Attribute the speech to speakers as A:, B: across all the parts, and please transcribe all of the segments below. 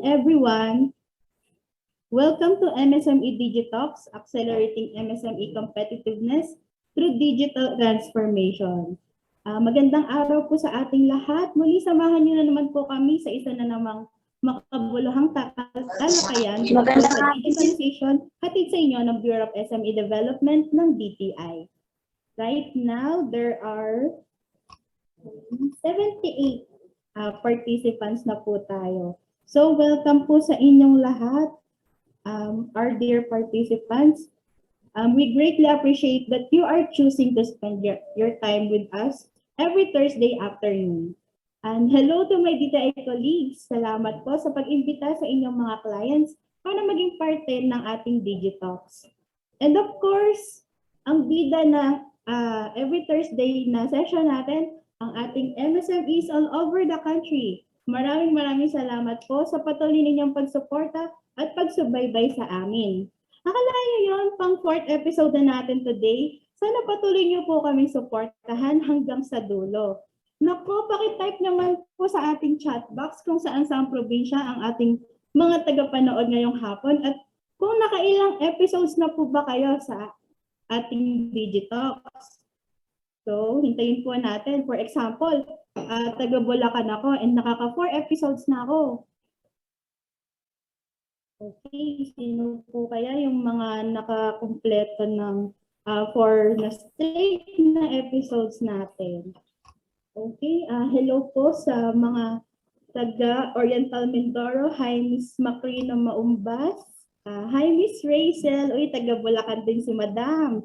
A: everyone. Welcome to MSME DigiTalks, accelerating MSME competitiveness through digital transformation. Magandang araw po sa ating lahat. Muli samahan niyo na naman po kami sa isa na namang makabuluhang talakayan sa digitalization hatid sa inyo ng Bureau of SME Development ng DTI. Right now, there are 78 participants na po tayo. So, welcome po sa inyong lahat, our dear participants. We greatly appreciate that you are choosing to spend your time with us every Thursday afternoon. And hello to my DTI colleagues. Salamat po sa pag-imbita sa inyong mga clients para maging parte ng ating DigiTalks. And of course, ang bida na every Thursday na session natin, ang ating MSMEs all over the country. Maraming salamat po sa patuloy ninyong pagsuporta at pagsubaybay sa amin. Akala nyo yun, pang 4th episode na natin today. Sana patuloy nyo po kaming suportahan hanggang sa dulo. Naku, pakitype naman po sa ating chat box kung saan probinsya ang ating mga tagapanood ngayong hapon at kung nakailang episodes na po ba kayo sa ating DigiTalks. So, hintayin po natin. For example, taga-Bulacan ako and nakaka 4 episodes na ako. Okay, sino po kaya yung mga nakakumpleto ng 4 na straight na episodes natin? Okay, hello po sa mga taga-Oriental Mindoro. Hi, Miss Macrino Maumbas. Hi, Miss Rachel. Uy, taga-Bulacan din si Madam.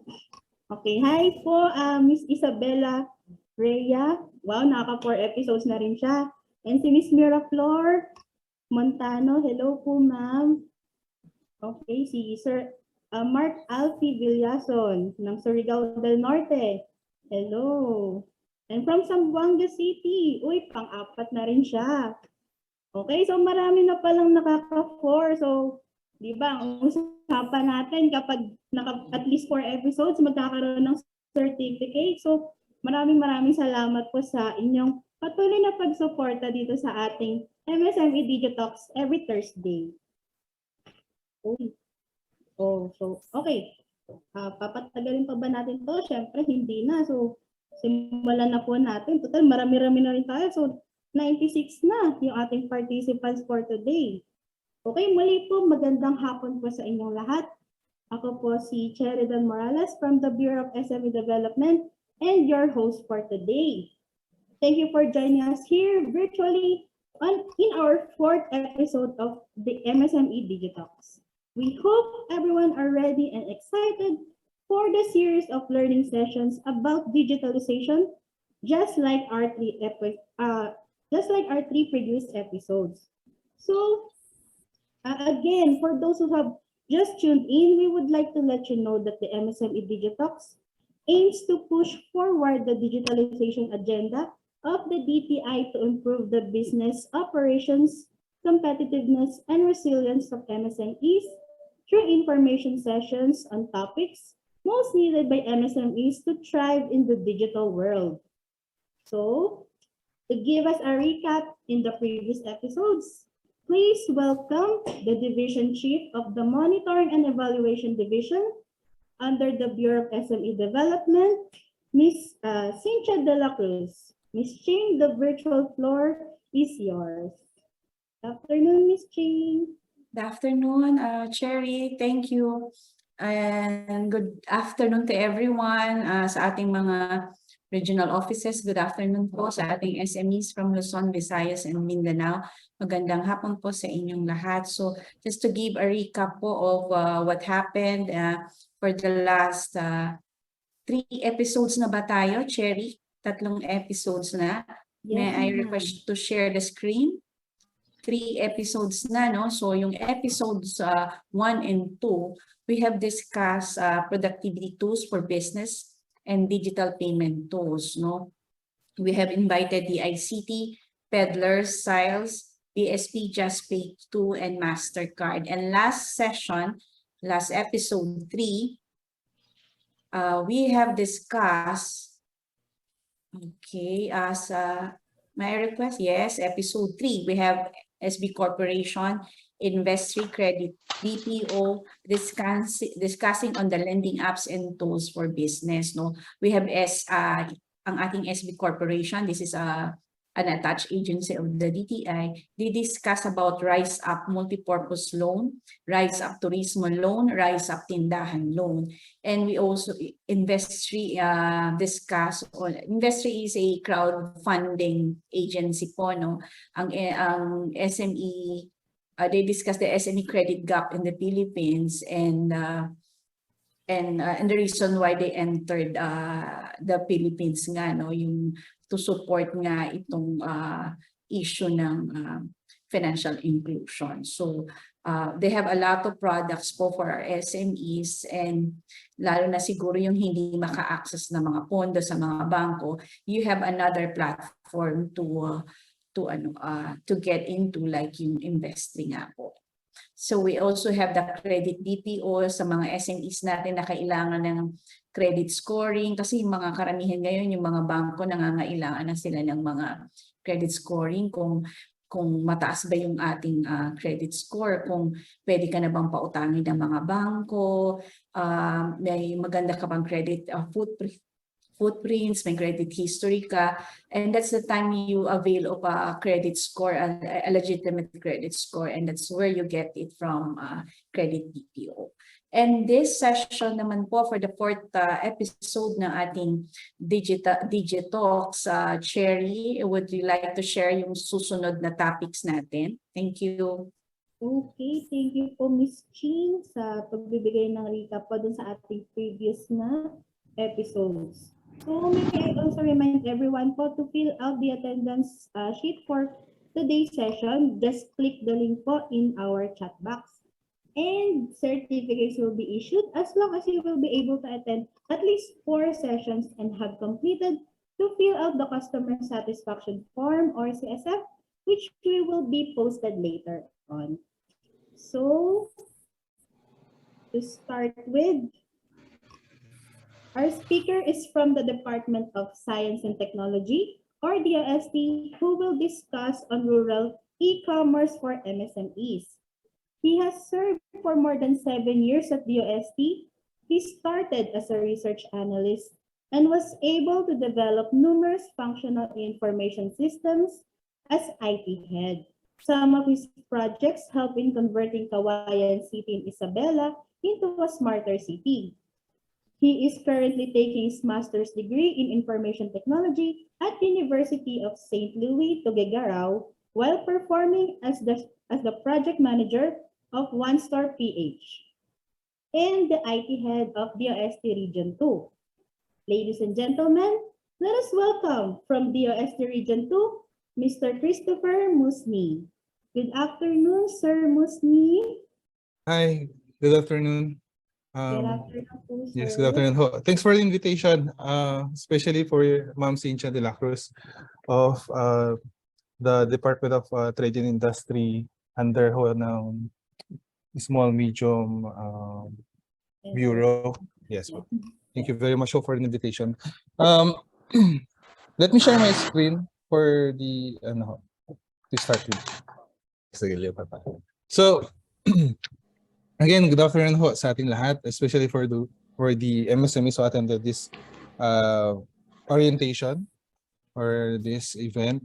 A: Okay, hi po, Miss Isabella Rhea. Wow, nakaka 4 episodes na rin siya. And si Miss Miraflor Montano. Hello po, ma'am. Okay, si Sir Mark Alfie Villason ng Surigao del Norte. Hello. And from Zamboanga City. Uy, pang-4 na rin siya. Okay, so marami na palang nakaka-4. So, di ba, ang usapan natin kapag at least 4 episodes, magkakaroon ng certificate. So, maraming salamat po sa inyong patuloy na pagsuporta dito sa ating MSME DigiTalks every Thursday. Okay. Papatagalin pa ba natin to? Siyempre, hindi na. So, simulan na po natin. Total, marami-rami na rin tayo. So, 96 na yung ating participants for today. Okay, muli po, magandang hapon po sa inyong lahat. Ako po si Sheridan Morales from the Bureau of SME Development and your host for today. Thank you for joining us here virtually in our 4th episode of the MSME DigiTalks. We hope everyone are ready and excited for the series of learning sessions about digitalization, just like our 3 previous episodes. So, again, for those who have just tuned in, we would like to let you know that the MSME DigiTalks aims to push forward the digitalization agenda of the DTI to improve the business operations, competitiveness, and resilience of MSMEs through information sessions on topics most needed by MSMEs to thrive in the digital world. So, to give us a recap in the previous episodes, please welcome the Division Chief of the Monitoring and Evaluation Division under the Bureau of SME Development, Ms. Cynthia De La Cruz. Ms. Ching, the virtual floor is yours. Good afternoon, Ms. Ching.
B: Good afternoon, Cherry. Thank you. And good afternoon to everyone sa ating mga regional offices. Good afternoon po sa ating SMEs from Luzon, Visayas, and Mindanao. Magandang hapon po sa inyong lahat. So just to give a recap po of what happened for the last 3 episodes na ba tayo, Cherry? 3 episodes na.
A: Yes,
B: May I request to share the screen? 3 episodes na, no? So yung episodes 1 and 2, we have discussed productivity tools for business and digital payment tools, no? We have invited the ICT, peddlers, sales, BSP, JustPay 2, and MasterCard. And last episode 3, we have discussed, okay, as my request, yes, episode 3, we have SB Corporation, Investry Credit BPO, discussing on the lending apps and tools for business. No, we have ang ating SB Corporation. This is an attached agency of the DTI. They discuss about Rise Up Multipurpose Loan, Rise Up Turismo Loan, Rise Up Tindahan Loan. And we also, Investry discuss, Investry is a crowdfunding agency po, no? Ang SME, they discuss the SME credit gap in the Philippines and the reason why they entered the Philippines nga, no, yung to support nga itong issue ng financial inclusion. So they have a lot of products po for our SMEs, and lalo na siguro yung hindi maka-access na mga pondo sa mga bangko, you have another platform to get into, like yung investing nga po. So we also have the credit BPO sa mga SMEs natin na kailangan ng credit scoring, kasi yung mga karamihan ngayon, yung mga bangko nangangailangan na sila ng mga credit scoring, kung mataas ba yung ating credit score, kung pwede ka na bang pautangin ng mga bangko, may maganda ka bang credit footprints, may credit history ka, and that's the time you avail of a credit score, a legitimate credit score, and that's where you get it from credit BPO. And this session naman po for the fourth episode ng ating DigiTalks, Cherry, would you like to share yung susunod na topics natin? Thank you.
A: Okay, thank you po Ms. Ching sa pagbibigay ng recap po dun sa ating previous na episodes. So may I also remind everyone po to fill out the attendance sheet for today's session. Just click the link po in our chat box. And certificates will be issued as long as you will be able to attend at least 4 sessions and have completed to fill out the customer satisfaction form or CSF, which will be posted later on. So, to start with, our speaker is from the Department of Science and Technology, or DOST, who will discuss on rural e-commerce for MSMEs. He has served for more than 7 years at DOST. He started as a research analyst and was able to develop numerous functional information systems as IT head. Some of his projects help in converting Kawayan City in Isabela into a smarter city. He is currently taking his master's degree in information technology at University of St. Louis, Tuguegarao, while performing as the project manager of One Store PH and the IT head of DOST Region 2. Ladies and gentlemen, let us welcome from DOST Region 2, Mr. Christopher Musni. Good afternoon, Sir Musni.
C: Hi, good afternoon.
A: Good afternoon po, sir.
C: Yes, good afternoon. Thanks for the invitation, especially for Ma'am Cynthia de la Cruz of the Department of Trade and Industry under ng Small Medium Bureau. Yes, thank you very much for the invitation. Let me share my screen for the to start with. So again, good afternoon ho sa ating lahat, especially for the MSMEs who attended this orientation or this event.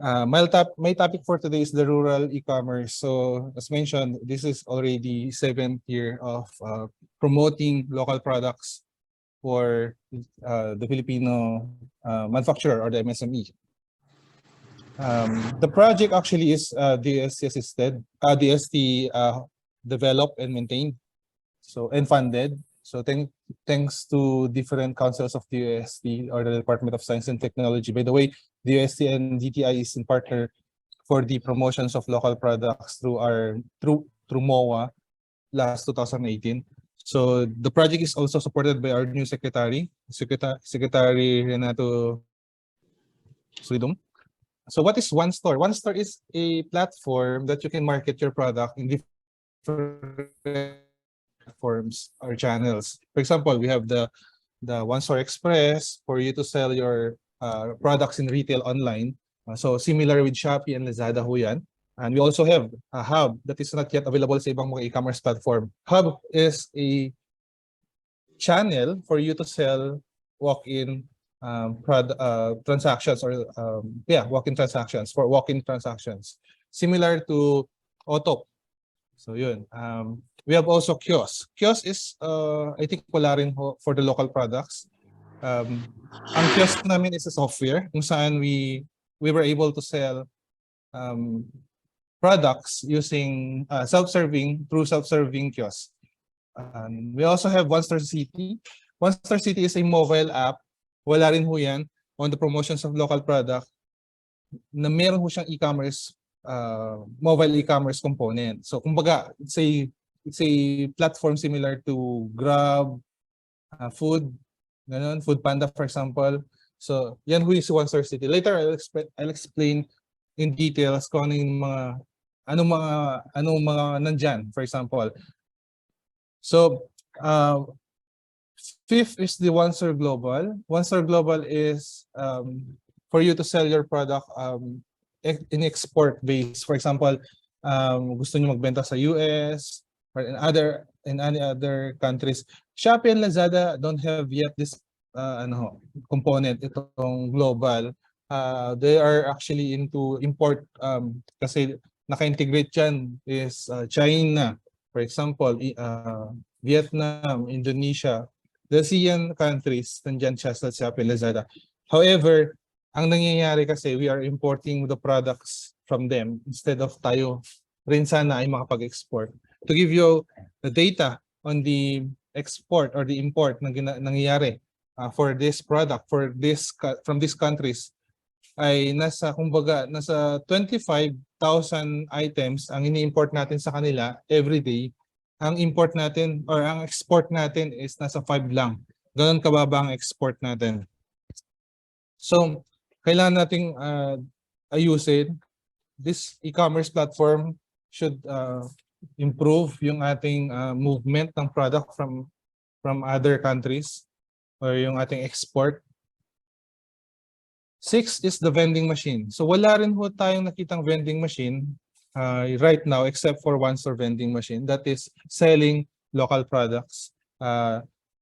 C: My topic for today is the rural e-commerce. So as mentioned, this is already 7th year of promoting local products for the Filipino manufacturer or the MSME. The project actually is DST assisted, DST developed and maintained, and funded. So thanks to different councils of DOST or the Department of Science and Technology. By the way, DOST and DTI is in partner for the promotions of local products through MOA last 2018. So the project is also supported by our new Secretary Renato Solidum. So what is One Store? One Store is a platform that you can market your product in different platforms or channels. For example, we have the One Store Express for you to sell your products in retail online. So similar with Shopee and Lazada ho yan. And we also have a hub that is not yet available sa ibang mga e-commerce platform. Hub is a channel for you to sell walk-in transactions or walk-in transactions for walk-in transactions. Similar to Auto. So yun. We have also kiosk. Kiosk is I think wala rin ho for the local products. Ang kiosk namin is a software kung saan we were able to sell products using through self-serving kiosk. We also have One Star City. One Star City is a mobile app. Wala rin ho yan on the promotions of local product na meron ho siyang e-commerce, mobile e-commerce component. So kumbaga, it's a platform similar to Grab, Food, ganun, Food Panda for example. So yan ho is One Star City. Later I'll explain in details kung anong mga nandyan, for example. So, fifth is the One Star Global. One Star Global is for you to sell your product in export base. For example, gusto niyo magbenta sa US or in any other countries. Shopee and Lazada don't have yet this component, itong global. They are actually into import kasi naka-integrate dyan is China. For example, Vietnam, Indonesia, the ASEAN countries, nandyan siya sa Shopee, Lazada. However, ang nangyayari kasi we are importing the products from them instead of tayo rin sana ay makapag-export. To give you the data on the export or the import na nangyayari for this product, from these countries, ay nasa 25,000 items ang ini-import natin sa kanila every day. Ang import natin or ang export natin is nasa 5 lang. Ganun kababa ang export natin. So, kailangan nating ayusin. This e-commerce platform should improve yung ating movement ng product from other countries or yung ating export. 6 is the vending machine. So wala rin ho tayong nakitang vending machine right now except for One Store vending machine that is selling local products,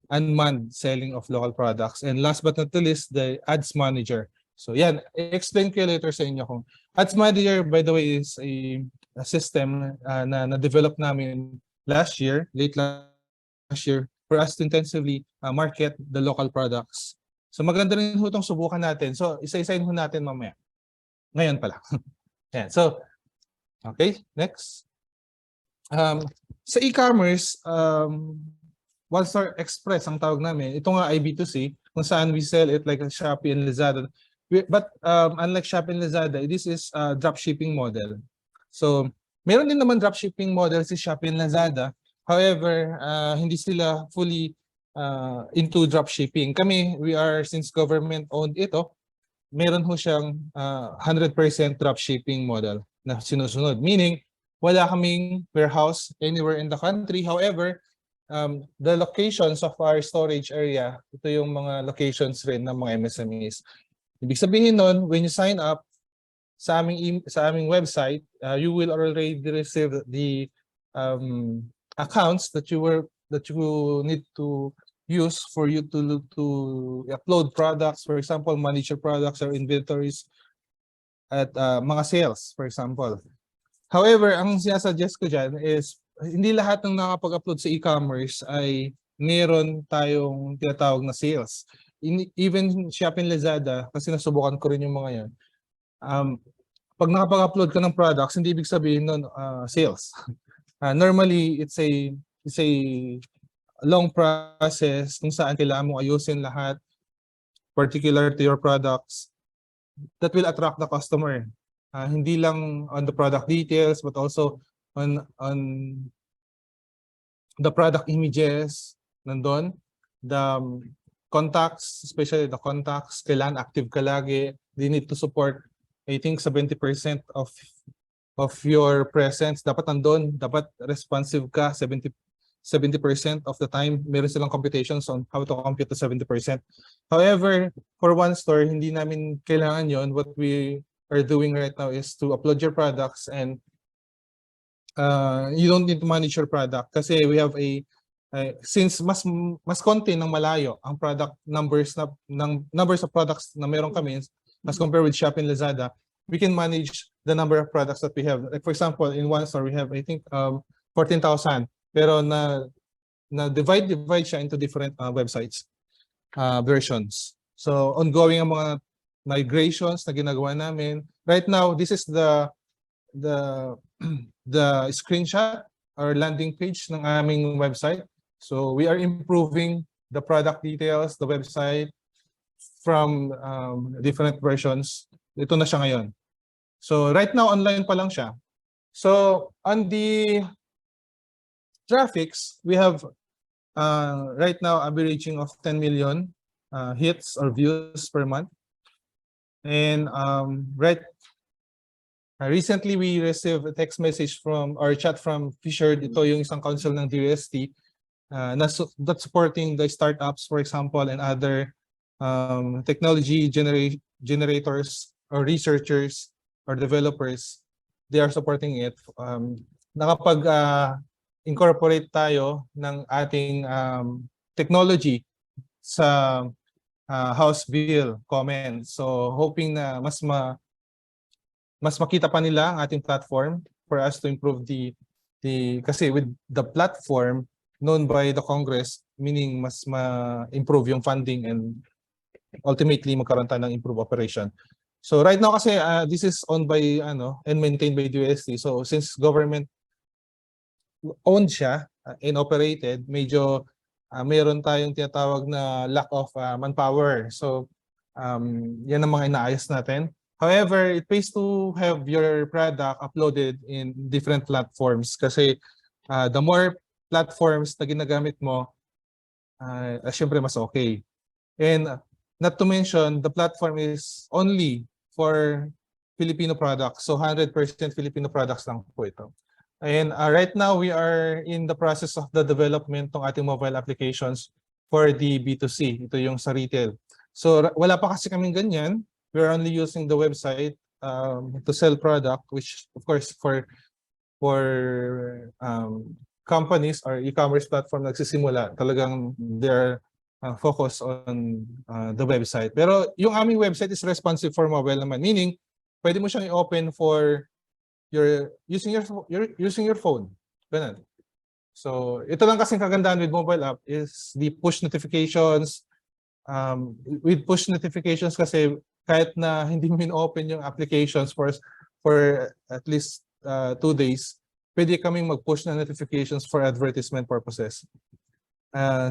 C: unmanned selling of local products. And last but not the least, the ads manager. So yan, i-explain ko later sa inyo kung ads manager, by the way, is a system na develop namin late last year for us to intensively market the local products. So maganda rin ho itong subukan natin. So isa-isahin ho natin mamaya. Ngayon pala. Yan. So, okay, next. Sa e-commerce, One Star Express ang tawag namin. Ito nga ay B2C kung saan we sell it like Shopee and Lazada. But unlike Shopee and Lazada, this is a dropshipping model. So meron din naman dropshipping model si Shopee and Lazada. However, hindi sila fully into dropshipping. Kami, since government owned ito, meron ho siyang 100% dropshipping model na sinusunod. Meaning, wala kaming warehouse anywhere in the country. However, the locations of our storage area, ito yung mga locations rin ng mga MSMEs. Ibig sabihin nun, when you sign up sa aming website, you will already receive the accounts that you need to use for you to upload products, for example, manage your products or inventories at mga sales, for example. However, ang sinasuggest ko dyan is hindi lahat ng nakapag-upload sa e-commerce ay meron tayong tinatawag na sales. Even Shopee and Lazada, kasi nasubukan ko rin yung mga yan, pag nakapag-upload ka ng products, hindi ibig sabihin nun sales. Normally, it's a long process kung saan kailangan mong ayusin lahat particular to your products that will attract the customer. Hindi lang on the product details but also on the product images nandun, the contacts, especially the contacts, kailangan active ka lagi. They need to support, I think 70% of your presence dapat nandun, dapat responsive ka 70% of the time. Meron silang computations on how to compute the 70%. However, for One Store, hindi namin kailangan yon. What we are doing right now is to upload your products, and you don't need to manage your product kasi we have since mas konti ng malayo ang product numbers numbers of products na meron kami as compared with Shopee and Lazada, we can manage the number of products that we have. Like for example, in one store we have I think 14,000, pero na divide siya into different websites versions. So ongoing ang mga migrations na ginagawa namin. Right now, this is the screenshot or landing page ng aming website. So we are improving the product details, the website from different versions. Ito na siya ngayon. So right now, online pa lang siya. So on the traffics, we have right now averaging of 10 million hits or views per month. And recently we received a text message from or chat from Fisher. Ito yung isang council ng DOST that's supporting the startups, for example, and other technology generators or researchers or developers. They are supporting it. Nakapag-incorporate tayo ng ating technology sa House Bill comments. So hoping na mas makita pa nila ang ating platform for us to improve kasi with the platform known by the Congress, meaning mas ma-improve yung funding and ultimately magkaroon tayo ng improved operation. So right now kasi this is owned by and maintained by DOST. So since government owned siya and operated, medyo mayroon tayong tinatawag na lack of manpower. So yan ang mga inaayos natin. However, it pays to have your product uploaded in different platforms kasi the more platforms na ginagamit mo, syempre mas okay. And not to mention, the platform is only for Filipino products. So 100% Filipino products lang po ito. And right now, we are in the process of the development ng ating mobile applications for the B2C. Ito yung sa retail. So wala pa kasi kaming ganyan. We're only using the website to sell product, which of course for companies or e-commerce platform nagsisimula, talagang they're focused on the website. Pero yung aming website is responsive for mobile naman, meaning pwede mo siyang i-open for using your phone. Ganun. So ito lang kasing kagandahan with mobile app is the push notifications. With push notifications kasi kahit na hindi mo in-open yung applications for at least 2 days, pwede kaming mag-push na notifications for advertisement purposes.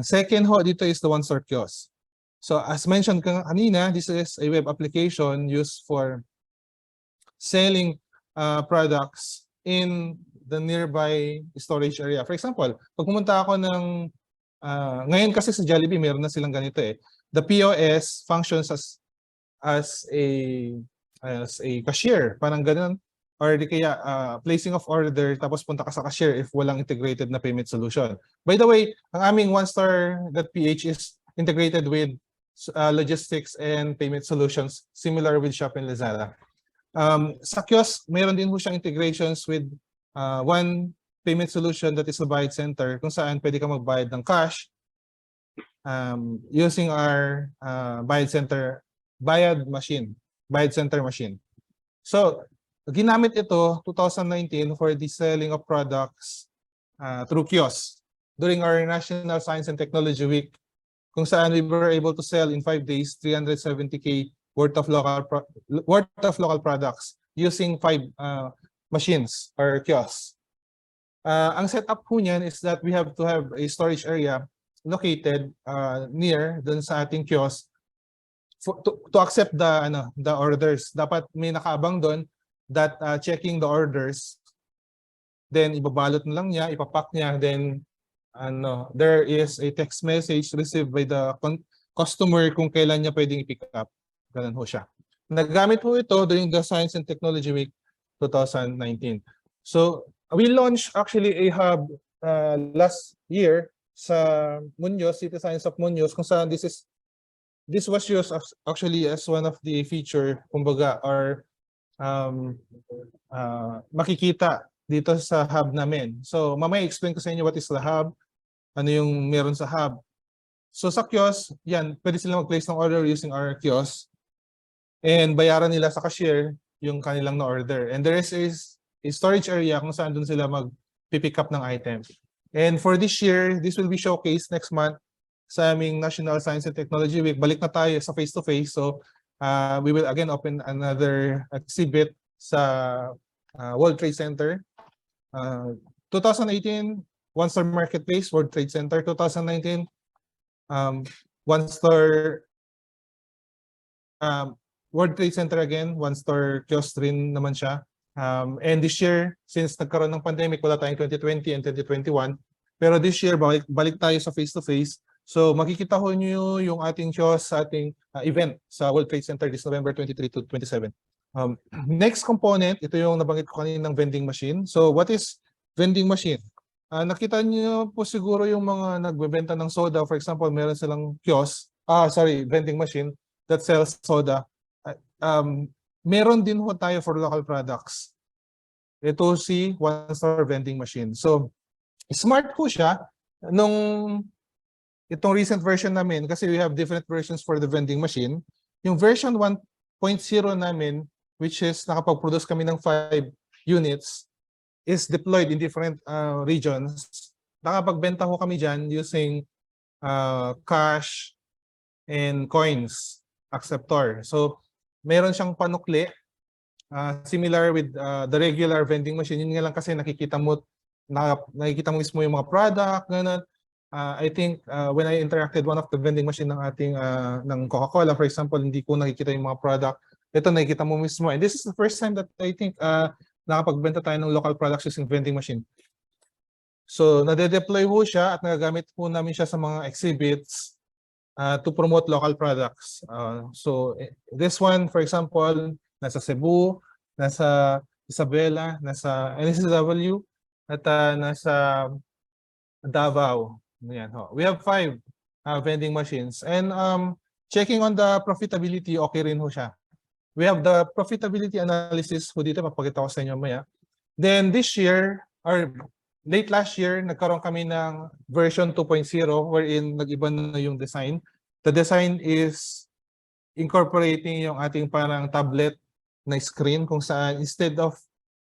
C: Second dito is the one-store kiosk. So as mentioned kanina, this is a web application used for selling products in the nearby storage area. For example, pag pumunta ako ngayon kasi sa Jollibee, meron na silang ganito eh. The POS functions as a cashier, parang ganun. Or di kaya placing of order tapos punta ka sa cashier if walang integrated na payment solution. By the way, ang aming OneStore.ph is integrated with logistics and payment solutions similar with Shopee and Lazada. Sa kiosk, mayroon din po siyang integrations with one payment solution that is the Bayad Center kung saan pwede ka magbayad ng cash using our Bayad Center machine. So, ginamit ito 2019 for the selling of products through kiosks during our National Science and Technology Week kung saan we were able to sell in 5 days 370K worth of local products using 5 machines or kiosks. Ang setup po niyan is that we have to have a storage area located near dun sa ating kiosk to accept the orders. Dapat may nakaabang doon that checking the orders, then ibabalot na lang niya, ipapack niya, then there is a text message received by the customer kung kailan niya pwedeng i-pick up. Ganun ho siya. Naggamit po ito during the Science and Technology Week 2019. So we launched actually a hub last year sa Muñoz, City Science of Muñoz, kung saan this was used actually as one of the feature, kumbaga, or makikita dito sa hub namin. So mamaya explain ko sa inyo what is the hub, ano yung meron sa hub. So sa kiosk, yan, pwede sila mag-place ng order using our kiosk and bayaran nila sa cashier yung kanilang na-order. And there is a storage area kung saan dun sila mag-pick up ng item. And for this year, this will be showcased next month sa aming National Science and Technology Week. Balik na tayo sa face-to-face. So we will again open another exhibit sa World Trade Center. 2018, One Store Marketplace, World Trade Center. 2019, One Store World Trade Center again, One Store Kiosk rin naman siya. And this year, since nagkaroon ng pandemic, wala tayong 2020 and 2021. Pero this year, balik tayo sa face-to-face. So makikita ho nyo yung ating kiosk sa ating event sa World Trade Center this November 23 to 27. Next component, ito yung nabanggit ko kaninang vending machine. So what is vending machine? Nakita niyo po siguro yung mga nagbebenta ng soda. For example, meron silang kiosk, vending machine that sells soda. Meron din ho tayo for local products. Ito si One Store Vending Machine. So, smart po siya. Itong recent version namin, kasi we have different versions for the vending machine. Yung version 1.0 namin, which is nakapag-produce kami ng 5 units, is deployed in different regions. Nakapagbenta ho kami dyan using cash and coins acceptor. So, meron siyang panukli, similar with the regular vending machine. Yun nga lang kasi nakikita mo mismo yung mga product, ganun. I think when I interacted one of the vending machine ng ating ng Coca-Cola, for example, hindi ko nakikita yung mga product. Ito nakikita mo mismo. And this is the first time that I think nakapagbenta tayo ng local products using vending machine. So, nade-deploy po siya at nagagamit po namin siya sa mga exhibits to promote local products. So, this one, for example, nasa Cebu, nasa Isabela, nasa NSW, at nasa Davao. Ayan, ho. We have 5 vending machines. And checking on the profitability, okay rin ho siya. We have the profitability analysis po dito, papakita ko sa inyo maya. Then this year, or late last year, nagkaroon kami ng version 2.0 wherein nag-iba na yung design. The design is incorporating yung ating parang tablet na screen kung saan instead of,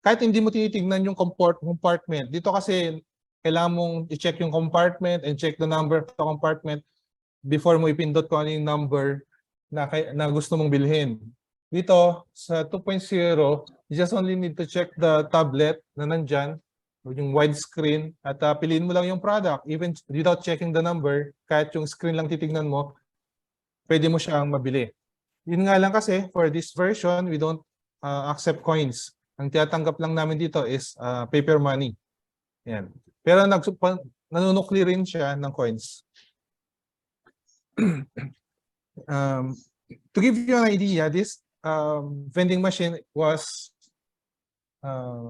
C: kahit hindi mo tinitignan yung compartment, dito kasi kailangan mong i-check yung compartment and check the number of the compartment before mo ipindot kung ano yung number na gusto mong bilhin. Dito, sa 2.0, you just only need to check the tablet na nandyan, yung widescreen, at piliin mo lang yung product. Even without checking the number, kahit yung screen lang titignan mo, pwede mo siyang mabili. Yun nga lang kasi, for this version, we don't accept coins. Ang tinatanggap lang namin dito is paper money. Yan. Pero nanunukli rin siya ng coins. To give you an idea, this vending machine was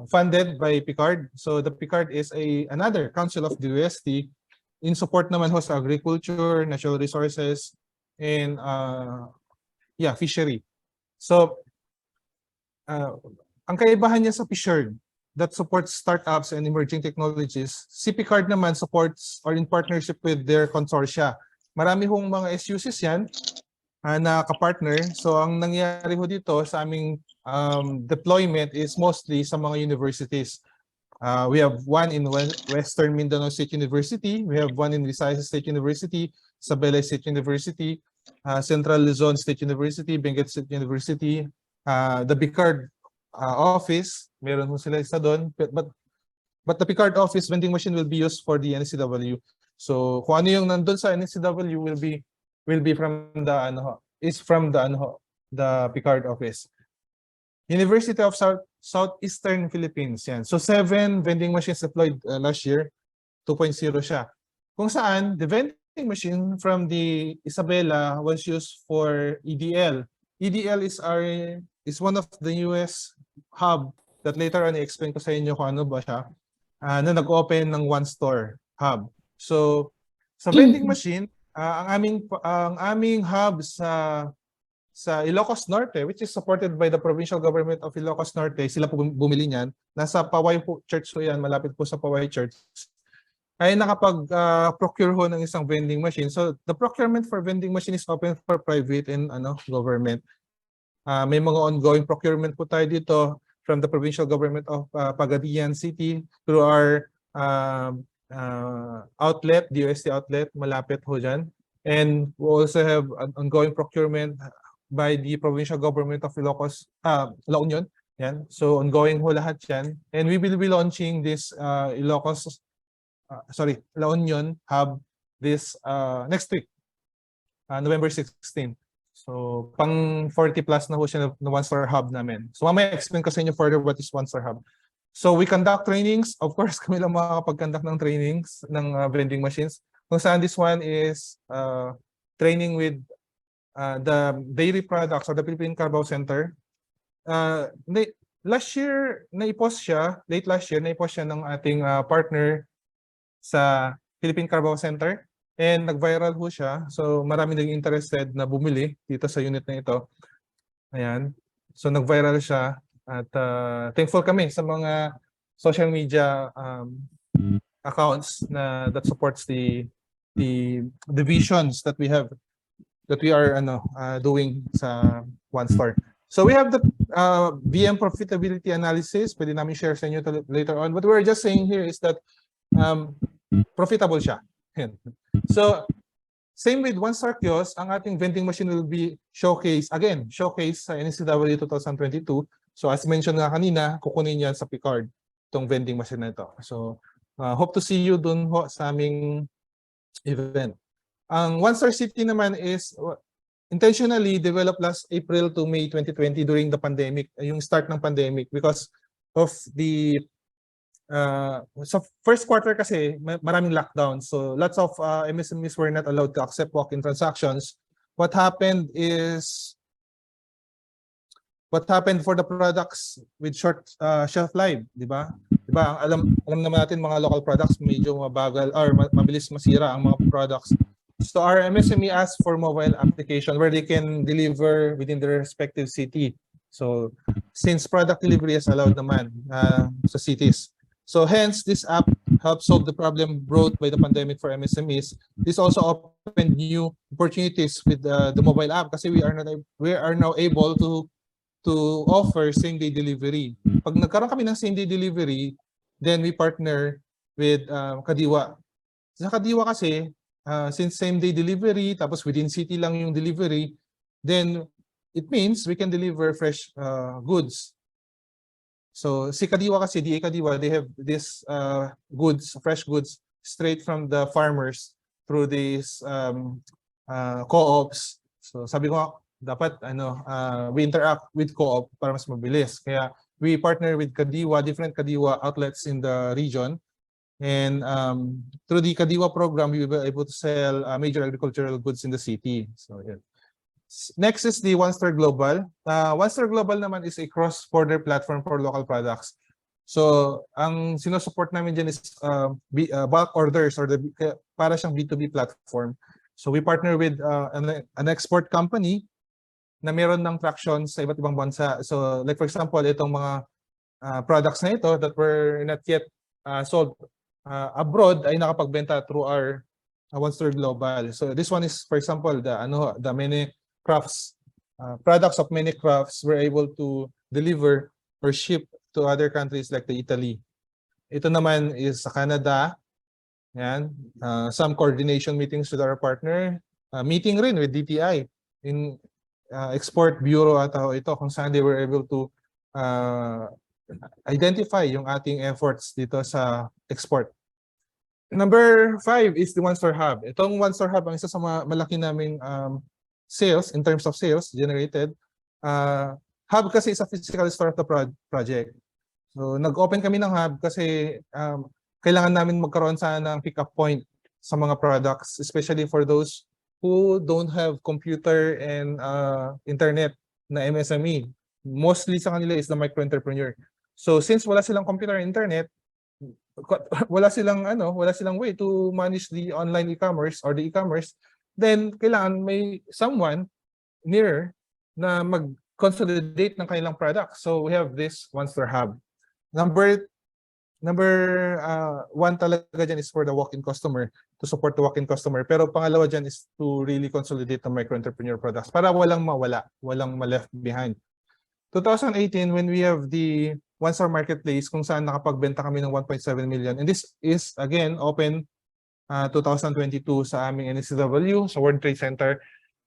C: funded by Picard. So the Picard is another council of the UST in support naman ho sa agriculture, natural resources, and fishery. So ang kaibahan niya sa Picard that supports startups and emerging technologies, si Picard naman supports or in partnership with their consortia. Marami hong mga SUCs yan na kapartner. So ang nangyari ho dito sa aming deployment is mostly sa mga universities. We have one in Western Mindanao State University. We have one in Visayas State University, Isabela State University, Central Luzon State University, Benguet State University, the Picard office, meron ho sila isa doon. But the Picard office vending machine will be used for the NCW. So kung ano yung nandun sa NCW will be from the Picard office. University of Southeastern Philippines, yan. So 7 vending machines deployed last year, 2.0 siya. Kung saan the vending machine from the Isabela was used for EDL. EDL is one of the US hub that later on i-explain ko sa inyo kung ano ba siya, na nag-open ng One Store hub. So sa vending machine, ang aming hub sa sa Ilocos Norte, which is supported by the provincial government of Ilocos Norte, sila po bumili niyan. Nasa Paway po, Church po yan, malapit po sa Paway Church. Ay nakapag-procure ho ng isang vending machine. So the procurement for vending machine is open for private and government. May mga ongoing procurement po tayo dito from the provincial government of Pagadian City through our outlet, DOST outlet, malapit ho dyan. And we also have an ongoing procurement by the provincial government of Ilocos, La Union. Yan. So ongoing ho lahat yan. And we will be launching this La Union hub this next week, November 16. So pang 40 plus na ho siya na one-star hub namin. So mamaya explain ko sa inyo further what is one-star hub. So we conduct trainings. Of course, kami lang makakapag-conduct ng trainings ng vending machines. Kung saan this one is training with the dairy products or the Philippine Carabao Center. Last year, na-post siya, late last year, na-post siya ng ating partner sa Philippine Carabao Center. And nag-viral ho siya. So marami naging interested na bumili dito sa unit na ito. Ayan. So nag-viral siya. At thankful kami sa mga social media accounts that supports the visions that we are doing sa OneStar. So we have the VM profitability analysis. Pwede namin share sa inyo later on. What we're just saying here is that profitable siya. So same with OneStar Kiosk, ang ating vending machine will be showcase sa NSCW 2022. So as mentioned nga kanina, kukunin yan sa Picard, itong vending machine na ito. So hope to see you dun ho sa aming event. Ang OneStar City naman is intentionally developed last April to May 2020 during the pandemic, yung start ng pandemic, because of the so first quarter kasi maraming lockdown. So lots of MSMEs were not allowed to accept walk-in transactions. What happened for the products with short shelf life, di ba? Di ba? Alam naman natin mga local products medyo mabagal or mabilis masira ang mga products. So our MSME asked for mobile application where they can deliver within their respective city. So since product delivery is allowed naman sa cities. So hence, this app helps solve the problem brought by the pandemic for MSMEs. This also opened new opportunities with the mobile app kasi we are now able to offer same-day delivery. Pag nagkaroon kami ng same-day delivery, then we partner with Kadiwa. Sa Kadiwa kasi, since same-day delivery, tapos within city lang yung delivery, then it means we can deliver fresh goods. So si Kadiwa kasi, DA Kadiwa, they have this fresh goods straight from the farmers through these co-ops. So sabi ko, dapat we interact with co-op para mas mabilis. Kaya we partner with Kadiwa, different Kadiwa outlets in the region. And through the Kadiwa program, we were able to sell major agricultural goods in the city. So yeah. Next is the OneStar Global. OneStar Global naman is a cross-border platform for local products. So ang sinusupport namin dyan is bulk orders or para siyang B2B platform. So we partner with an export company na meron ng traction sa iba't ibang bansa. So like for example, itong mga products na ito that were not yet sold abroad ay nakapagbenta through our OneStar Global. So this one is, for example, the many crafts, products of many crafts were able to deliver or ship to other countries like the Italy. Ito naman is sa Canada. Yan. Some coordination meetings with our partner. Meeting rin with DTI in Export Bureau at ito kung saan they were able to identify yung ating efforts dito sa export. Number 5 is the OneStar Hub. Itong OneStar Hub ang isa sa malaki naming sales, in terms of sales generated. Hub kasi is a physical store of the project. So nag-open kami ng hub kasi kailangan namin magkaroon sana ng pick-up point sa mga products, especially for those who don't have computer and internet na MSME. Mostly sa kanila is the micro-entrepreneur. So since wala silang computer and internet, wala silang way to manage the online e-commerce or the e-commerce, then kailangan may someone near na mag-consolidate ng kanilang products. So we have this one-store hub. Number one talaga dyan is for the walk-in customer, to support the walk-in customer. Pero pangalawa dyan is to really consolidate the micro-entrepreneur products para walang mawala, walang ma-left behind. 2018, when we have the one-store marketplace kung saan nakapagbenta kami ng 1.7 million. And this is, again, open 2022 sa aming NSCW, sa World Trade Center.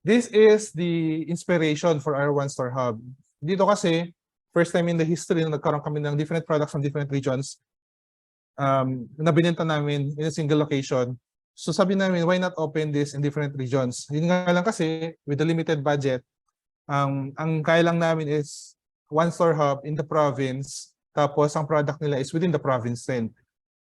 C: This is the inspiration for our one-store hub. Dito kasi, first time in the history na nagkaroon kami ng different products from different regions na binenta namin in a single location. So sabi namin, why not open this in different regions? Yun nga lang kasi, with the limited budget, ang kaya lang namin is one-store hub in the province, tapos ang product nila is within the province din.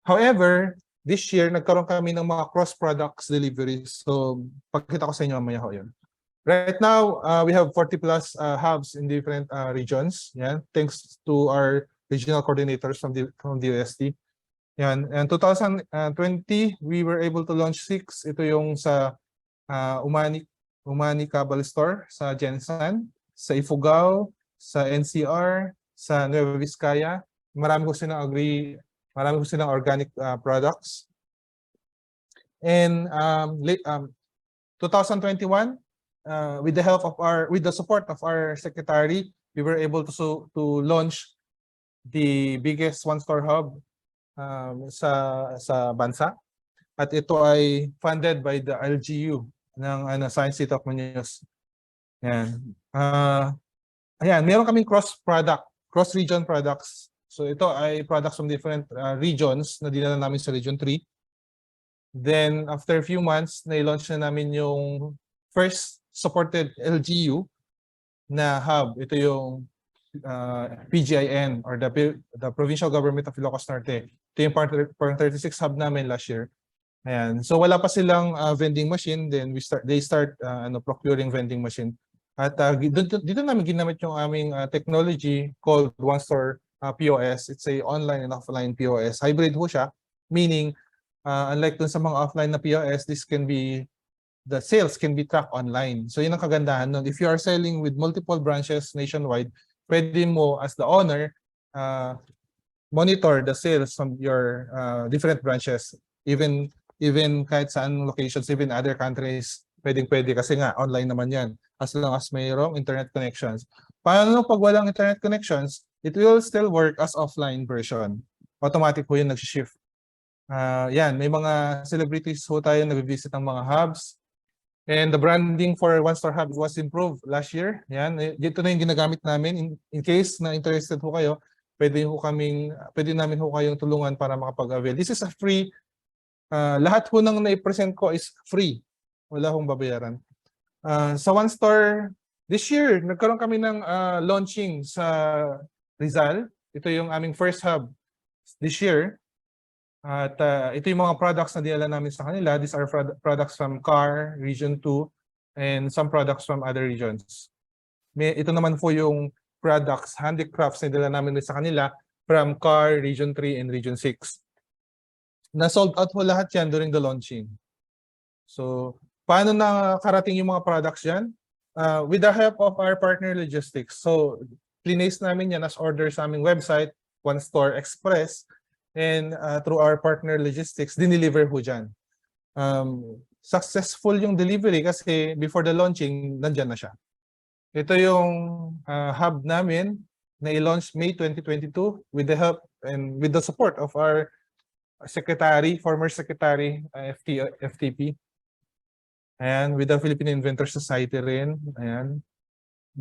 C: However, this year, nagkaroon kami ng mga cross-products deliveries. So, pagkita ko sa inyo mamaya ho yun. Right now, we have 40 plus hubs in different regions. Yan, thanks to our regional coordinators from the UST. Yan, and 2020, we were able to launch 6. Ito yung sa Umani Cabal Store, sa Jensen, sa Ifugao, sa NCR, sa Nueva Vizcaya. Marami ko silang organic products. And 2021, with the support of our secretary, we were able to launch the biggest one-store hub sa bansa. At ito ay funded by the LGU ng Science City of Manaus. Yan. Ayan, meron kaming cross-region products. So ito ay products from different regions na dinala namin sa Region 3. Then after a few months, na-launch na namin yung first supported LGU na hub. Ito yung PGIN or the Provincial Government of Ilocos Norte. Ito yung part 36 hub namin last year. Ayan. So wala pa silang vending machine, then they start procuring vending machine. At dito namin ginamit yung aming technology called One Store POS. It's a online and offline POS. Hybrid ho siya, meaning unlike dun sa mga offline na POS, the sales can be tracked online. So yun ang kagandahan nun. If you are selling with multiple branches nationwide, pwede mo as the owner monitor the sales from your different branches, even kahit saan locations, even other countries, pwede kasi nga online naman yan as long as mayroong internet connections. Paano pag walang internet connections? It will still work as offline version. Automatic po yun nag-shift. Yan, may mga celebrities po tayo nag-visit ng mga hubs. And the branding for One Store Hub was improved last year. Yan, dito na yung ginagamit namin. In case na interested po kayo, pwede namin ho kayong tulungan para makapag-avail. This is a free, lahat po ng na-present ko is free. Wala hong babayaran. Sa One Store, this year, nagkaroon kami ng launching sa Rizal. Ito yung aming first hub this year. At ito yung mga products na dinala namin sa kanila. These are products from CAR, Region 2, and some products from other regions. Ito naman po yung products, handicrafts na dinala namin sa kanila from CAR, Region 3, and Region 6. Na-sold out po lahat yan during the launching. So, paano nakarating yung mga products yan? With the help of our partner logistics. So, place namin yan as order sa aming website, One Store Express, and through our partner logistics, dineliver ho dyan. Successful yung delivery kasi before the launching, nandyan na siya. Ito yung hub namin na i-launch May 2022 with the help and with the support of our secretary, former secretary, FTP. Ayan, with the Philippine Inventor Society rin. Ayan.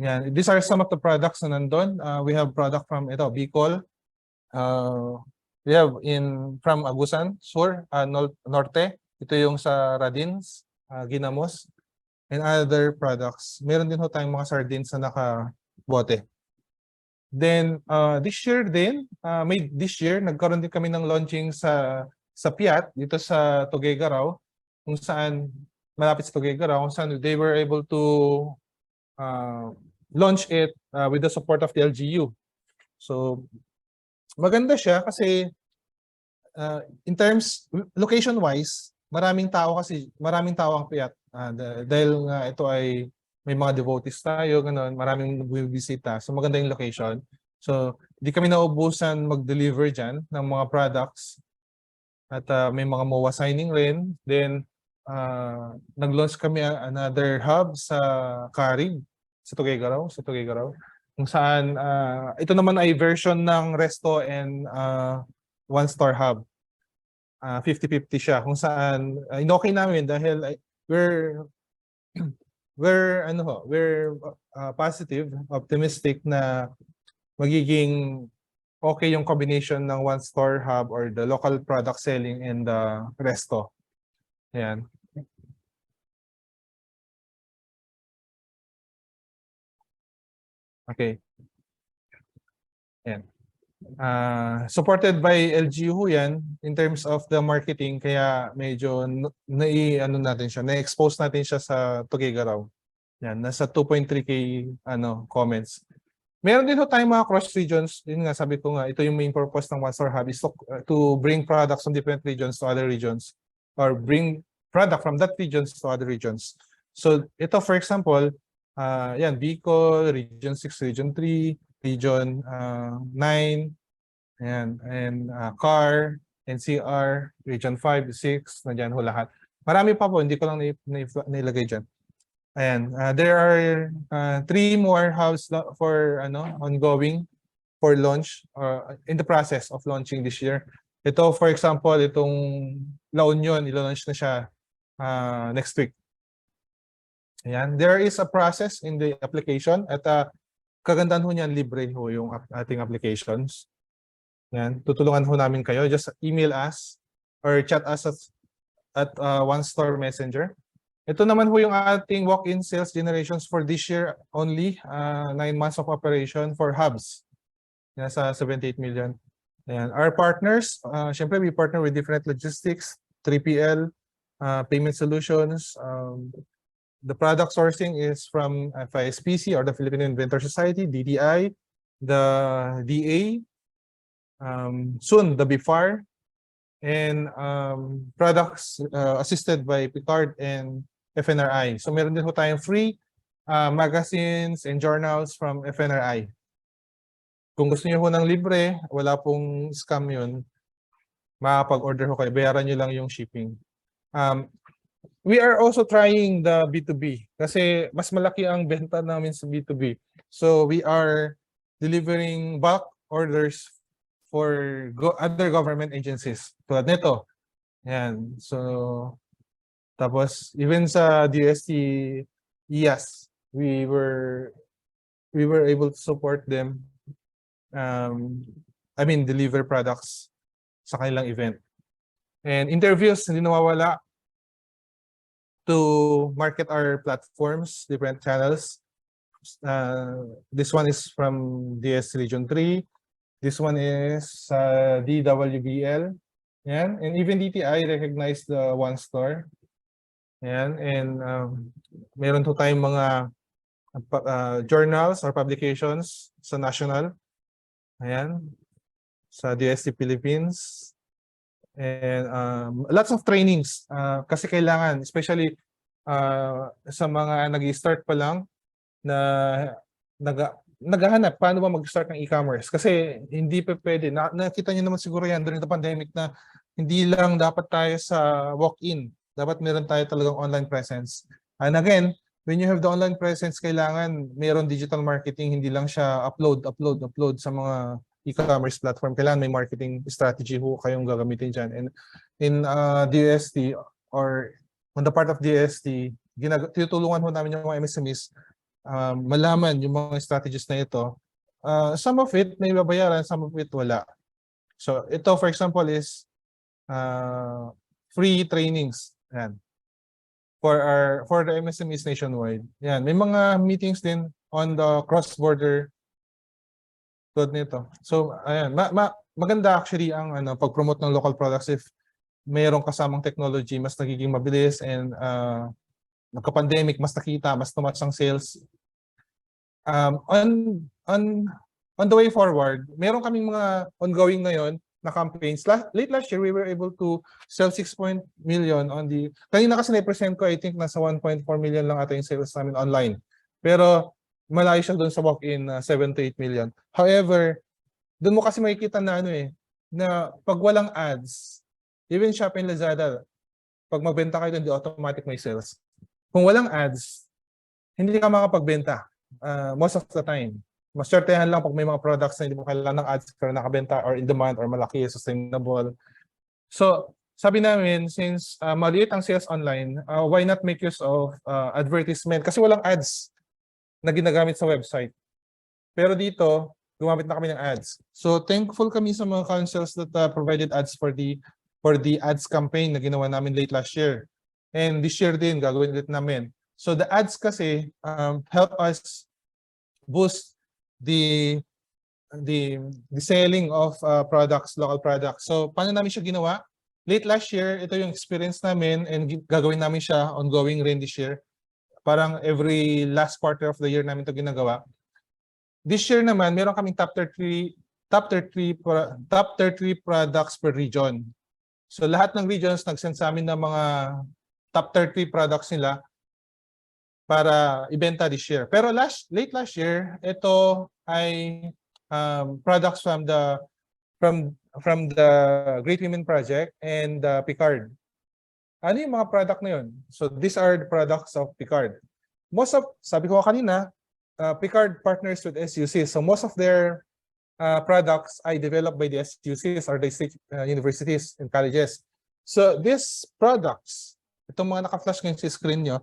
C: Ayan. These are some of the products na nandun. We have product from Bicol. We have from Agusan Sur, Norte. Ito yung sa Radins, Ginamos, and other products. Meron din ho tayong mga sardines na nakabote. Then this year nagkaroon din kami ng launching sa Piat dito sa Tuguegarao, kung saan malapit sa Tuguegarao, kung saan they were able to launch it with the support of the LGU. So maganda siya kasi in terms location wise, maraming tao ang Piat dahil nga ito ay may mga devotees tayo, ganun, maraming bumibisita. So maganda yung location. So di kami naubusan mag-deliver dyan ng mga products. At may mga MOA signing rin. Then nag-launch kami another hub sa Carig, sa Tuguegarao. Kung saan ito naman ay version ng Resto and one-store hub. 50-50 siya kung saan inokay namin dahil we're positive, optimistic na magiging okay yung combination ng one store hub or the local product selling and the resto. Ayan. Okay. Ayan. Supported by LGU yan in terms of the marketing, kaya medyo na-expose natin siya sa Tuguegarao. Yan, nasa 2.3K comments. Meron din ho tayong mga cross regions. Yun nga, sabi ko nga, ito yung main purpose ng One Store Hub is to bring products from different regions to other regions or bring product from that regions to other regions. So ito, for example, yan, Bicol, Region 6, Region 3, Region 9, ayan, and CAR, NCR, Region 5, 6, nandiyan ho lahat. Marami pa po, hindi ko lang nilagay dyan. Ayan, there are 3 more hubs for ongoing for launch or in the process of launching this year. Ito, for example, itong La Union, ilo-launch na siya next week. Ayan, there is a process in the application at kagandahan ho niyan, libre ho yung ating applications. Ayan, tutulungan ho namin kayo. Just email us or chat us at One Store Messenger. Ito naman ho yung ating walk-in sales generations for this year only, 9 months of operation for hubs. Nasa 78 million. Ayan. Our partners, syempre we partner with different logistics, 3PL, payment solutions. The product sourcing is from FISPC or the Philippine Inventor Society, DTI, the DA, soon the BIFAR, and products assisted by Picard and FNRI. So meron din po tayong free magazines and journals from FNRI. Kung gusto niyo po ng libre, wala pong scam yun, makapag-order ho kayo, bayaran niyo lang yung shipping. We are also trying the B2B kasi mas malaki ang benta namin sa B2B. So we are delivering bulk orders for other government agencies. Tulad nito. Yan. So tapos even sa DST IAS, we were able to support them. Deliver products sa kanilang event. And interviews, hindi nawawala to market our platforms, different channels. This one is from DS Region 3. This one is DWBL. Yan. And even DTI recognized the One Store. Yan. And meron po tayong mga journals or publications sa national. Ayan. Sa DST Philippines. And lots of trainings kasi kailangan, especially sa mga nag-start pa lang na naghahanap paano ba mag-start ng e-commerce. Kasi hindi pa pwede. Nakita niyo naman siguro yan during the pandemic na hindi lang dapat tayo sa walk-in. Dapat meron tayo talagang online presence. And again, when you have the online presence, kailangan mayroon digital marketing, hindi lang siya upload sa mga e-commerce platform. Kailangan may marketing strategy ho kayong gagamitin dyan. And in DST or on the part of DST, tinutulungan ho namin yung mga MSMEs malaman yung mga strategies na ito. Some of it may babayaran, some of it wala. So ito for example is free trainings. Yan. For the MSMEs nationwide. Yan, may mga meetings din on the cross-border tulad nito. So ayan, maganda actually ang pag-promote ng local products if mayroong kasamang technology, mas nagiging mabilis and nagka-pandemic, mas nakita, mas tumaas ang sales. On the way forward, meron kaming mga ongoing ngayon na campaigns. Late last year, we were able to sell 6 million on the... Kanina kasi na-present ko, I think nasa 1.4 million lang ata yung sales namin online. Pero malayo siya doon sa walk-in 7 to 8 million. However, doon mo kasi makikita na na pag walang ads, even Shopee and Lazada, pag magbenta kayo doon, di automatic may sales. Kung walang ads, hindi ka makapagbenta most of the time. Mas swertehan lang pag may mga products na hindi mo kailangan ng ads pero nakabenta or in demand or malaki, sustainable. So, sabi namin, since maliit ang sales online, why not make use of advertisement? Kasi walang ads na ginagamit sa website. Pero dito, gumamit na kami ng ads. So, thankful kami sa mga councils that provided ads for the ads campaign na ginawa namin late last year. And this year din, gagawin ulit namin. So, the ads kasi help us boost the selling of products, local products. So, paano namin siya ginawa? Late last year, ito yung experience namin and gagawin namin siya ongoing rin this year. Parang every last quarter of the year namin ito ginagawa. This year naman, meron kaming top 30 products per region. So, lahat ng regions nag-send sa amin ng mga top 30 products nila para ibenta this year. Pero late last year, ito ay products from the Great Women Project and Picard. Ano yung mga product na yun? So these are the products of Picard. Sabi ko kanina, Picard partners with SUCs. So most of their products ay developed by the SUCs or the state universities and colleges. So these products, itong mga naka-flash ngayon sa screen nyo,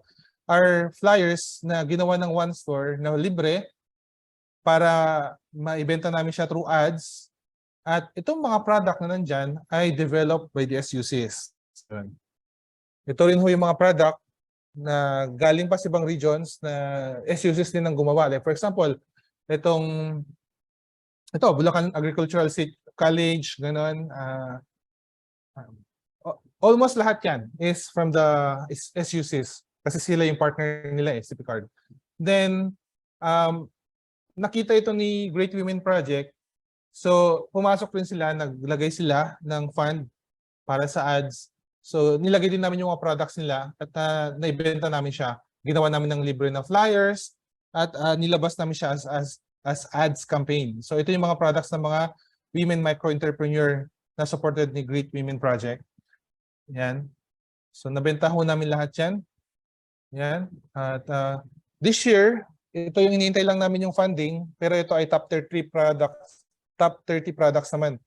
C: are flyers na ginawa ng One Store na libre para maibenta namin siya through ads. At itong mga product na nandyan ay developed by the SUCs. Ito rin ho yung mga product na galing pa sa ibang regions na SUCs din ang gumawa. Like for example, ito, Bulacan Agricultural College, ganon. Almost lahat yan is from the SUCs. Kasi sila yung partner nila si Picard. Then, nakita ito ni Great Women Project. So, pumasok rin sila, naglagay sila ng fund para sa ads. So, nilagay din namin yung mga products nila at naibenta namin siya. Ginawa namin ng libre na flyers at nilabas namin siya as ads campaign. So, ito yung mga products ng mga women micro-entrepreneur na supported ni Great Women Project. Yan. So, nabenta ho namin lahat yan. Yan. At this year, ito yung hinihintay lang namin yung funding, pero ito ay top 30 products naman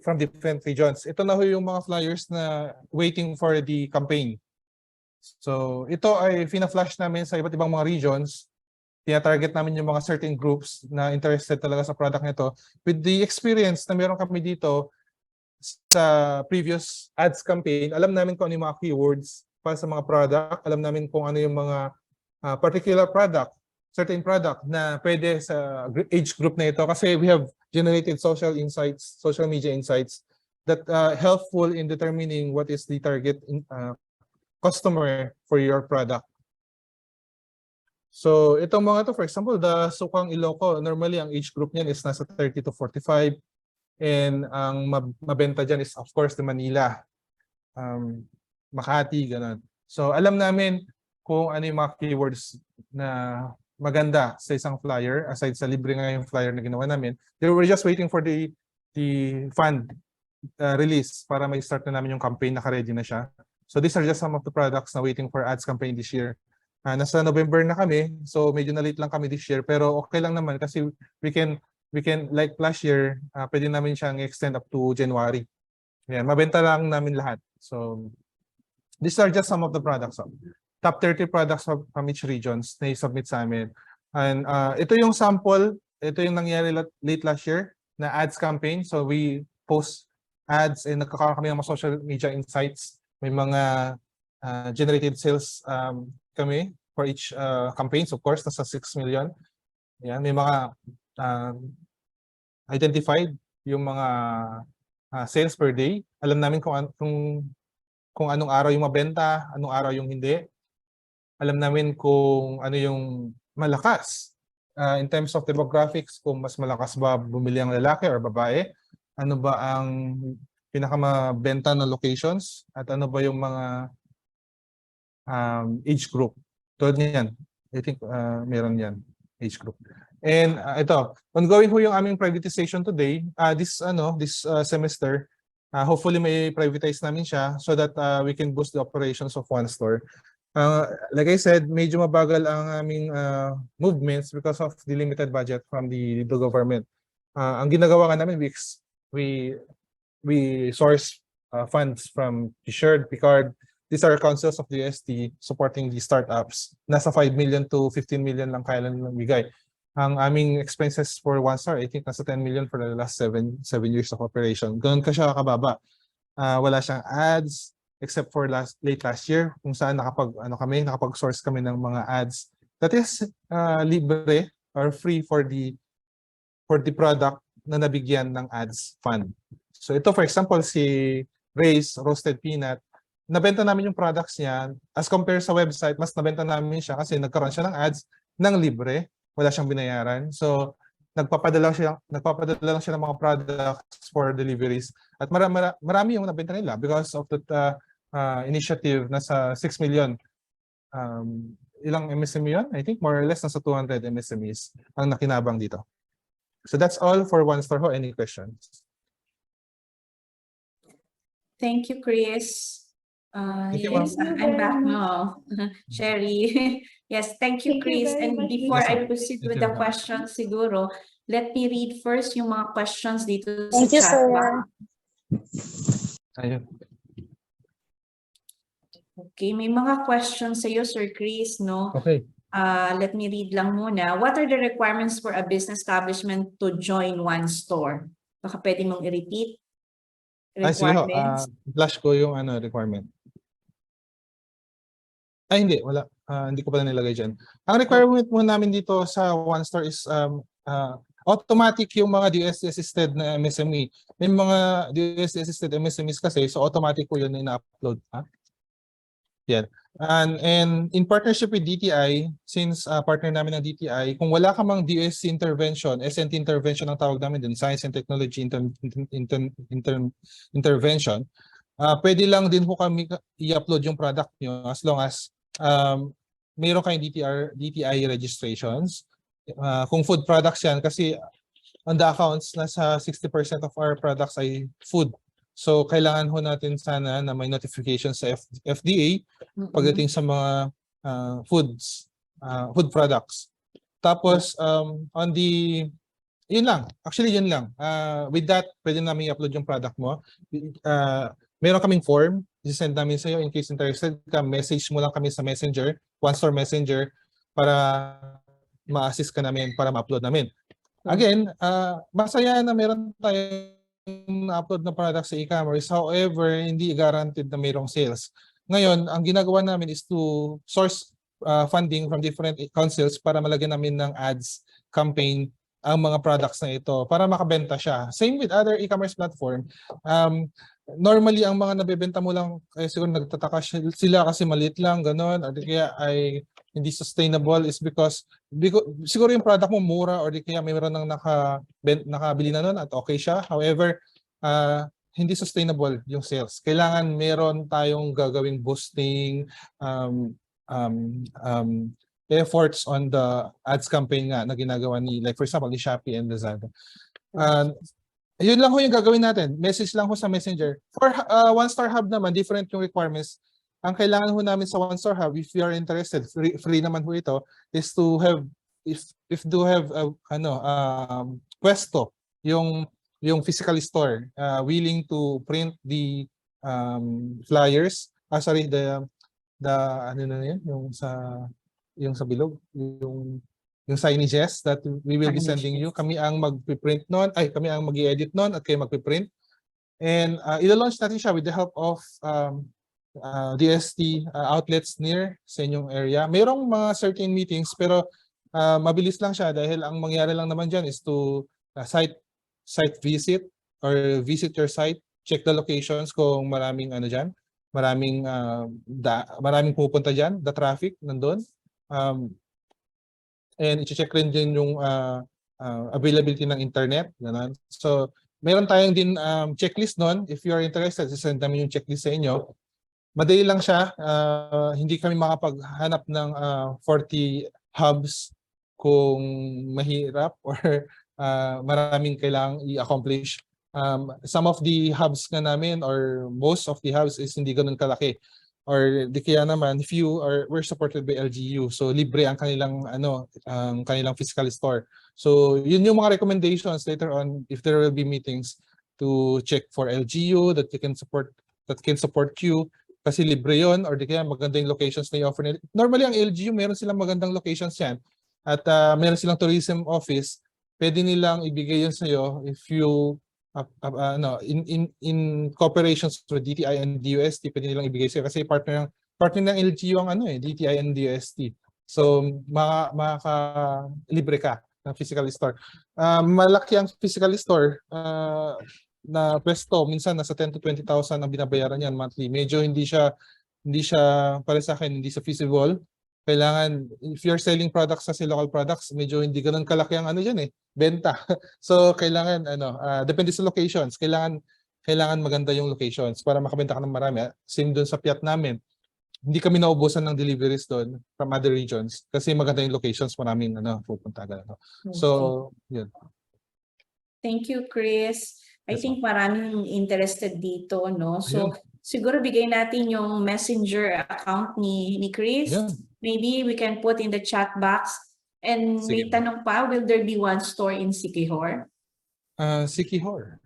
C: from different regions. Ito na ho yung mga flyers na waiting for the campaign. So ito ay fina-flash namin sa iba't ibang mga regions. Tina-target namin yung mga certain groups na interested talaga sa product nito. With the experience na meron kami dito sa previous ads campaign, alam namin kung ano yung mga keywords para sa mga product. Alam namin kung ano yung mga particular product, certain product na pwede sa age group na ito. Kasi we have generated social media insights that helpful in determining what is the target customer for your product. So itong mga to, for example, the Sukang Iloco, normally ang age group niyan is nasa 30 to 45. And ang mabenta dyan is of course the Manila. Makati, gano'n. So, alam namin kung ano yung mga keywords na maganda sa isang flyer, aside sa libre nga yung flyer na ginawa namin. They were just waiting for the fund release para may start na namin yung campaign, naka-ready na siya. So, these are just some of the products na waiting for ads campaign this year. Nasa November na kami, so medyo na late lang kami this year, pero okay lang naman kasi we can like last year, pwede namin siyang extend up to January. Yan, mabenta lang namin lahat. So, these are just some of the products. Top 30 products from each regions na i-submit sa amin. And ito yung sample, ito yung nangyari late last year na ads campaign. So we post ads and nagkakaroon kami ng mga social media insights. May mga generated sales kami for each campaigns. Of course, nasa 6 million. Yan, may mga identified yung mga sales per day. Alam namin kung anong araw yung mabenta, anong araw yung hindi. Alam namin kung ano yung malakas. In terms of demographics, kung mas malakas ba bumili ang lalaki or babae, ano ba ang pinakamabenta na locations, at ano ba yung mga age group. Tulad niyan, I think meron yan, age group. And ito, ongoing ho yung aming privatization today. This semester, hopefully may privatize namin siya so that we can boost the operations of one store. Like I said, medyo mabagal ang aming movements because of the limited budget from the government. Ang ginagawa nga namin, we source funds from T-shirt, Picard. These are councils of the UST supporting the startups. Nasa 5 million to 15 million lang kaya lang bigay. Ang aming expenses for one star, I think nasa 10 million for the last 7 years of operation. Ganun ka siya kababa. Wala siyang ads except for late last year kung saan nakapag-source kami ng mga ads that is libre or free for the product na nabigyan ng ads fund. So ito for example si Ray's Roasted Peanut, nabenta namin yung products niya as compared sa website, mas nabenta namin siya kasi nagkaroon siya ng ads ng libre, wala siyang binayaran. So nagpapadala lang siya ng mga products for deliveries at marami yung nabenta nila because of that initiative. Nasa 6 million. Ilang MSME yun? I think more or less nasa 200 MSMEs ang nakinabang dito. So that's all for one store ho. Any questions?
B: Thank you, Chris.
C: Thank you,
B: Yes,
A: ma'am.
B: I'm back now. Sherry. Yes, thank you,
A: Thank you
B: Chris.
A: very
B: And
A: much,
B: before
A: Miss
B: I
C: Sherry.
B: proceed
C: Thank
B: with
C: you,
B: the
C: ma'am.
B: questions, siguro, let me read first yung mga questions dito sa
D: Thank you,
B: chat
D: sir.
B: box.
C: Ayun.
B: Okay, may mga questions sa iyo, Sir Chris, no?
C: Okay.
B: Let me read lang muna. What are the requirements for a business establishment to join one store? Baka pwede mong i-repeat.
C: Ay, sige ho.
B: Requirements.
C: Flash ko yung requirement. Ay, hindi. Wala. Hindi ko pala nilagay dyan. Ang requirement mo namin dito sa one store is automatic yung mga DSC-assisted na MSME. May mga DSC-assisted MSMEs kasi, so automatic po yun na ina-upload. Yan. And in partnership with DTI, since partner namin ng DTI, kung wala ka mang DSC intervention, SNT intervention ang tawag namin din, Science and Technology Intervention, pwede lang din po kami i-upload yung product nyo as long as mayroon kayong DTI registrations. Kung food products yan, kasi on the accounts, nasa 60% of our products ay food. So kailangan ho natin sana na may notification sa FDA pagdating sa mga food products. Tapos yun lang. Actually yun lang. With that, pwede namin i-upload yung product mo. Meron kaming form, i-send namin sa iyo in case interested ka, message mo lang kami sa Messenger, One Store Messenger para ma-assist ka namin para ma-upload namin. Again, masaya na meron tayong na-upload na product sa e-commerce. However, hindi guaranteed na mayroong sales. Ngayon, ang ginagawa namin is to source funding from different councils para malagyan namin ng ads campaign ang mga products na ito para makabenta siya. Same with other e-commerce platform. Normally, ang mga nabebenta mo lang, siguro nagtataka sila kasi maliit lang, gano'n, or kaya ay hindi sustainable is because siguro yung product mo mura or di kaya mayroon nang nakabili na nun at okay siya. However, hindi sustainable yung sales. Kailangan meron tayong gagawing boosting efforts on the ads campaign nga na ginagawa like for example, ni Shopee and Lazada. Yun lang ho yung gagawin natin. Message lang ho sa Messenger. For One Star Hub naman, different yung requirements. Ang kailangan ho namin sa One Star Hub, if you are interested, free naman ho ito, is to have, if do have pwesto, yung physical store, willing to print the flyers, the ano na yun, yung sa bilog, yung signages that we will be sending you. Kami ang mag-print nun, kami ang mag-i-edit nun at kayo mag-print. And ilo-launch natin siya with the help of DST outlets near sa inyong area. Mayroong mga certain meetings pero mabilis lang siya dahil ang mangyari lang naman dyan is to site visit or visit your site, check the locations kung maraming dyan, maraming pupunta dyan, the traffic nandun. And i-check rin din yung availability ng internet. Ganun. So, meron tayong din checklist nun. If you are interested, send namin yung checklist sa inyo. Madali lang siya. Hindi kami makapaghanap ng 40 hubs kung mahirap or maraming kailangang i-accomplish. Some of the hubs nga namin or most of the hubs is hindi ganun kalaki. Or di kaya naman few or we're supported by LGU. So libre ang kanilang ang kanilang physical store. So yun yung mga recommendations later on if there will be meetings to check for LGU that can support you kasi libre yon or di kaya maganda yung locations na i-offer nila. Normally ang LGU meron silang magandang locations yan at meron silang tourism office. Pwede nilang ibigay yun sa iyo if you in cooperations with DTI and DUST, pwede nilang ibigay sa'yo kasi partner ng LGU ang DTI and DUST. So makaka-libre ka ng physical store. Malaki ang physical store na pwesto, minsan nasa 10 to 20,000 ang binabayaran niyan monthly. Medyo hindi siya para sa akin hindi siya feasible. Kailangan if you're selling products sa local products, medyo hindi ganoon kalaki ang diyan benta. So kailangan depende sa locations. Kailangan maganda yung locations para makabenta ka ng marami. Same doon sa Piat namin. Hindi kami naubusan ng deliveries doon from other regions kasi maganda yung locations, maraming pupunta agad. So, yun.
B: Thank you, Chris. I think maraming interested dito, no? So,
C: Ayun.
B: siguro bigay natin yung messenger account ni Chris.
C: Ayun.
B: Maybe we can put in the chat box. And
C: Sige.
B: may tanong pa, will there be one store in Siquijor?
C: Siquijor.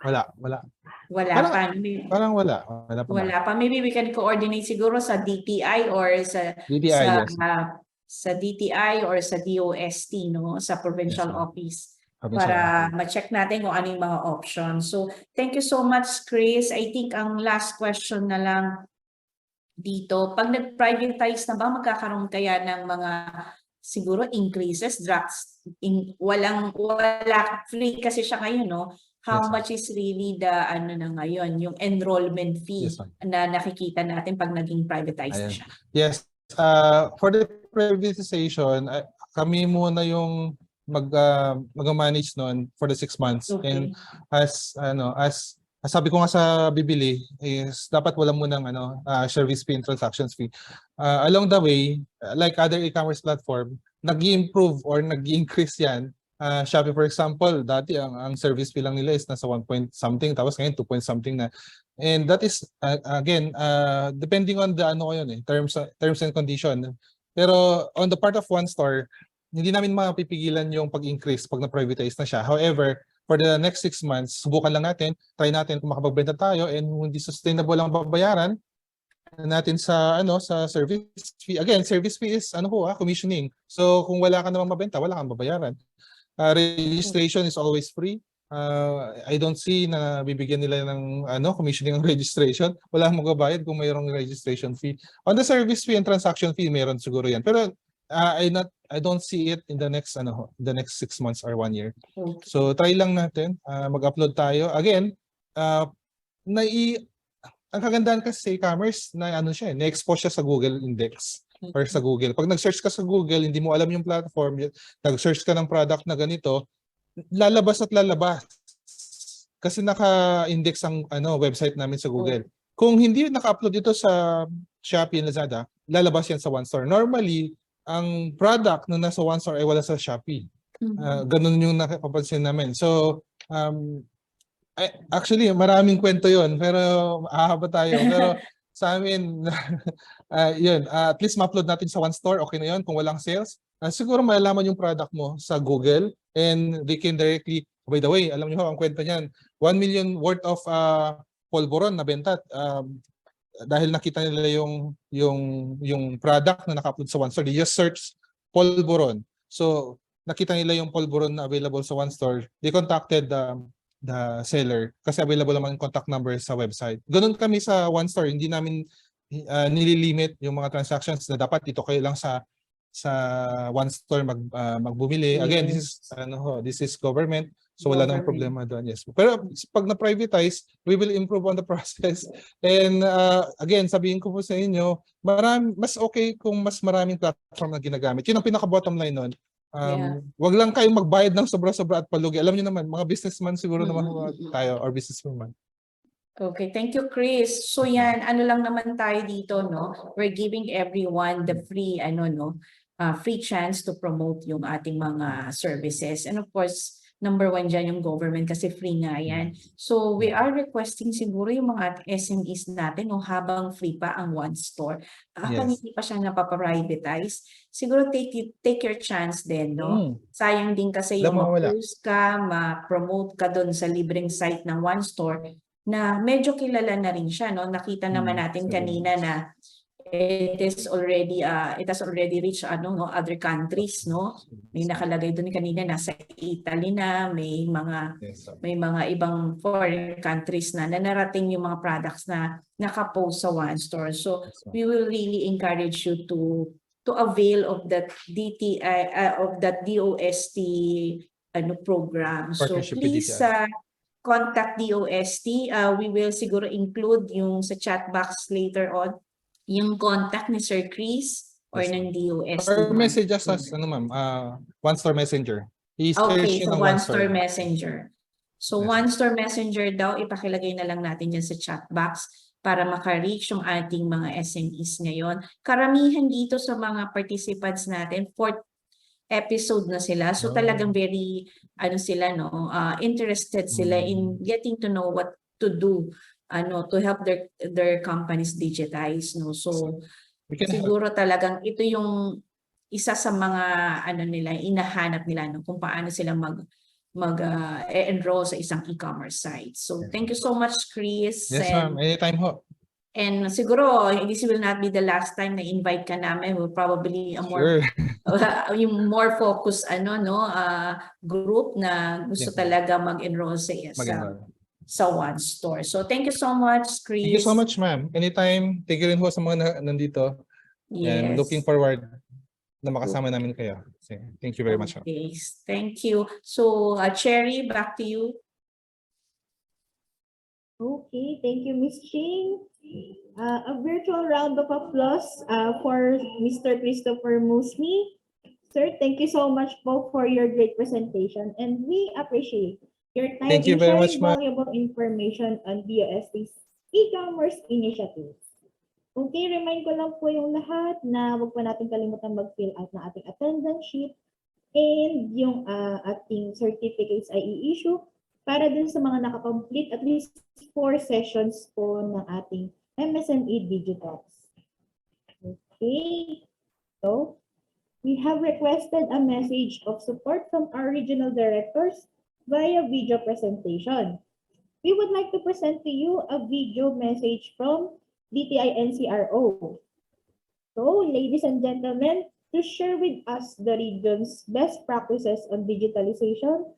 C: Wala.
B: Wala
C: Parang-
B: pa.
C: Parang wala. Wala pa.
B: Wala pa. Maybe we can coordinate siguro sa DTI or sa
C: DTI, yes.
B: sa DTI or sa DOST, no? Sa provincial
C: Yes, ma'am.
B: office.
C: Provincial
B: Para
C: office.
B: ma-check natin kung ano yung mga options. So, thank you so much, Chris. I think ang last question na lang dito, pag nag-privatize na ba, magkakaroon kaya ng mga siguro increases, wala free kasi siya ngayon, no? How
C: Yes, ma'am.
B: much is really the na ngayon, yung enrollment fee
C: Yes, ma'am.
B: na nakikita natin pag naging privatized na
C: Ayan.
B: siya?
C: Yes. For the privatization, kami muna yung mag-manage noon for the 6 months.
B: Okay.
C: And as sabi ko nga sa bibili is dapat wala munang service fee and transactions fee. Along the way, like other e-commerce platform, nag-i-improve or nag-i-increase yan. Shopee for example, dati ang service fee lang nila is nasa 1 point something tapos ngayon 2 point something na. And that is again depending on the terms and condition. Pero on the part of one store, hindi namin mapipigilan yung pag-increase pag na-privatize na siya. However, for the next 6 months, subukan lang natin, try natin kung makapagbenta tayo and hindi sustainable ang babayaran natin sa sa service fee. Again, service fee is commissioning. So kung wala ka namang mabenta, wala kang babayaran. Registration is always free. I don't see na bibigyan nila ng commissioning ng registration. Wala kang magbabayad kung mayroong registration fee. On the service fee and transaction fee, meron siguro yan. Pero I don't see it in the next 6 months or 1 year.
B: Okay.
C: So try lang natin, mag-upload tayo. Again, ang kagandahan kasi sa e-commerce na na-expose siya sa Google Index or sa Google. Pag nag-search ka sa Google, hindi mo alam yung platform, nag-search ka ng product na ganito, lalabas at lalabas. Kasi naka-index ang website namin sa Google. Kung hindi naka-upload ito sa Shopee and Lazada, lalabas yan sa OneStore. Normally, ang product na nasa OneStore ay wala sa Shopee. Ganun yung nakapansin namin. So, actually, maraming kwento yon pero ahaba tayo. Pero sa amin, yun, at least ma-upload natin sa OneStore, okay na yun. Kung walang sales, siguro malalaman yung product mo sa Google and they can directly, by the way, alam niyo ang kwento niyan, 1 million worth of polvoron na benta dahil nakita nila yung product na naka-upload sa OneStore. They just search polvoron. So, nakita nila yung polvoron na available sa OneStore. They contacted the seller kasi available naman yung contact number sa website. Ganun kami sa OneStore, hindi namin nililimit yung mga transactions na dapat ito kayo lang sa OneStore magbumili. Again, this is government, so wala namang problema doon. Yes. Pero pag na-privatize, we will improve on the process. And again, sabihin ko po sa inyo, mas okay kung mas maraming platform na ginagamit. Yun ang pinaka-bottom line nun. Wag lang kayong magbayad ng sobra-sobra at palugi. Alam niyo naman, mga businessman siguro naman tayo or businesswoman.
B: Okay, thank you, Chris. So yan, ano lang naman tayo dito, no? We're giving everyone the free, free chance to promote yung ating mga services. And of course, number one dyan yung government kasi free nga yan. So we are requesting siguro yung mga SMEs natin, no, habang free pa ang one store. Habang
C: Yes.
B: hindi pa siya napaprivatize, siguro take your chance din, no? Sayang din kasi
C: Wala
B: yung
C: mawawala.
B: ma-post ka, ma-promote ka doon sa libreng site ng one store na medyo kilala na rin siya, no? Nakita naman natin kanina na it has already reached other countries, no? May nakalagay doon kanina nasa Italy na, may mga ibang foreign countries na narating yung mga products na nakapost sa one store. So we will really encourage you to avail of that DOST program. So
C: Partnership with
B: please
C: DTI.
B: contact DOST. We will siguro include yung sa chat box later on yung contact ni Sir Chris or ng DOST.
C: Or message us as ma'am, One Store Messenger.
B: Okay, so
C: ng
B: One Store Messenger. So
C: Yes.
B: One Store Messenger daw, ipakilagay na lang natin dyan sa chat box para maka-reach yung ating mga SMEs ngayon. Karamihan dito sa mga participants natin, 4th episode na sila. So talagang very interested sila in getting to know what to do to help their companies digitize, no. So siguro talagang ito yung isa sa mga nila inahanap nila, no, kung paano sila enroll sa isang e-commerce site. So thank you so much, Chris.
C: Yes, ma'am. Anytime ho.
B: And siguro, this will not be the last time na invite ka namin. We'll probably yung more focused group na gusto talaga mag-enroll sa one store. So thank you so much, Chris.
C: Thank you so much, ma'am. Anytime. Thank you rin ho sa mga nandito.
B: Yes.
C: And looking forward na makasama namin kayo. Thank you very much.
B: Okay. Thank you. So, Cherry, back to you.
A: Okay, thank you, Ms. Ching. A virtual round of applause for Mr. Christopher Musmi. Sir, thank you so much po for your great presentation, and we appreciate your time
C: Thank you
A: in
C: very
A: sharing
C: much, ma'am.
A: valuable information on DOST's e-commerce initiatives. Okay, remind ko lang po yung lahat na huwag po natin kalimutan mag-fill out na ating attendance sheet and yung ating certificates ay i-issue para dun sa mga nakakomplete at least 4 sessions po ng ating MSME DigiTalks. Okay, so we have requested a message of support from our regional directors via video presentation. We would like to present to you a video message from DTI NCRO. So, ladies and gentlemen, to share with us the region's best practices on digitalization,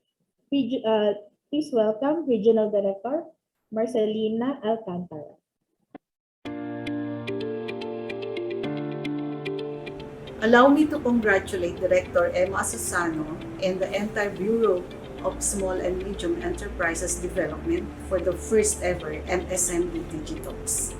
A: please welcome Regional Director Marcelina Alcantara.
D: Allow me to congratulate Director Emma Susano and the entire Bureau of Small and Medium Enterprises Development for the first ever MSME DigiTalks.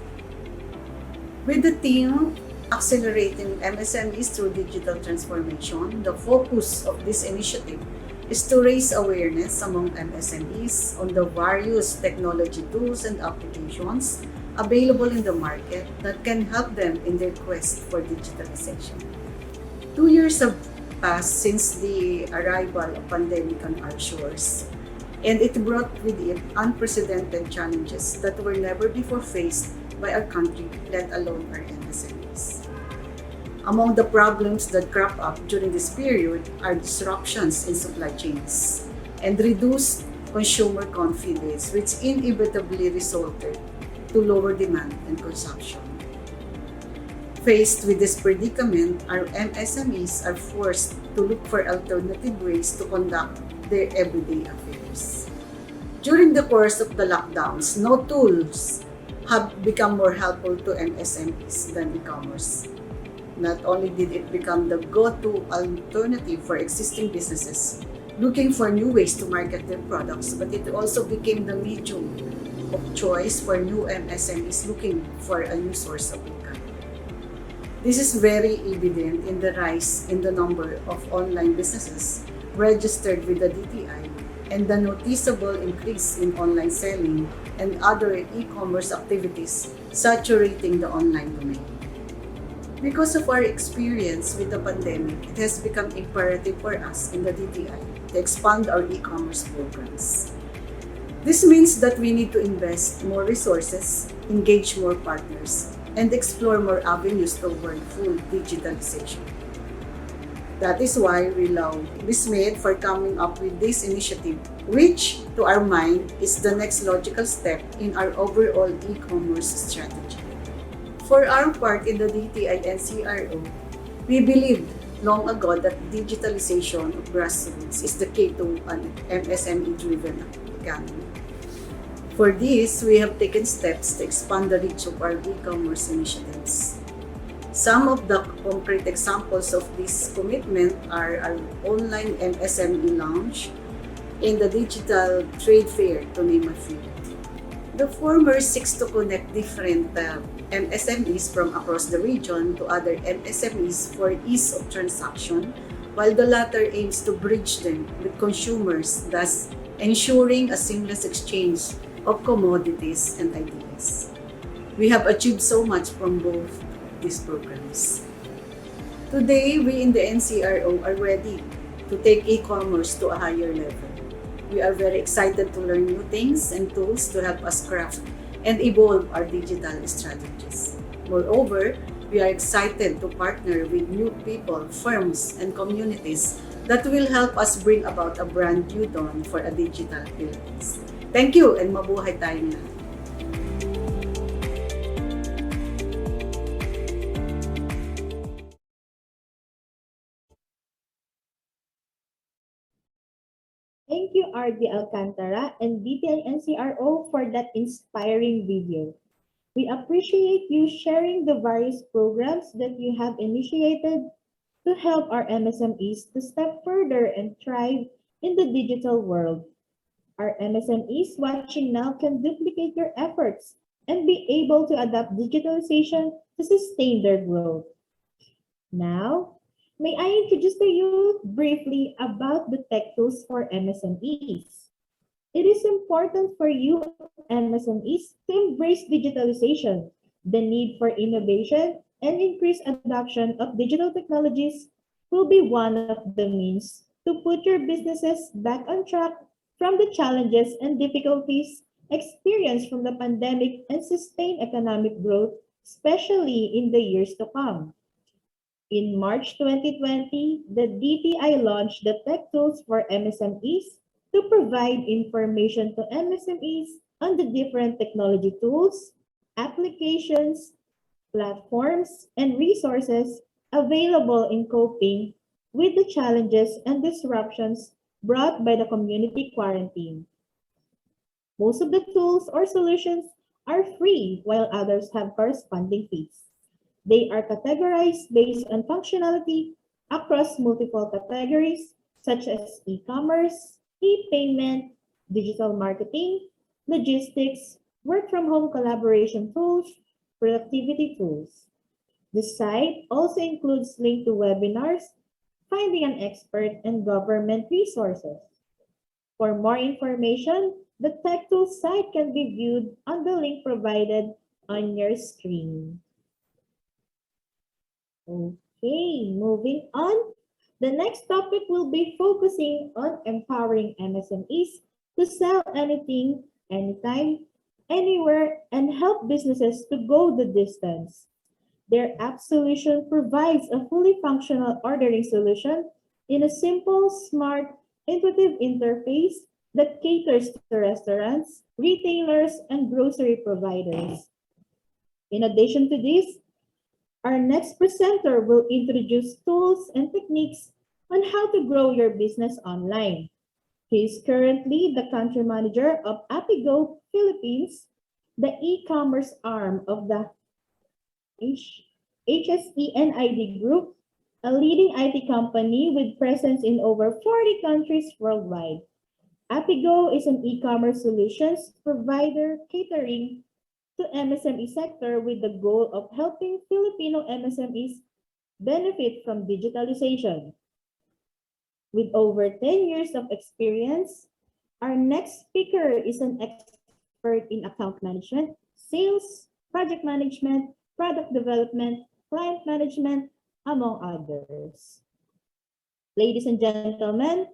D: With the theme Accelerating MSMEs through Digital Transformation, the focus of this initiative is to raise awareness among MSMEs on the various technology tools and applications available in the market that can help them in their quest for digitalization. 2 years have passed since the arrival of pandemic on our shores, and it brought with it unprecedented challenges that were never before faced by our country, let alone our MSMEs. Among the problems that crop up during this period are disruptions in supply chains and reduced consumer confidence, which inevitably resulted to lower demand and consumption. Faced with this predicament, our MSMEs are forced to look for alternative ways to conduct their everyday affairs. During the course of the lockdowns, no tools have become more helpful to MSMEs than e-commerce. Not only did it become the go-to alternative for existing businesses looking for new ways to market their products, but it also became the medium of choice for new MSMEs looking for a new source of income. This is very evident in the rise in the number of online businesses registered with the DTI and the noticeable increase in online selling and other e-commerce activities saturating the online domain. Because of our experience with the pandemic, it has become imperative for us in the DTI to expand our e-commerce programs. This means that we need to invest more resources, engage more partners, and explore more avenues toward full digitalization. That is why we love MSMED for coming up with this initiative, which, to our mind, is the next logical step in our overall e-commerce strategy. For our part in the DTI and CRO, we believed long ago that digitalization of grassroots is the key to an MSME-driven economy. For this, we have taken steps to expand the reach of our e-commerce initiatives. Some of the concrete examples of this commitment are our online MSME launch and the digital trade fair, to name a few. The former seeks to connect different MSMEs from across the region to other MSMEs for ease of transaction, while the latter aims to bridge them with consumers, thus ensuring a seamless exchange of commodities and ideas. We have achieved so much from both these programs. Today, we in the NCRO are ready to take e-commerce to a higher level. We are very excited to learn new things and tools to help us craft and evolve our digital strategies. Moreover, we are excited to partner with new people, firms, and communities that will help us bring about a brand new dawn for a digital Philippines. Thank you and mabuhay tayong lahat.
A: Thank you, RD Alcantara and DTI NCRO for that inspiring video. We appreciate you sharing the various programs that you have initiated to help our MSMEs to step further and thrive in the digital world. Our MSMEs watching now can duplicate your efforts and be able to adapt digitalization to sustain their growth. Now, may I introduce to you briefly about the tech tools for MSMEs. It is important for you MSMEs to embrace digitalization. The need for innovation and increased adoption of digital technologies will be one of the means to put your businesses back on track from the challenges and difficulties experienced from the pandemic and sustain economic growth, especially in the years to come. In March 2020, the DTI launched the Tech Tools for MSMEs to provide information to MSMEs on the different technology tools, applications, platforms, and resources available in coping with the challenges and disruptions brought by the community quarantine. Most of the tools or solutions are free, while others have corresponding fees. They are categorized based on functionality across multiple categories such as e-commerce, e-payment, digital marketing, logistics, work-from-home collaboration tools, productivity tools. The site also includes links to webinars, finding an expert, and government resources. For more information, the Tech Tools site can be viewed on the link provided on your screen. Okay, moving on. The next topic will be focusing on empowering MSMEs to sell anything, anytime, anywhere, and help businesses to go the distance. Their app solution provides a fully functional ordering solution in a simple, smart, intuitive interface that caters to restaurants, retailers, and grocery providers. In addition to this, our next presenter will introduce tools and techniques on how to grow your business online. He is currently the country manager of Apigo Philippines, the e-commerce arm of the HSENID Group, a leading IT company with presence in over 40 countries worldwide. Apigo is an e-commerce solutions provider catering to MSME sector with the goal of helping Filipino MSMEs benefit from digitalization. With over 10 years of experience, Our next speaker is an expert in account management, sales, project management, product development, client management, among others. Ladies and gentlemen,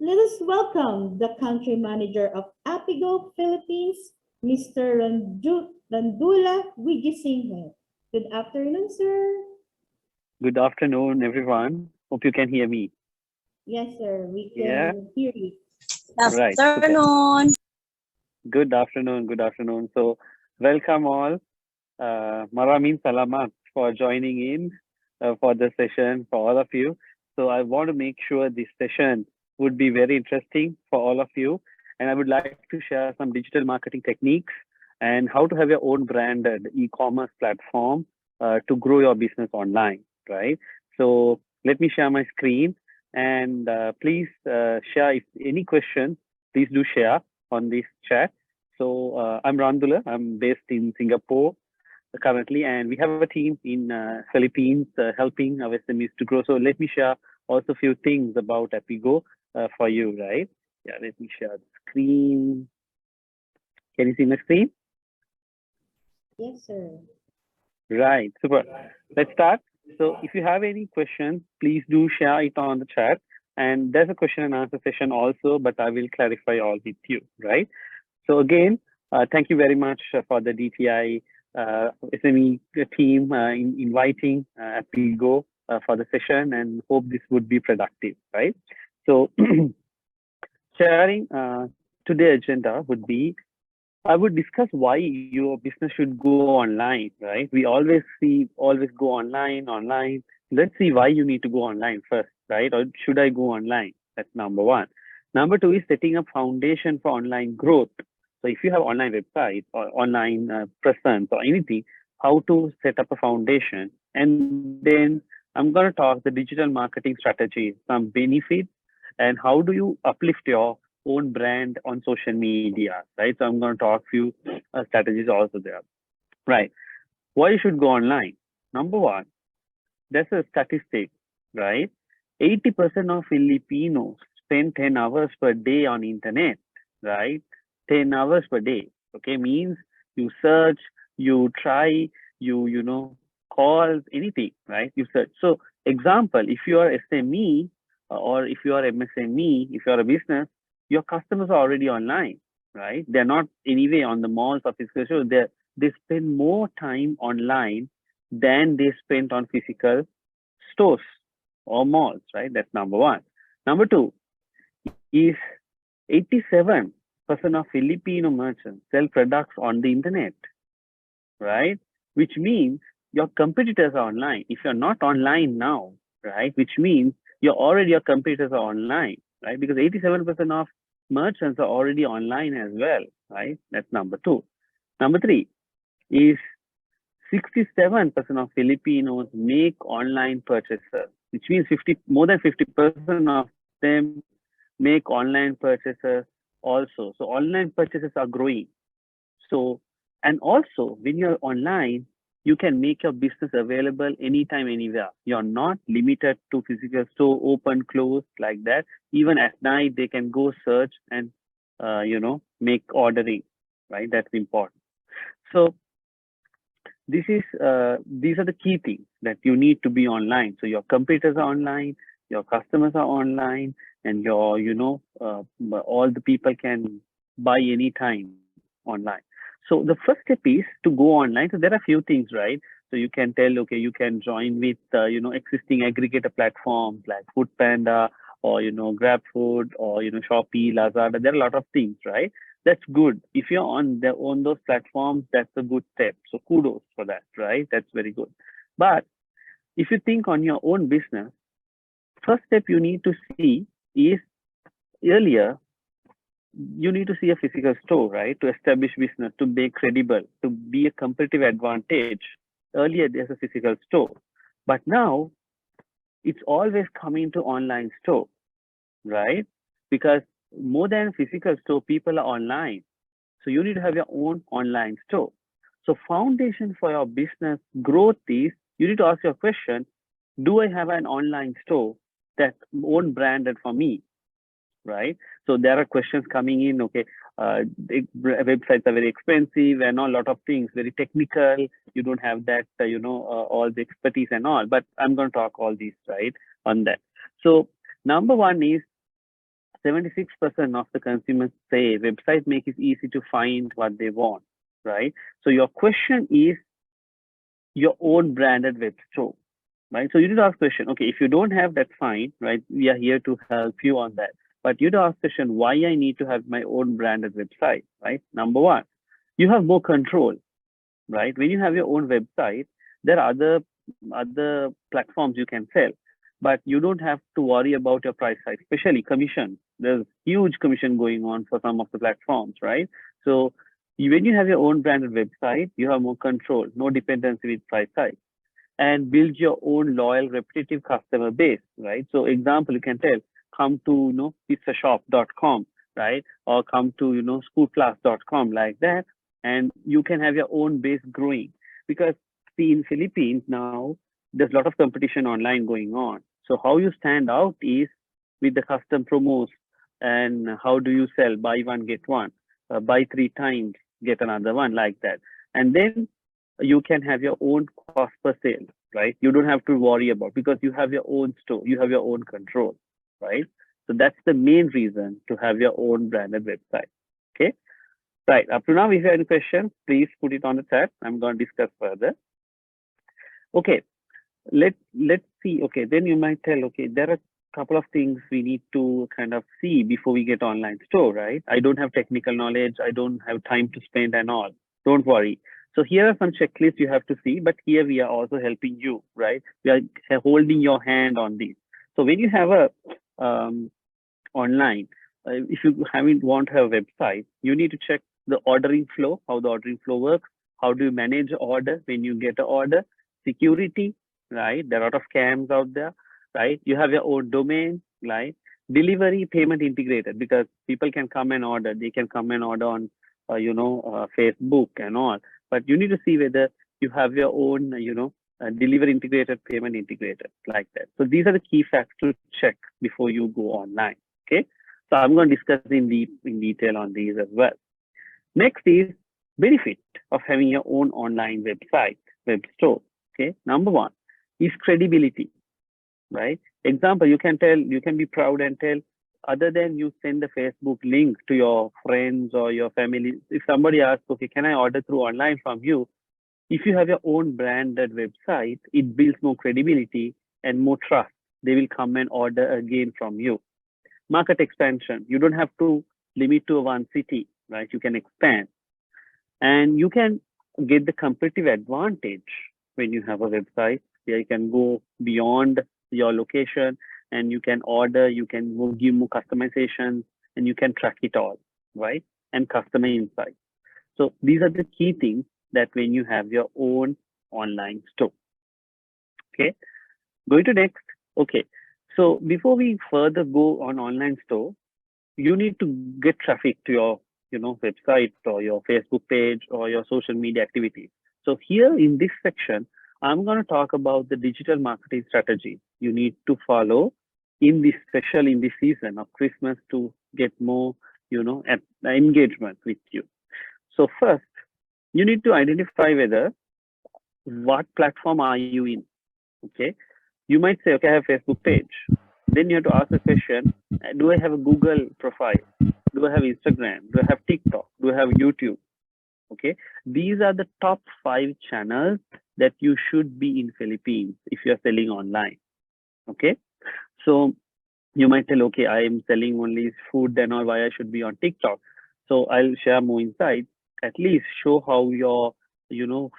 A: let us welcome the country manager of Apigo Philippines, Mr. Randula Wigisinghe. Good afternoon, sir.
E: Good afternoon, everyone. Hope you can hear me.
A: Yes, sir. We
E: Yeah.
A: can hear you.
E: Right. super.
B: Afternoon.
E: Good afternoon. Good afternoon. So, welcome all. Maraming salamat for joining in for the session for all of you. So, I want to make sure this session would be very interesting for all of you. And I would like to share some digital marketing techniques and how to have your own branded e-commerce platform to grow your business online, right? So, let me share my screen. And please share if any questions, please do share on this chat. So I'm Randula. I'm based in Singapore currently, and we have a team in Philippines helping our SMEs to grow. So let me share also a few things about Apigo for you, right? Yeah, let me share the screen. Can you see my screen?
A: Yes, sir.
E: Right, super. Let's start. So if you have any questions, please do share it on the chat. And there's a question and answer session also, but I will clarify all with you, right? So again, thank you very much for the DTI SME team in inviting Apigo for the session, and hope this would be productive, right? So sharing today's agenda would be, I would discuss why your business should go online, right? We always go online. Let's see why you need to go online first, right? Or should I go online? That's number one. Number two is setting up foundation for online growth. So if you have online website or online presence or anything, how to set up a foundation. And then I'm going to talk the digital marketing strategy, some benefits, and how do you uplift your own brand on social media, right? So I'm going to talk few strategies also there, right? Why you should go online? Number one, that's a statistic, right? 80% of Filipinos spend 10 hours per day on internet, right? 10 hours per day, okay? Means you search, you try, you call, anything, right? You search. So example, if you are SME or if you are MSME, if you are a business, your customers are already online, right? They're not anyway on the malls or physical stores. They spend more time online than they spend on physical stores or malls, right? That's number one. Number two is 87% of Filipino merchants sell products on the internet, right? Which means your competitors are online. If you're not online now, right? Which means your competitors are online, right? Because 87% of merchants are already online as well, right? That's number two. Number three is 67% of Filipinos make online purchases, which means more than 50% of them make online purchases also. So online purchases are growing. So, and also when you're online, you can make your business available anytime, anywhere. You're not limited to physical store, open, close, like that. Even at night, they can go search and, make ordering, right? That's important. So these are the key things that you need to be online. So your competitors are online, your customers are online, and your, all the people can buy anytime online. So the first step is to go online. So there are a few things, right? So you can tell, okay, you can join with, existing aggregator platforms like Foodpanda or, GrabFood or, Shopee, Lazada. There are a lot of things, right? That's good. If you're on those platforms, that's a good step. So kudos for that, right? That's very good. But if you think on your own business, first step you need to see is earlier, you need to see a physical store, right? To establish business, to be credible, to be a competitive advantage. Earlier, there's a physical store. But now, it's always coming to online store, right? Because more than physical store, people are online. So you need to have your own online store. So foundation for your business growth is, you need to ask your question, do I have an online store that's own branded for me? right? So there are questions coming in, okay, websites are very expensive and a lot of things, very technical. You don't have that, all the expertise and all, but I'm going to talk all these, right, on that. So number one is 76% of the consumers say website make it easy to find what they want, right? So your question is your own branded web store, right? So you need to ask question, okay, if you don't have, that's fine, right? We are here to help you on that. But you need to ask question, why I need to have my own branded website, right? Number one, you have more control, right? When you have your own website, there are other platforms you can sell, but you don't have to worry about your price hike, especially commission. There's huge commission going on for some of the platforms, right? So when you have your own branded website, you have more control, no dependency with price hike, and build your own loyal, repetitive customer base, right? So example, you can tell, come to, pizzashop.com, right? Or come to, schoolclass.com, like that. And you can have your own base growing, because see, in Philippines now, there's a lot of competition online going on. So how you stand out is with the custom promos, and how do you sell, buy one, get one, buy 3 times, get another one, like that. And then you can have your own cost per sale, right? You don't have to worry about, because you have your own store, you have your own control, right? So that's the main reason to have your own branded website. Okay, right. Up to now, if you have any questions, please put it on the chat. I'm going to discuss further. Okay, let's see. Okay, then you might tell, okay, there are a couple of things we need to kind of see before we get online store, right? I don't have technical knowledge, I don't have time to spend and all. Don't worry. So here are some checklists you have to see, but here we are also helping you, right? We are holding your hand on these. So when you have a online, if you want to have a website, you need to check the ordering flow, how the ordering flow works, how do you manage order when you get an order, security, right? There are a lot of scams out there, right? You have your own domain, right? Delivery, payment integrated, because people can come and order. They can come and order on, Facebook and all. But you need to see whether you have your own, delivery integrated, payment integrated, like that. So these are the key facts to check before you go online. Okay. So I'm going to discuss in detail on these as well. Next is benefit of having your own online website, web store. Okay. Number one is credibility, right? Example, you can be proud and tell, other than you send the Facebook link to your friends or your family. If somebody asks, okay, can I order through online from you? If you have your own branded website, it builds more credibility and more trust. They will come and order again from you. Market expansion. You don't have to limit to one city, right? You can expand. And you can get the competitive advantage when you have a website where you can go beyond your location and you can order, you can give more customization, and you can track it all, right? And customer insights. So these are the key things that when you have your own online store. Okay, going to next. Okay, so before we further go on online store, you need to get traffic to your website or your Facebook page or your social media activities. So here in this section, I'm going to talk about the digital marketing strategy you need to follow in this, especially in this season of Christmas, to get more engagement with you. So first, you need to identify whether what platform are you in. Okay, you might say, okay, I have a Facebook page. Then you have to ask the question, do I have a Google profile? Do I have Instagram? Do I have TikTok? Do I have YouTube? Okay, these are the top 5 channels that you should be in Philippines if you are selling online. Okay, so you might tell, okay, I am selling only food and all, why I should be on TikTok. So I'll share more insights. At least show how your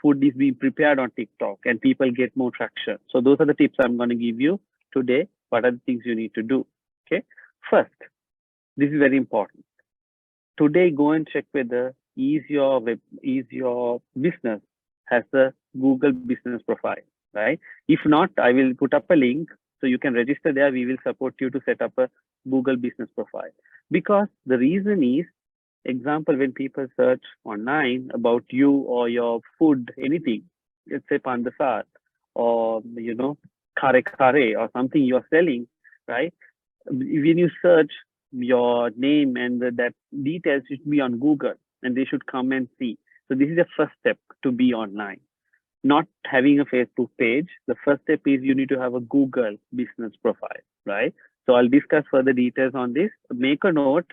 E: food is being prepared on TikTok and people get more traction. So those are the tips I'm going to give you today. What are the things you need to do? Okay, first, this is very important. Today, go and check whether your business has a Google business profile, right? If not, I will put up a link so you can register there. We will support you to set up a Google business profile, because the reason is, example, when people search online about you or your food, anything, let's say pandasar or kare kare or something you are selling, right? When you search, your name and that details should be on Google and they should come and see. So this is the first step to be online. Not having a Facebook page, the first step is you need to have a Google business profile, right? So I'll discuss further details on this. Make a note,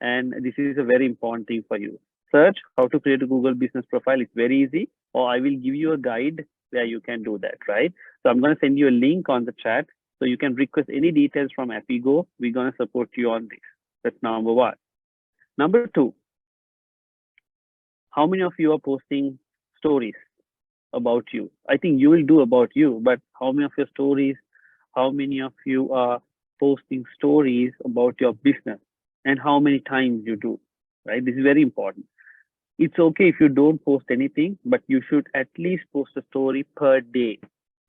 E: and this is a very important thing for you. Search how to create a Google business profile. It's very easy, or I will give you a guide where you can do that, right? So I'm going to send you a link on the chat so you can request any details from Appigo. We're going to support you on this. That's number one. Number two, how many of you are posting stories about you? I think you will do about you, but how many of your stories, how many of you are posting stories about your business and how many times you do, right? This is very important. It's okay if you don't post anything, but you should at least post a story per day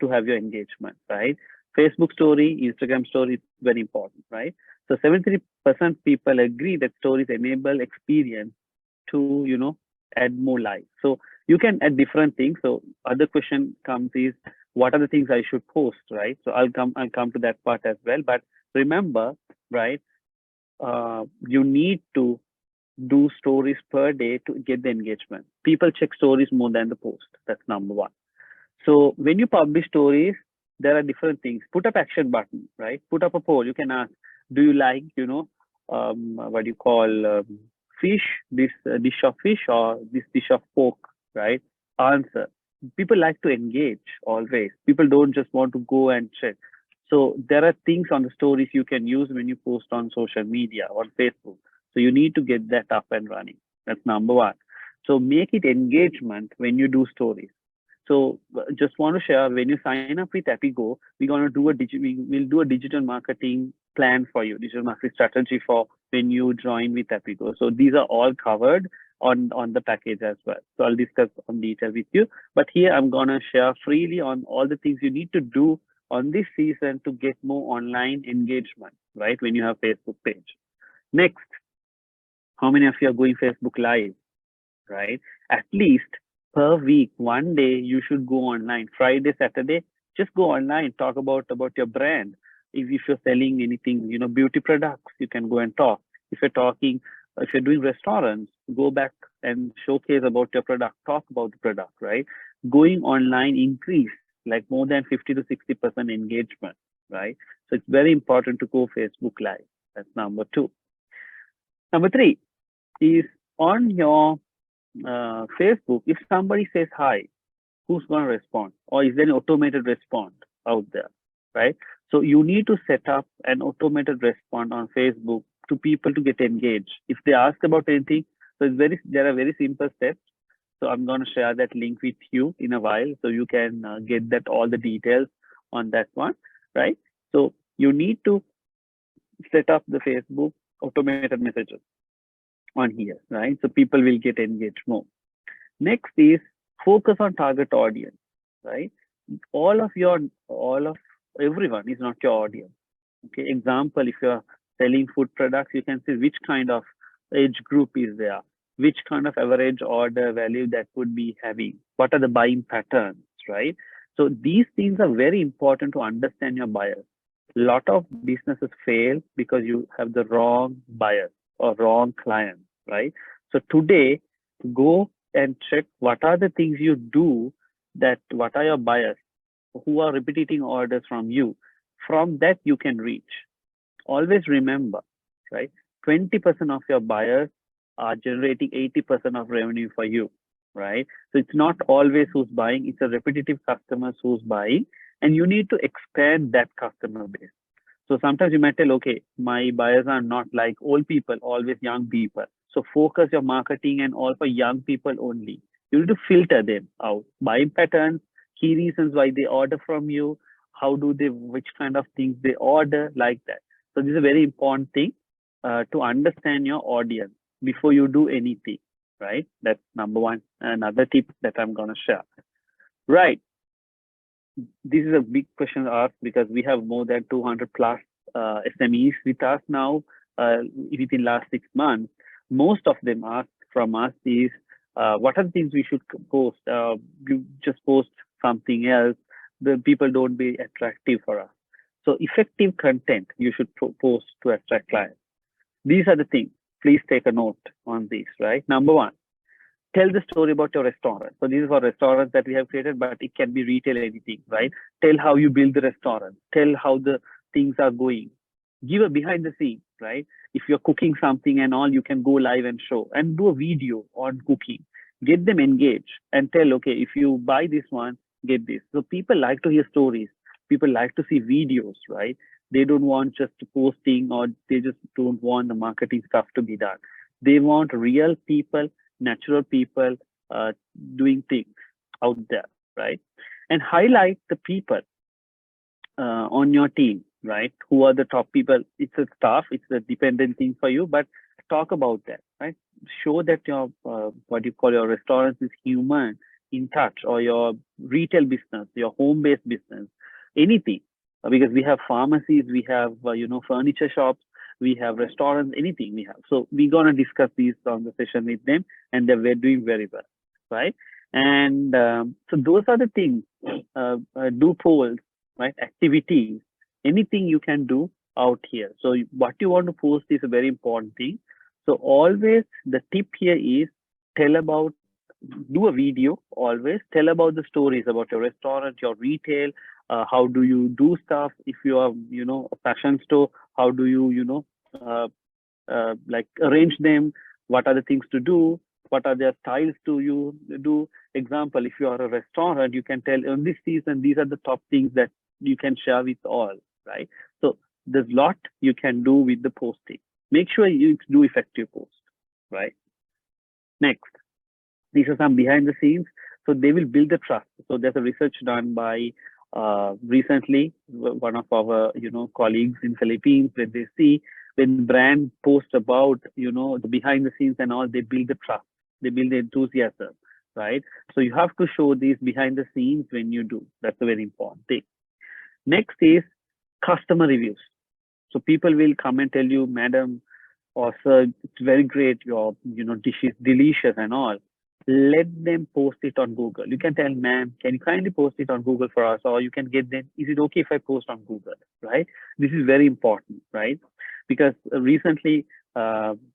E: to have your engagement, right? Facebook story, Instagram story is very important, right? So 73% people agree that stories enable experience to, add more life. So you can add different things. So other question comes is, what are the things I should post, right? So I'll come to that part as well. But remember, right, you need to do stories per day to get the engagement. People check stories more than the post. That's number one. So when you publish stories, there are different things. Put up action button, right? Put up a poll. You can ask, do you like, what do you call fish, this dish of fish or this dish of pork, right? Answer. People like to engage always. People don't just want to go and check. So there are things on the stories you can use when you post on social media or Facebook. So you need to get that up and running. That's number one. So make it engagement when you do stories. So just want to share, when you sign up with Appigo, we're going to do we'll do a digital marketing plan for you, digital marketing strategy for when you join with Appigo. So these are all covered on the package as well. So I'll discuss on detail with you. But here I'm going to share freely on all the things you need to do on this season to get more online engagement, right? When you have Facebook page. Next, how many of you are going Facebook Live, right? At least per week, one day you should go online. Friday, Saturday, just go online, talk about your brand. If you're selling anything, beauty products, you can go and talk. If you're doing restaurants, go back and showcase about your product, talk about the product, right? Going online increase like more than 50 to 60% engagement, right? So it's very important to go Facebook Live. That's number two. Number three is on your Facebook, if somebody says hi, who's going to respond? Or is there an automated response out there, right? So you need to set up an automated response on Facebook to people to get engaged. If they ask about anything, so there are very simple steps. So I'm going to share that link with you in a while, so you can get all the details on that one, right? So you need to set up the Facebook automated messages on here, right? So people will get engaged more. Next is focus on target audience, right? Everyone is not your audience. Okay, example, if you're selling food products, you can see which kind of age group is there, which kind of average order value that would be having, what are the buying patterns, right? So these things are very important to understand your buyers. A lot of businesses fail because you have the wrong buyers or wrong clients, right? So today, go and check what are the things you do, what are your buyers who are repeating orders from you. From that, you can reach. Always remember, right? 20% of your buyers are generating 80% of revenue for you, right? So it's not always who's buying, it's a repetitive customers who's buying, and you need to expand that customer base. So sometimes you might tell, okay, my buyers are not like old people, always young people. So focus your marketing and all for young people only. You need to filter them out. Buying patterns, key reasons why they order from you, which kind of things they order, like that. So this is a very important thing to understand your audience before you do anything, right? That's number one. Another tip that I'm going to share. Right. This is a big question asked because we have more than 200 plus SMEs with us now within last 6 months. Most of them ask from us is, what are the things we should post? You just post something else. The people don't be attractive for us. So effective content you should post to attract clients. These are the things. Please take a note on these, right? Number one, tell the story about your restaurant. So this is for restaurants that we have created, but it can be retail, anything, right? Tell how you build the restaurant. Tell how the things are going. Give a behind the scenes, right? If you're cooking something and all, you can go live and show and do a video on cooking. Get them engaged and tell, okay, if you buy this one, get this. So people like to hear stories. People like to see videos, right? They don't want just posting, or they just don't want the marketing stuff to be done. They want real people, natural people doing things out there, right? And highlight the people on your team, right? Who are the top people? It's a staff, it's a dependent thing for you, but talk about that, right? Show that your what you call your restaurant is human in touch, or your retail business, your home-based business, anything. Because we have pharmacies, we have furniture shops, we have restaurants, anything we have. So we're gonna discuss these on the session with them, and they're doing very well, right? And so those are the things. Do polls, right? Activities, anything you can do out here. So what you want to post is a very important thing. So always the tip here is do a video, always tell about the stories about your restaurant, your retail, how do you do stuff. If you are, a fashion store, how do you, like arrange them? What are the things to do? What are their styles to you do? Example, if you are a restaurant, you can tell on this season, these are the top things that you can share with all, right? So there's a lot you can do with the posting. Make sure you do effective post, right? Next, these are some behind the scenes. So they will build the trust. So there's a research done by recently, one of our colleagues in Philippines, where they see when brand post about the behind the scenes and all, they build the trust, they build the enthusiasm, right? So you have to show these behind the scenes when you do. That's a very important thing. Next is customer reviews. So people will come and tell you, madam or sir, it's very great, your dish is delicious and all. Let them post it on Google. You can tell, ma'am, can you kindly post it on Google for us? Or you can get them, is it okay if I post on Google, right? This is very important, right? Because recently,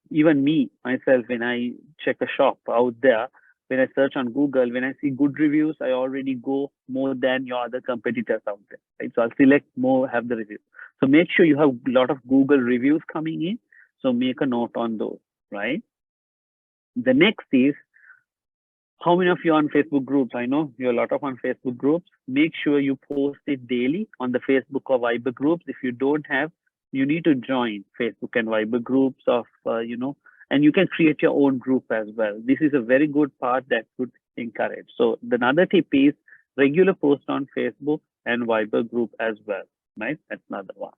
E: even me, myself, when I check a shop out there, when I search on Google, when I see good reviews, I already go more than your other competitors out there, right? So I'll select more, have the review. So make sure you have a lot of Google reviews coming in. So make a note on those, right? The next is, how many of you are on Facebook groups? I know you're a lot of on Facebook groups. Make sure you post it daily on the Facebook or Viber groups. If you don't have, you need to join Facebook and Viber groups of, and you can create your own group as well. This is a very good part that would encourage. So another tip is regular post on Facebook and Viber group as well, right? That's another one.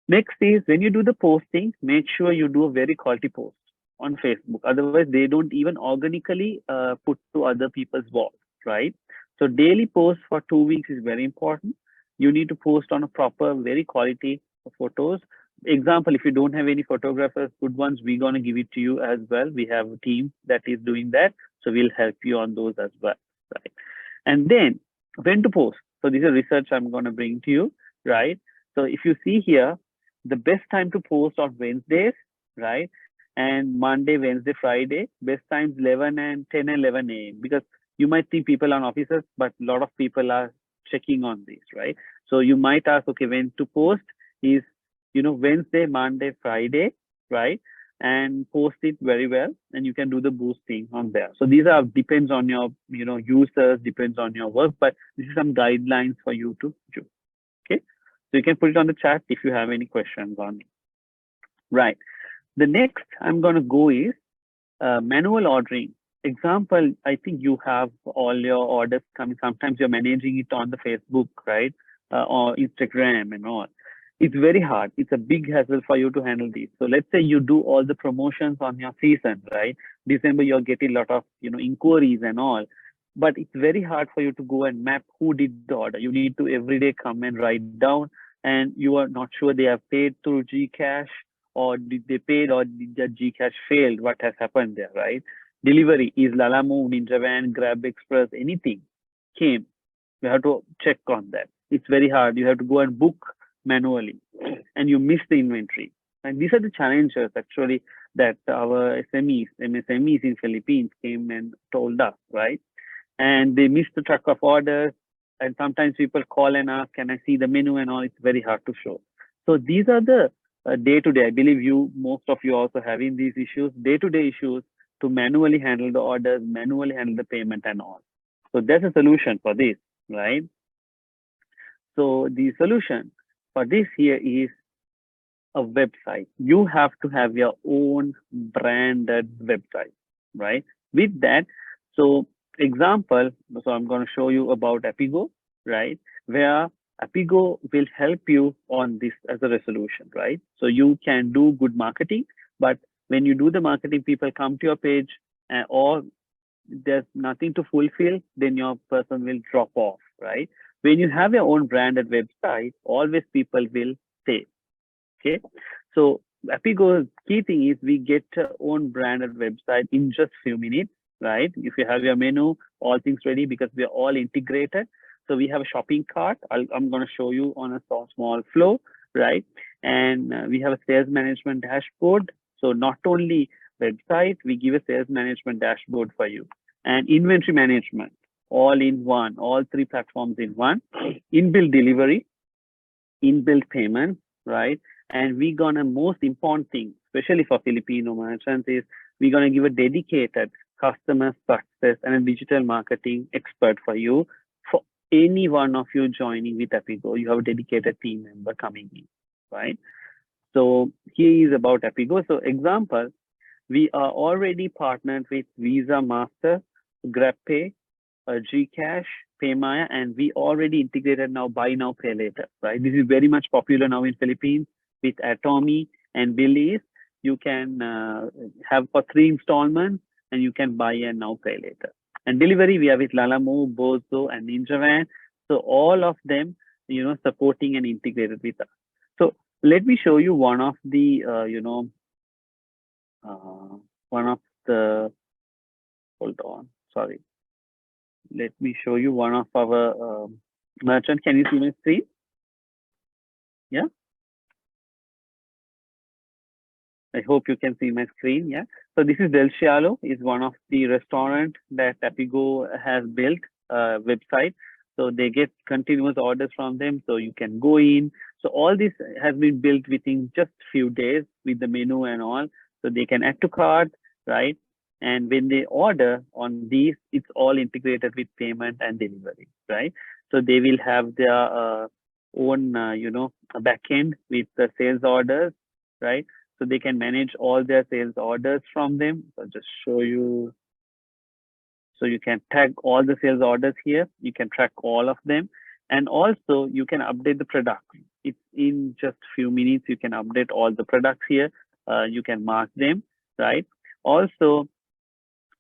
E: Next is, when you do the posting, make sure you do a very quality post on Facebook. Otherwise, they don't even organically put to other people's walls, right? So daily post for 2 weeks is very important. You need to post on a proper, very quality photos. Example, if you don't have any photographers, good ones, we're going to give it to you as well. We have a team that is doing that. So we'll help you on those as well, right? And then when to post. So this is research I'm going to bring to you, right? So if you see here, the best time to post on Wednesdays, right? And Monday, Wednesday, Friday, best times 11 and 10 and 11 a.m. Because you might think people are officers, but a lot of people are checking on this, right? So you might ask, okay, when to post is, Wednesday, Monday, Friday, right? And post it very well, and you can do the boosting on there. So these are depends on your, users, depends on your work, but this is some guidelines for you to do. Okay, so you can put it on the chat if you have any questions on it. Right. The next I'm going to go is manual ordering. Example, I think you have all your orders coming. Sometimes you're managing it on the Facebook, right? Or Instagram and all. It's very hard. It's a big hassle for you to handle these. So let's say you do all the promotions on your season, right? December, you're getting a lot of, inquiries and all. But it's very hard for you to go and map who did the order. You need to every day come and write down, and you are not sure they have paid through GCash, or did they paid, or did the GCash failed? What has happened there, right? Delivery, is Lalamove, Ninja Van, Grab Express, anything came. You have to check on that. It's very hard. You have to go and book manually, and you miss the inventory. And these are the challenges actually that our SMEs, MSMEs in Philippines came and told us, right? And they miss the track of orders. And sometimes people call and ask, can I see the menu and all? It's very hard to show. So these are the day-to-day, I believe most of you also having these issues, day-to-day issues to manually handle the orders, manually handle the payment and all. So there's a solution for this, right? So the solution for this here is a website. You have to have your own branded website, right? With that, so example, so I'm going to show you about Apigo, right? Where Apigo will help you on this as a resolution, right? So you can do good marketing, but when you do the marketing, people come to your page or there's nothing to fulfill, then your person will drop off, right? When you have your own branded website, always people will stay. Okay, so Apigo's key thing is we get our own branded website in just few minutes, right? If you have your menu, all things ready because we are all integrated. So we have a shopping cart. I'm going to show you on a small flow, right? And we have a sales management dashboard. So not only website, we give a sales management dashboard for you and inventory management all in one, all three platforms in one, inbuilt delivery, inbuilt payment, right? And we're gonna, most important thing, especially for Filipino merchants, is we're gonna give a dedicated customer success and a digital marketing expert for you. For any one of you joining with Apigo, you have a dedicated team member coming in, right? So here is about Apigo. So example, we are already partnered with Visa, Master, GrabPay, Gcash, Paymaya, and we already integrated now buy now, pay later, right? This is very much popular now in Philippines with Atomy and Billy's. You can have for 3 installments and you can buy and now pay later. And delivery, we are with Lalamove, Bozo, and Ninja Van. So all of them, supporting and integrated with us. So let me show you one of the, hold on, sorry. Let me show you one of our merchant. Can you see my screen? Yeah. I hope you can see my screen. Yeah. So this is Del Cialo, is one of the restaurant that Apigo has built website. So they get continuous orders from them. So you can go in. So all this has been built within just few days with the menu and all. So they can add to cart, right? And when they order on these, it's all integrated with payment and delivery, right? So they will have their own, backend with the sales orders, right? So they can manage all their sales orders from them. So I'll just show you. So you can tag all the sales orders here. You can track all of them. And also you can update the product. It's in just few minutes. You can update all the products here. You can mark them, right? Also,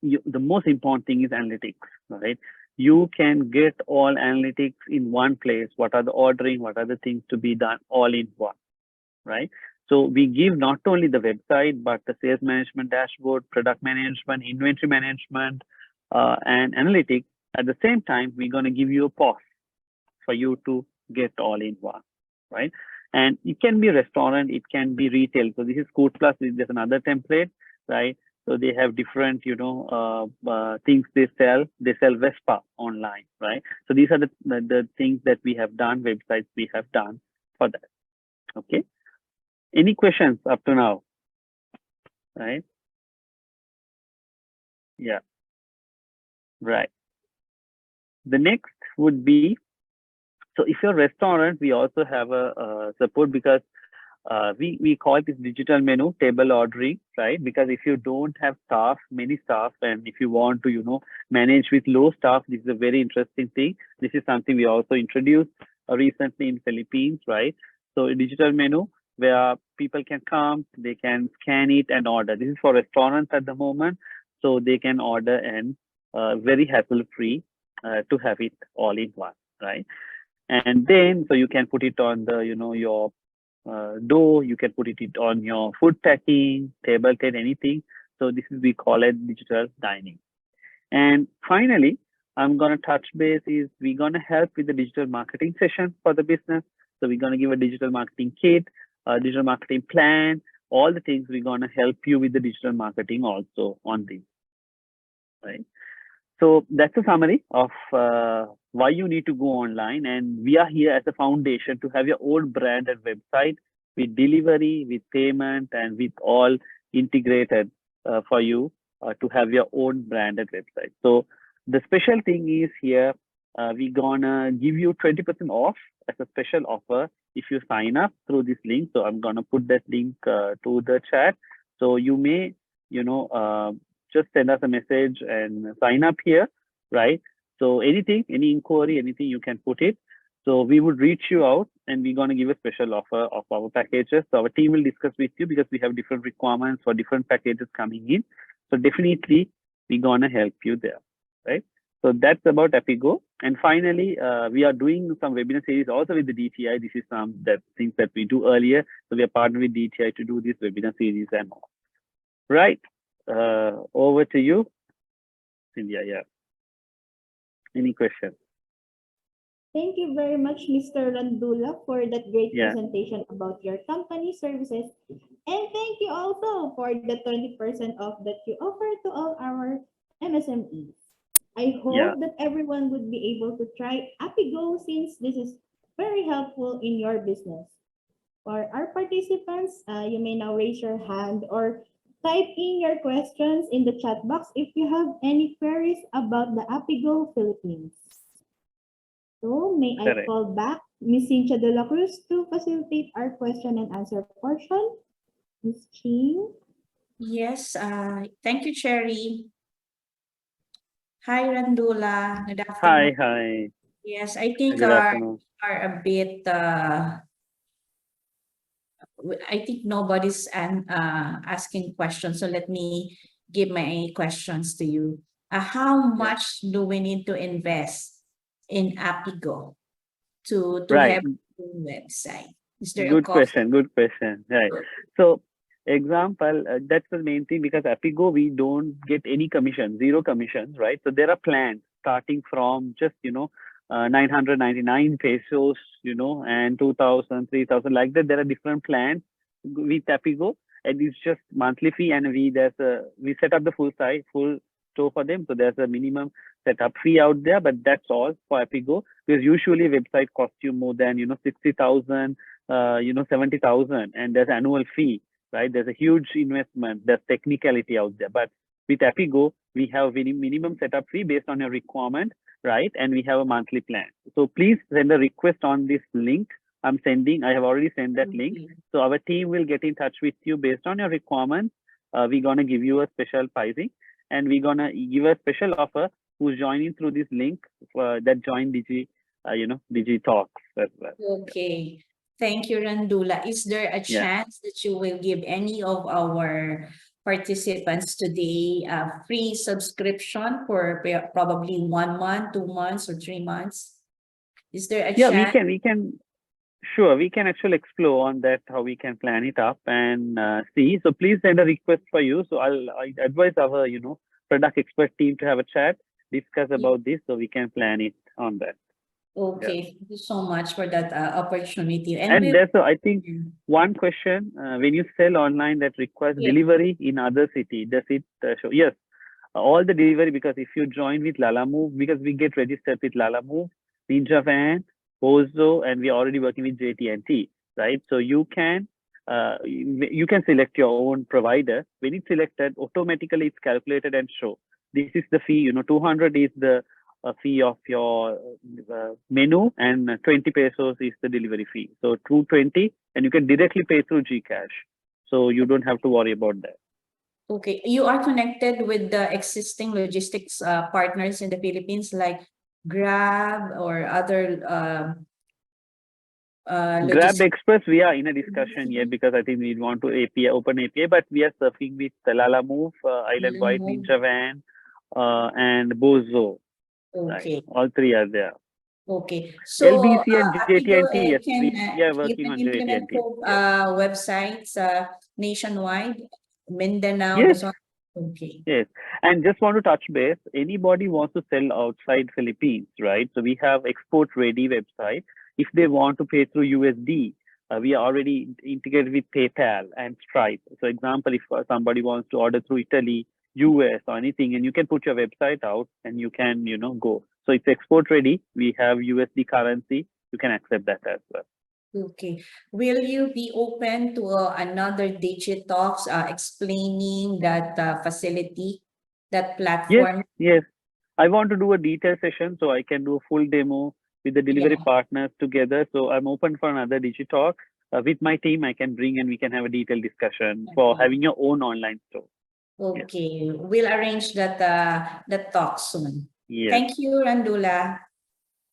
E: the most important thing is analytics, right? You can get all analytics in one place. What are the ordering? What are the things to be done all in one, right? So we give not only the website, but the sales management dashboard, product management, inventory management, and analytics. At the same time, we're going to give you a POS for you to get all in one, right? And it can be restaurant, it can be retail. So this is Code Plus, there's another template, right? So they have different, things they sell. They sell Vespa online, right? So these are the things that we have done, websites we have done for that. Okay. Any questions up to now? Right? Yeah. Right. The next would be, so if you're a restaurant, we also have a support because we call this digital menu table ordering, right? Because if you don't have staff, many staff, and if you want to, manage with low staff, this is a very interesting thing. This is something we also introduced recently in Philippines, right? So a digital menu where people can come, they can scan it and order. This is for restaurants at the moment, so they can order and very hassle-free to have it all in one, right? And then, so you can put it on the, your dough, you can put it on your food packing, table tent, anything. So this is, we call it digital dining. And finally, I'm going to touch base is we're going to help with the digital marketing session for the business. So we're going to give a digital marketing kit. digital marketing plan, all the things we're gonna help you with the digital marketing also on this, right? So that's a summary of why you need to go online, and we are here as a foundation to have your own branded website with delivery, with payment, and with all integrated for you to have your own branded website. So the special thing is here, we're gonna give you 20% off as a special offer if you sign up through this link. So I'm gonna put that link to the chat. So you may, just send us a message and sign up here, right? So anything, any inquiry, anything, you can put it. So we would reach you out, and we're going to give a special offer of our packages. So our team will discuss with you because we have different requirements for different packages coming in. So definitely we're going to help you there, right? So that's about Apigo. And finally, we are doing some webinar series also with the DTI. This is some things that we do earlier. So we are partnered with DTI to do this webinar series and more. Right. Over to you, Cynthia. Yeah. Any questions?
A: Thank you very much, Mr. Randula, for that great
E: Yeah.
A: presentation about your company services. And thank you also for the 20% off that you offer to all our MSMEs. I hope
E: Yeah.
A: that everyone would be able to try Apigo, since this is very helpful in your business. For our participants, you may now raise your hand or type in your questions in the chat box if you have any queries about the Apigo Philippines. So may I
E: Correct.
A: call back Ms. Cynthia de la Cruz to facilitate our question and answer portion. Ms. Ching.
B: Yes, thank you, Cherry. Hi, Randula. Good afternoon.
E: Hi.
B: Yes, I think
E: Good afternoon.
B: are a bit I think nobody's asking questions, so let me give my questions to you. How much do we need to invest in Apigo to
E: Right.
B: have a website? Is there a
E: Good
B: cost?
E: question. Good question. Right. So, example, that's the main thing, because Apigo, we don't get any commission, zero commissions, right? So there are plans starting from just, 999 pesos, and 2,000, 3,000, like that. There are different plans with Apigo, and it's just monthly fee, and we set up the full store for them. So there's a minimum setup fee out there, but that's all for Apigo, because usually website costs you more than 60,000, 70,000, and there's annual fee, right? There's a huge investment, there's technicality out there. But with Apigo, we have minimum setup fee based on your requirement, right? And we have a monthly plan. So please send a request on this link I'm sending. I have already sent that link. So our team will get in touch with you based on your requirements. We're gonna give you a special pricing, and we're gonna give a special offer who's joining through this link that join DigiTalks as well.
B: Okay. Thank you, Randula. Is there a
E: Yeah.
B: chance that you will give any of our participants today a free subscription for probably 1 month, 2 months, or 3 months? Is there a
E: Yeah,
B: chance?
E: we can. Sure, we can actually explore on that, how we can plan it up and see. So please send a request for you. So I advise our product expert team to have a chat, discuss about this, so we can plan it on that.
B: Okay, thank you so much for that opportunity.
E: And there's I think one question, when you sell online that requires delivery in other city, does it show? Yes, all the delivery, because if you join with Lalamove, because we get registered with Lalamove, Ninja Van, Bozo, and we're already working with JT&T, right? So you can select your own provider. When it's selected, automatically it's calculated and show. This is the fee, 200 is the fee of your menu, and 20 pesos is the delivery fee. So 220, and you can directly pay through GCash. So you don't have to worry about that.
B: Okay, you are connected with the existing logistics partners in the Philippines, like Grab or other
E: Grab Express, we are in a discussion yet, because I think we want to open API, but we are surfing with Lalamove, Island White, Ninja Van, and Bozo.
B: Okay.
E: Right? All three are there.
B: Okay. So
E: LBC and JT&T, yes, we are
B: you
E: working
B: can
E: on
B: implement
E: JT&T.
B: websites nationwide, Mindanao,
E: Yes.
B: Luzon. Okay.
E: Yes, and just want to touch base. Anybody wants to sell outside Philippines, right? So we have export ready website. If they want to pay through USD, we are already integrated with PayPal and Stripe. So example, if somebody wants to order through Italy, US or anything, and you can put your website out and you can, go. So it's export ready. We have USD currency. You can accept that as well.
B: Okay. Will you be open to another DigiTalks explaining that facility, that platform?
E: Yes. I want to do a detailed session so I can do a full demo with the delivery
B: Yeah.
E: partners together. So I'm open for another DigiTalk. With my team, I can bring and we can have a detailed discussion for
B: Okay.
E: having your own online store.
B: Okay. We'll arrange that talk soon.
E: Yes.
B: Thank you, Randula.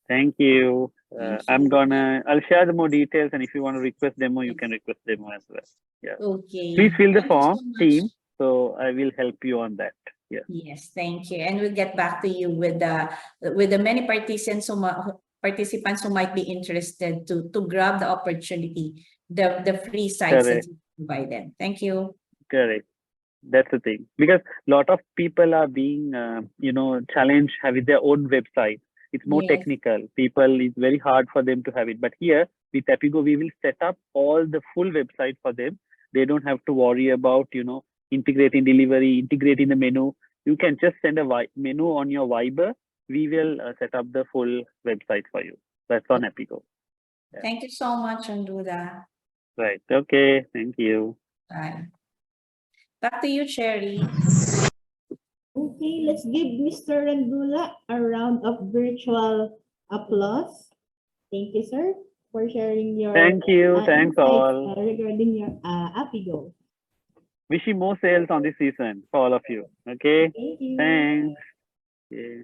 E: Thank you.
B: Thank
E: I'll share the more details, and if you want to request demo, you can request demo as well. Yeah.
B: Okay.
E: Please fill the
B: Thank you
E: form,
B: so much.
E: team. So I will help you on that. Yeah.
B: Yes, thank you. And we'll get back to you with the many participants who might be interested to grab the opportunity, the free sites that
E: Correct.
B: you provide them. Thank you.
E: Correct. That's the thing. Because a lot of people are being, challenged having their own website. It's more
B: Yes.
E: technical. People, it's very hard for them to have it. But here with Epigo, we will set up all the full website for them. They don't have to worry about, integrating delivery, integrating the menu. You can just send a menu on your Viber. We will set up the full website for you. That's on Epigo. Yeah.
B: Thank you so much, Anduda.
E: Right. Okay. Thank you.
B: Bye. Back to you, Cherry.
A: Okay, let's give Mr. Randula a round of virtual applause. Thank you, sir, for sharing your
E: Thank you. Thanks
A: insights
E: all.
A: regarding your Apigo.
E: Wish you more sales on this season for all of you. Okay.
A: Thank you.
E: Thanks. Yeah.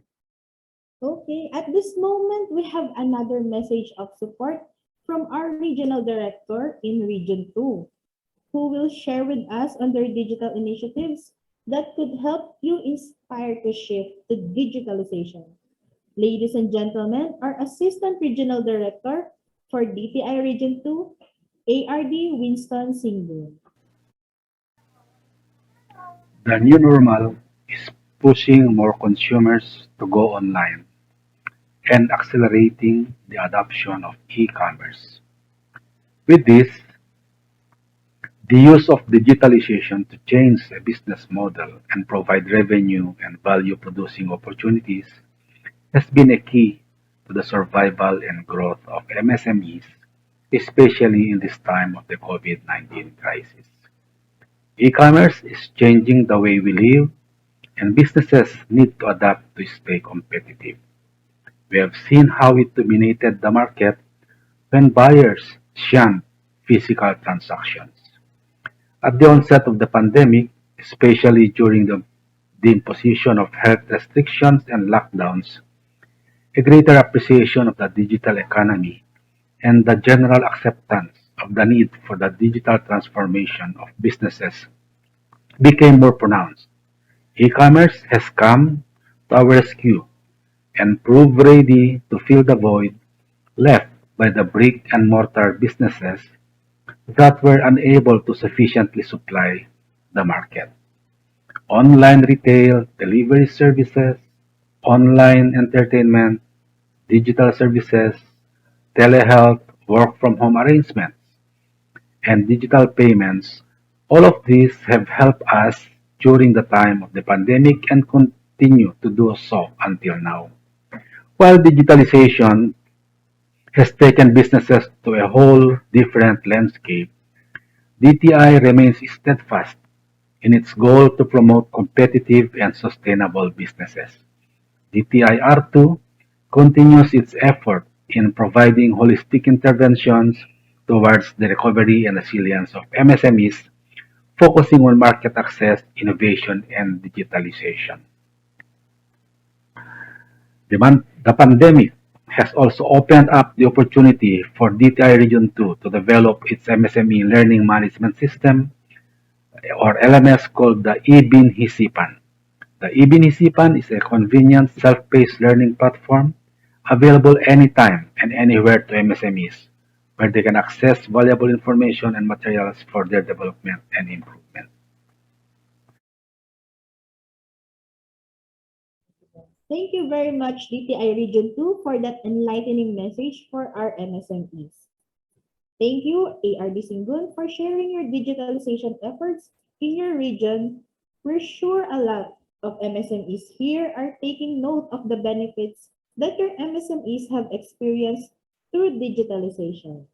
A: Okay, at this moment, we have another message of support from our regional director in Region 2, who will share with us on their digital initiatives that could help you inspire to shift to digitalization. Ladies and gentlemen, our Assistant Regional Director for DTI Region 2, ARD Winston Singh.
F: The new normal is pushing more consumers to go online and accelerating the adoption of e-commerce. With this, the use of digitalization to change a business model and provide revenue and value producing opportunities has been a key to the survival and growth of MSMEs, especially in this time of the COVID-19 crisis. E-commerce is changing the way we live, and businesses need to adapt to stay competitive. We have seen how it dominated the market when buyers shunned physical transactions. At the onset of the pandemic, especially during the imposition of health restrictions and lockdowns, a greater appreciation of the digital economy and the general acceptance of the need for the digital transformation of businesses became more pronounced. E-commerce has come to our rescue and proved ready to fill the void left by the brick and mortar businesses that were unable to sufficiently supply the market. Online retail, delivery services, online entertainment, digital services, telehealth, work from home arrangements, and digital payments, all of these have helped us during the time of the pandemic and continue to do so until now. While digitalization has taken businesses to a whole different landscape, DTI remains steadfast in its goal to promote competitive and sustainable businesses. DTI R2 continues its effort in providing holistic interventions towards the recovery and resilience of MSMEs, focusing on market access, innovation, and digitalization. The pandemic has also opened up the opportunity for DTI Region 2 to develop its MSME learning management system or LMS called the eBinhisipan. The eBinhisipan is a convenient self-paced learning platform available anytime and anywhere to MSMEs, where they can access valuable information and materials for their development and improvement.
A: Thank you very much, DTI Region 2, for that enlightening message for our MSMEs. Thank you, ARD Singun, for sharing your digitalization efforts in your region. We're sure a lot of MSMEs here are taking note of the benefits that your MSMEs have experienced through digitalization.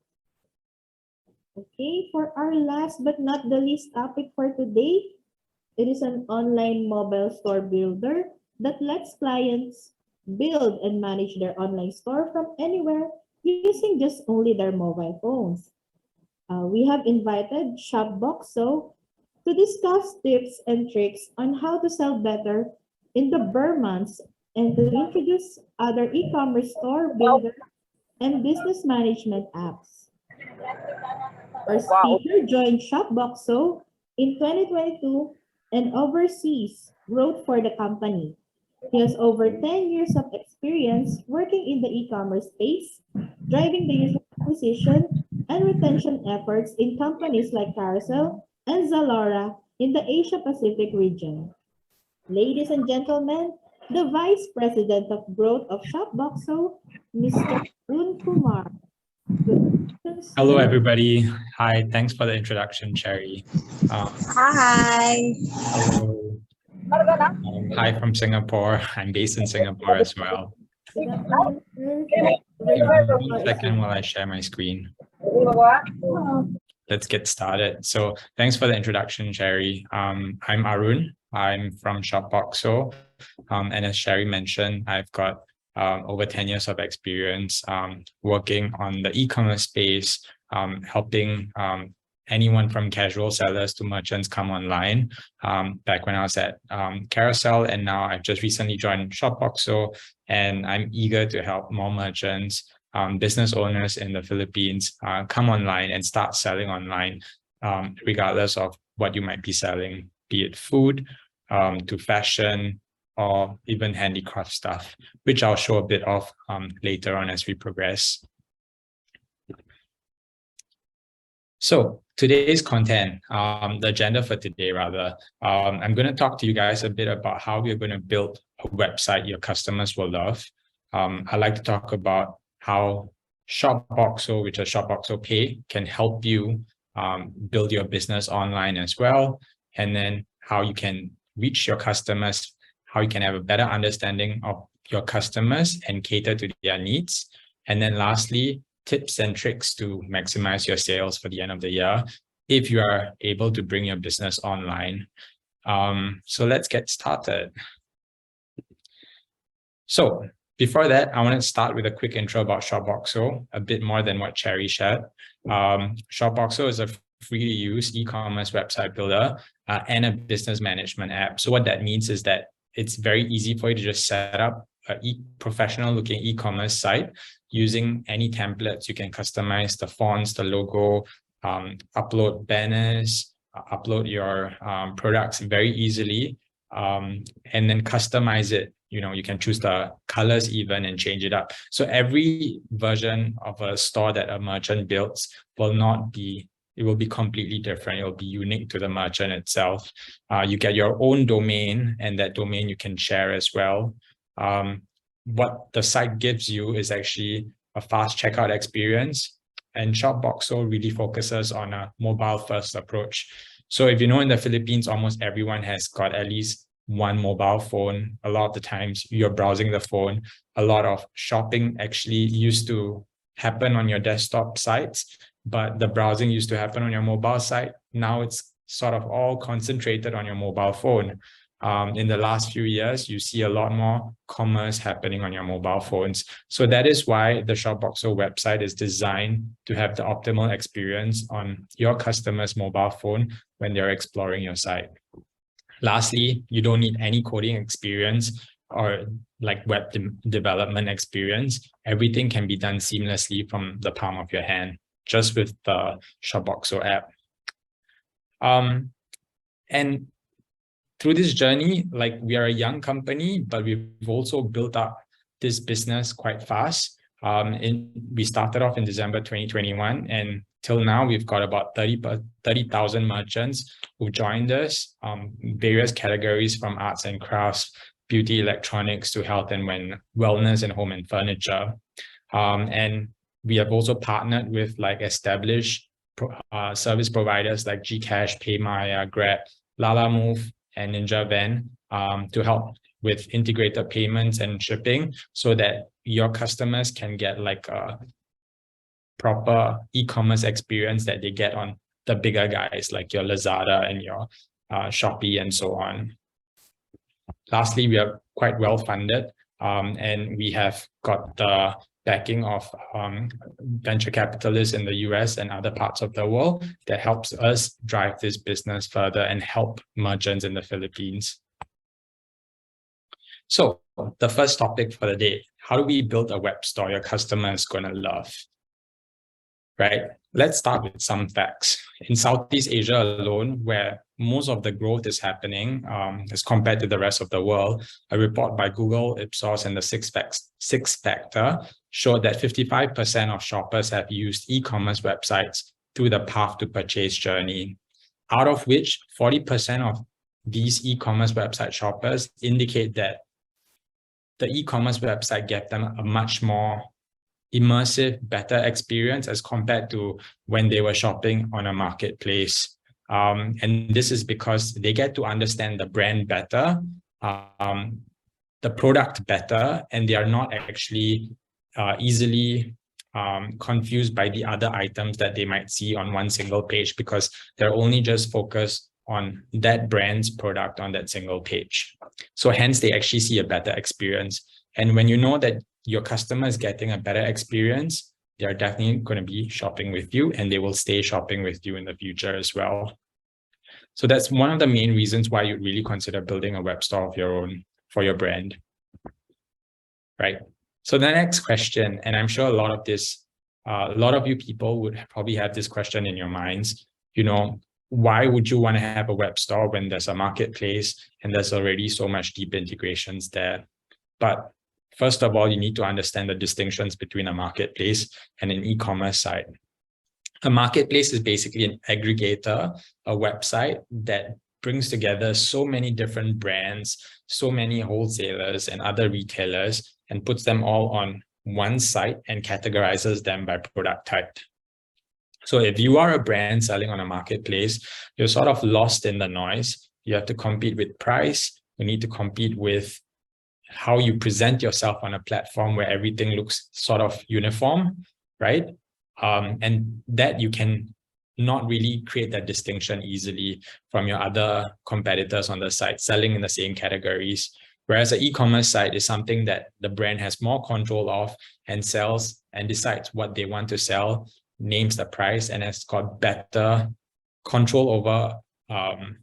A: Okay, for our last but not the least topic for today, it is an online mobile store builder that lets clients build and manage their online store from anywhere using just only their mobile phones. We have invited Shopboxo to discuss tips and tricks on how to sell better in the Burr months and to introduce other e-commerce store builder and business management apps. Our speaker joined Shopboxo in 2022 and oversees growth for the company. He has over 10 years of experience working in the e-commerce space, driving the user acquisition and retention efforts in companies like Carousel and Zalora in the Asia Pacific region. Ladies and gentlemen, the Vice President of Growth of Shopboxo, Mr. Arun Kumar. Good afternoon, sir.
G: Hello, everybody. Hi, thanks for the introduction, Cherry.
H: Hi.
G: Hello. Hi from Singapore. I'm based in Singapore as well.
A: Good afternoon, sir.
G: Give me 1 second while I share my screen. Let's get started. So thanks for the introduction, Cherry. I'm Arun. I'm from Shopboxo. And as Sherry mentioned, I've got over 10 years of experience working on the e-commerce space, helping anyone from casual sellers to merchants come online. Back when I was at Carousel, and now I've just recently joined Shopboxo, and I'm eager to help more merchants, business owners in the Philippines come online and start selling online, regardless of what you might be selling, be it food, to fashion, or even handicraft stuff, which I'll show a bit of later on as we progress. So today's content, the agenda for today rather, I'm going to talk to you guys a bit about how we're going to build a website your customers will love. I'd like to talk about how Shopboxo, which is Shopboxo Pay, can help you build your business online as well, and then how you can reach your customers, how you can have a better understanding of your customers and cater to their needs. And then lastly, tips and tricks to maximize your sales for the end of the year if you are able to bring your business online. So let's get started. So before that, I want to start with a quick intro about Shopboxo, a bit more than what Cherry shared. Shopboxo is a free-to-use e-commerce website builder and a business management app. So what that means is that it's very easy for you to just set up a professional-looking e-commerce site using any templates. You can customize the fonts, the logo, upload banners, upload your products very easily, and then customize it. You know, you can choose the colors even and change it up. So every version of a store that a merchant builds will not be, it will be completely different. It will be unique to the merchant itself. You get your own domain, and that domain you can share as well. What the site gives you is actually a fast checkout experience, and Shopboxo really focuses on a mobile-first approach. So if you know, in the Philippines, almost everyone has got at least one mobile phone. A lot of the times you're browsing the phone. A lot of shopping actually used to happen on your desktop sites, but the browsing used to happen on your mobile site. Now it's sort of all concentrated on your mobile phone. In the last few years, you see a lot more commerce happening on your mobile phones. So that is why the Shopboxo website is designed to have the optimal experience on your customer's mobile phone when they're exploring your site. Lastly, you don't need any coding experience or like web development experience. Everything can be done seamlessly from the palm of your hand, just with the Shopboxo app. And through this journey, like, we are a young company, but we've also built up this business quite fast. We started off in December 2021, and till now we've got about 30,000 merchants who joined us, various categories from arts and crafts, beauty, electronics, to health and wellness, and home and furniture. And We have also partnered with like established service providers like Gcash, PayMaya, Grab, Lalamove, and NinjaVan to help with integrated payments and shipping so that your customers can get like a proper e-commerce experience that they get on the bigger guys like your Lazada and your Shopee and so on. Lastly, we are quite well funded and we have got the backing of venture capitalists in the US and other parts of the world that helps us drive this business further and help merchants in the Philippines. So the first topic for the day, how do we build a web store your customer is going to love? Right? Let's start with some facts. In Southeast Asia alone, where most of the growth is happening as compared to the rest of the world, a report by Google, Ipsos, and the Six Factor showed that 55% of shoppers have used e-commerce websites through the path to purchase journey, out of which 40% of these e-commerce website shoppers indicate that the e-commerce website gave them a much more immersive, better experience as compared to when they were shopping on a marketplace. And this is because they get to understand the brand better, the product better, and they are not actually easily confused by the other items that they might see on one single page because they're only just focused on that brand's product on that single page. So hence they actually see a better experience. And when you know that your customer is getting a better experience, they're definitely going to be shopping with you and they will stay shopping with you in the future as well. So that's one of the main reasons why you'd really consider building a web store of your own for your brand, right? So the next question, and I'm sure a lot of you people would probably have this question in your minds, you know, why would you want to have a web store when there's a marketplace and there's already so much deep integrations there? But first of all, you need to understand the distinctions between a marketplace and an e-commerce site. A marketplace is basically an aggregator, a website that brings together so many different brands, so many wholesalers and other retailers, and puts them all on one site and categorizes them by product type. So if you are a brand selling on a marketplace, you're sort of lost in the noise. You have to compete with price. You need to compete with how you present yourself on a platform where everything looks sort of uniform, right? And that you can not really create that distinction easily from your other competitors on the site selling in the same categories. Whereas an e-commerce site is something that the brand has more control of and sells and decides what they want to sell, names the price, and has got better control over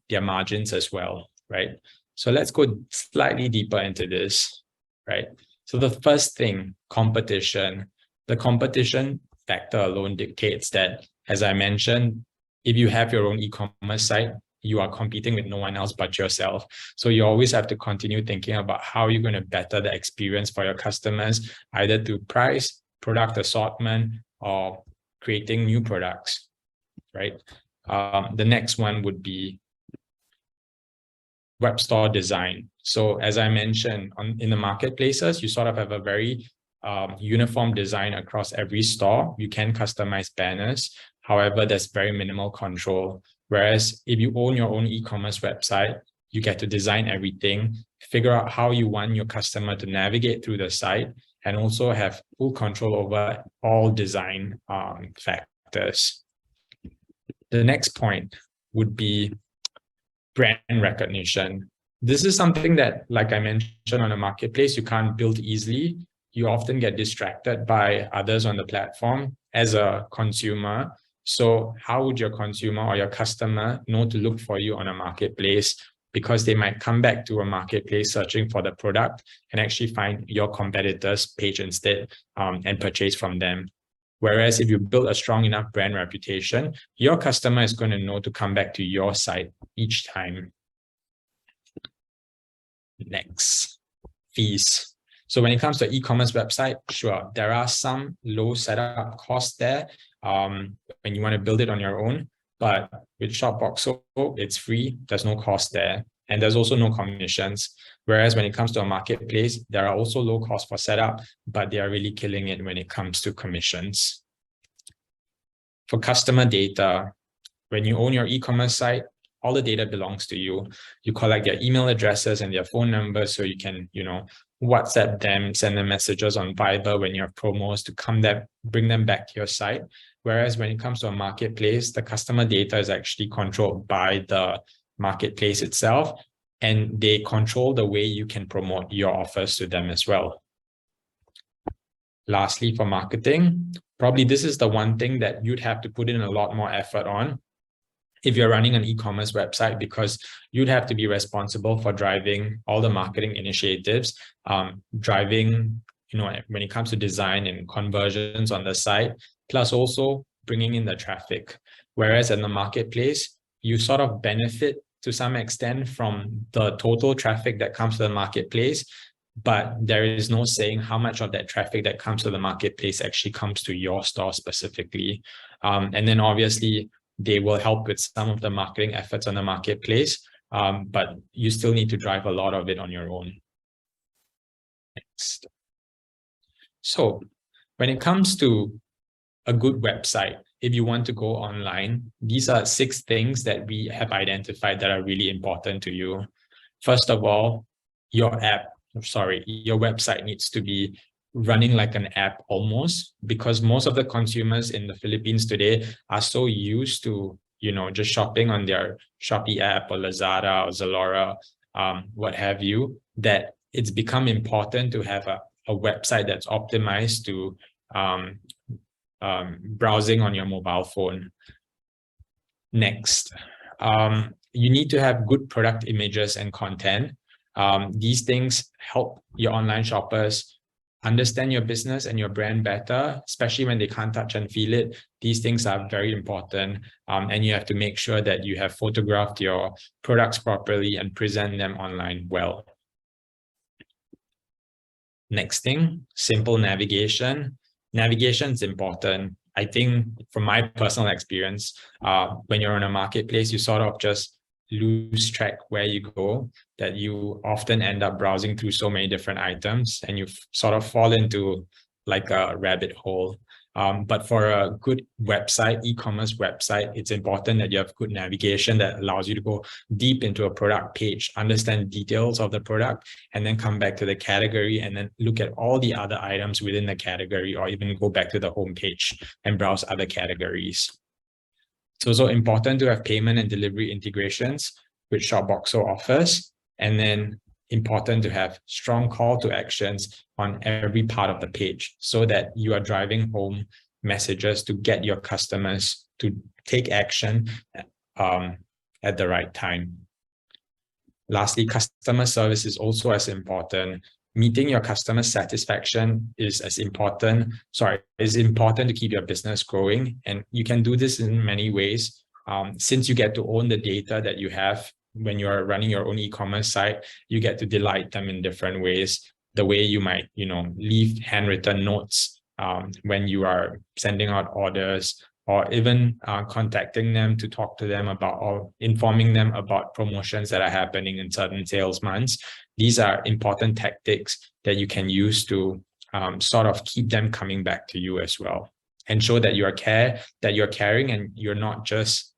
G: their margins as well, right? So let's go slightly deeper into this, right? So the first thing, competition. The competition factor alone dictates that, as I mentioned, if you have your own e-commerce site, you are competing with no one else but yourself. So you always have to continue thinking about how you're going to better the experience for your customers, either through price, product assortment, or creating new products, right? The next one would be web store design. So as I mentioned, in the marketplaces, you sort of have a very uniform design across every store. You can customize banners. However, there's very minimal control. Whereas if you own your own e-commerce website, you get to design everything, figure out how you want your customer to navigate through the site, and also have full control over all design factors. The next point would be brand recognition. This is something that, like I mentioned, on a marketplace, you can't build easily. You often get distracted by others on the platform as a consumer. So how would your consumer or your customer know to look for you on a marketplace? Because they might come back to a marketplace searching for the product and actually find your competitor's page instead and purchase from them. Whereas if you build a strong enough brand reputation, your customer is going to know to come back to your site each time. Next, fees. So when it comes to e-commerce website, sure, there are some low setup costs there when you want to build it on your own. But with Shopbox, so it's free. There's no cost there. and there's also no commissions. Whereas when it comes to a marketplace, there are also low costs for setup, but they are really killing it when it comes to commissions. For customer data, when you own your e-commerce site, all the data belongs to you. You collect their email addresses and their phone numbers so you can, WhatsApp them, send them messages on Viber when you have promos to bring them back to your site. Whereas when it comes to a marketplace, the customer data is actually controlled by the marketplace itself, and they control the way you can promote your offers to them as well. Lastly, for marketing, probably this is the one thing that you'd have to put in a lot more effort on if you're running an e-commerce website, because you'd have to be responsible for driving all the marketing initiatives, driving, when it comes to design and conversions on the site, plus also bringing in the traffic. Whereas in the marketplace, you sort of benefit to some extent from the total traffic that comes to the marketplace, but there is no saying how much of that traffic that comes to the marketplace actually comes to your store specifically. And then obviously, they will help with some of the marketing efforts on the marketplace, but you still need to drive a lot of it on your own. Next. So when it comes to a good website, if you want to go online, these are 6 things that we have identified that are really important to you. First of all, your website needs to be running like an app almost, because most of the consumers in the Philippines today are so used to, just shopping on their Shopee app or Lazada or Zalora, what have you, that it's become important to have a website that's optimized to browsing on your mobile phone. Next, you need to have good product images and content. These things help your online shoppers understand your business and your brand better, especially when they can't touch and feel it. These things are very important, and you have to make sure that you have photographed your products properly and present them online well. Next thing, simple navigation. Navigation is important. I think from my personal experience, when you're on a marketplace, you sort of just lose track where you go, that you often end up browsing through so many different items and you sort of fall into like a rabbit hole. But for a good website, e-commerce website, it's important that you have good navigation that allows you to go deep into a product page, understand details of the product, and then come back to the category and then look at all the other items within the category, or even go back to the home page and browse other categories. It's also important to have payment and delivery integrations, which Shopboxo offers, and then important to have strong call to actions on every part of the page so that you are driving home messages to get your customers to take action at the right time. Lastly, customer service is also as important. Meeting your customer satisfaction is important to keep your business growing. And you can do this in many ways. Since you get to own the data that you have when you're running your own e-commerce site, you get to delight them in different ways. The way you might, leave handwritten notes when you are sending out orders, or even contacting them to talk to them about, or informing them about promotions that are happening in certain sales months. These are important tactics that you can use to sort of keep them coming back to you as well, and show that you're caring and you're not just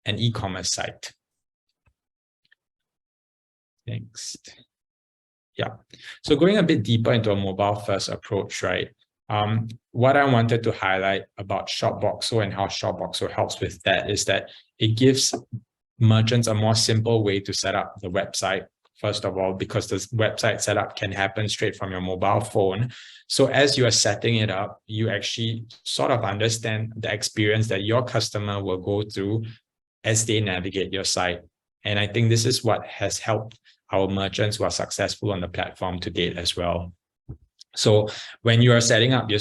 G: an e-commerce site. Next. Yeah. So going a bit deeper into a mobile first approach, right? What I wanted to highlight about Shopboxo and how Shopboxo helps with that is that it gives merchants a more simple way to set up the website. First of all, because the website setup can happen straight from your mobile phone. So as you are setting it up, you actually sort of understand the experience that your customer will go through as they navigate your site. And I think this is what has helped our merchants who are successful on the platform to date as well. So when you are setting up your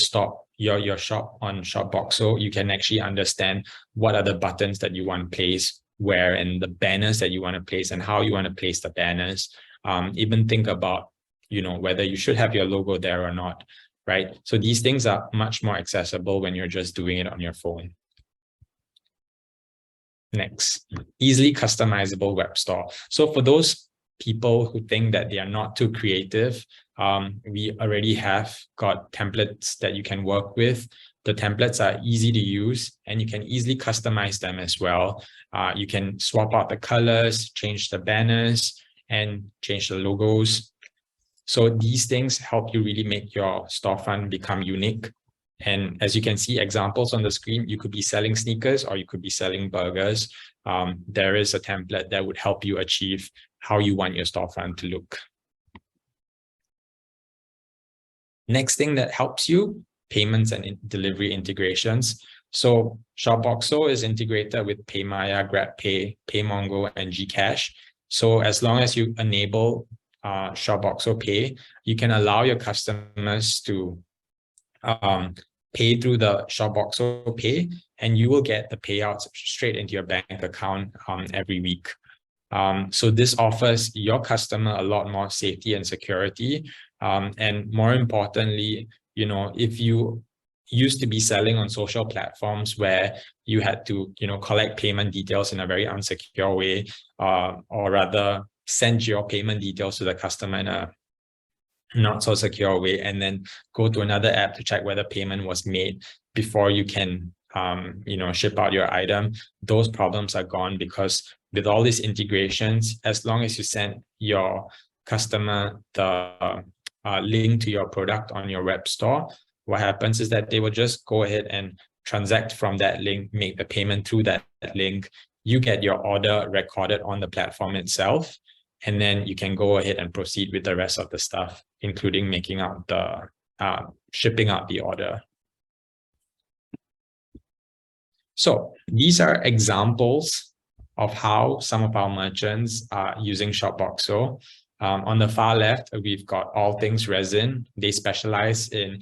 G: shop on Shopboxo, you can actually understand what are the buttons that you want to place where, and the banners that you want to place and how you want to place the banners. Even think about, whether you should have your logo there or not, right? So these things are much more accessible when you're just doing it on your phone. Next, easily customizable web store. So for those people who think that they are not too creative, we already have got templates that you can work with. The templates are easy to use and you can easily customize them as well. You can swap out the colors, change the banners, and change the logos. So these things help you really make your storefront become unique. And as you can see examples on the screen, you could be selling sneakers or you could be selling burgers. There is a template that would help you achieve how you want your storefront to look. Next thing that helps you, payments and delivery integrations. So Shopboxo is integrated with PayMaya, GrabPay, PayMongo, and GCash. So as long as you enable Shopboxo Pay, you can allow your customers to pay through the Shopboxo Pay, and you will get the payouts straight into your bank account every week. So this offers your customer a lot more safety and security. And more importantly, you know, if you used to be selling on social platforms where you had to, you know, collect payment details in a very unsecure way, or rather send your payment details to the customer in a not so secure way, and then go to another app to check whether payment was made before you can, you know, ship out your item. Those problems are gone because with all these integrations, as long as you send your customer the link to your product on your web store, what happens is that they will just go ahead and transact from that link, make the payment through that link. You get your order recorded on the platform itself, and then you can go ahead and proceed with the rest of the stuff, including making out the shipping out the order. So these are examples of how some of our merchants are using Shopboxo. On the far left, we've got All Things Resin. They specialize in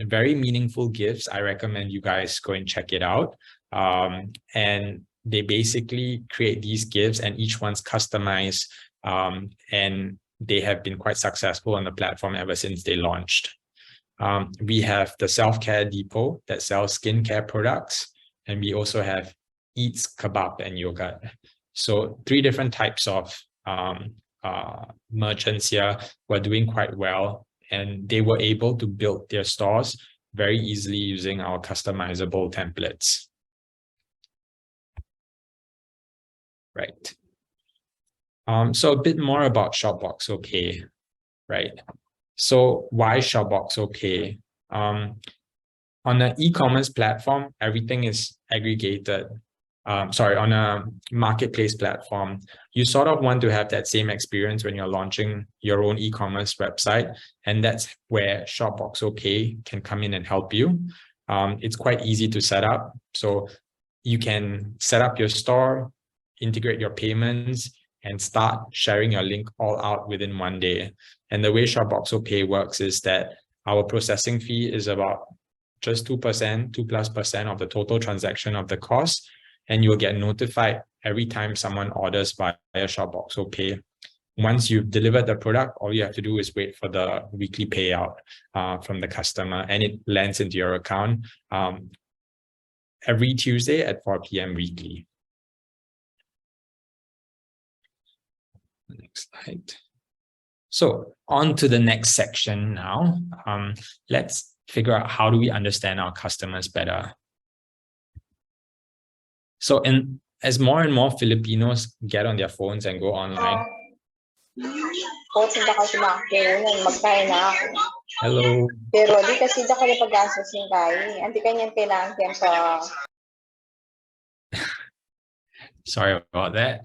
G: very meaningful gifts. I recommend you guys go and check it out. And they basically create these gifts, and each one's customized. And they have been quite successful on the platform ever since they launched. We have the Self-Care Depot that sells skincare products. And we also have Eats, Kebab, and Yogurt. So 3 different types of merchants here were doing quite well, and they were able to build their stores very easily using our customizable templates. Right. So a bit more about Shopboxo Pay, right? So why Shopboxo Pay? On an e-commerce platform, everything is aggregated. On a marketplace platform, you sort of want to have that same experience when you're launching your own e-commerce website. And that's where Shopboxo Pay can come in and help you. It's quite easy to set up. So you can set up your store, integrate your payments, and start sharing your link all out within one day. And the way Shopboxo Pay works is that our processing fee is about just 2%, 2+% of the total transaction of the cost. And you'll get notified every time someone orders via Shopboxo Pay. Once you've delivered the product, all you have to do is wait for the weekly payout from the customer, and it lands into your account every Tuesday at 4 p.m. weekly. Next slide. So on to the next section now. Let's figure out how do we understand our customers better. So as more and more Filipinos get on their phones and go online. Hello. Sorry about that.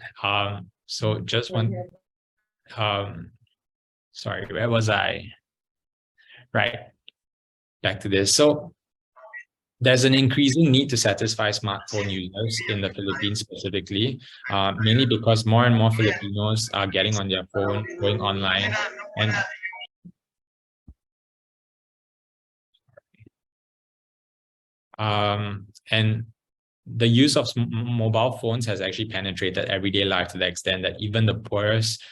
G: So just one, sorry, where was I? Right, back to this. So there's an increasing need to satisfy smartphone users in the Philippines specifically, mainly because more and more Filipinos are getting on their phone, going online, and the use of mobile phones has actually penetrated everyday life to the extent that even the poorest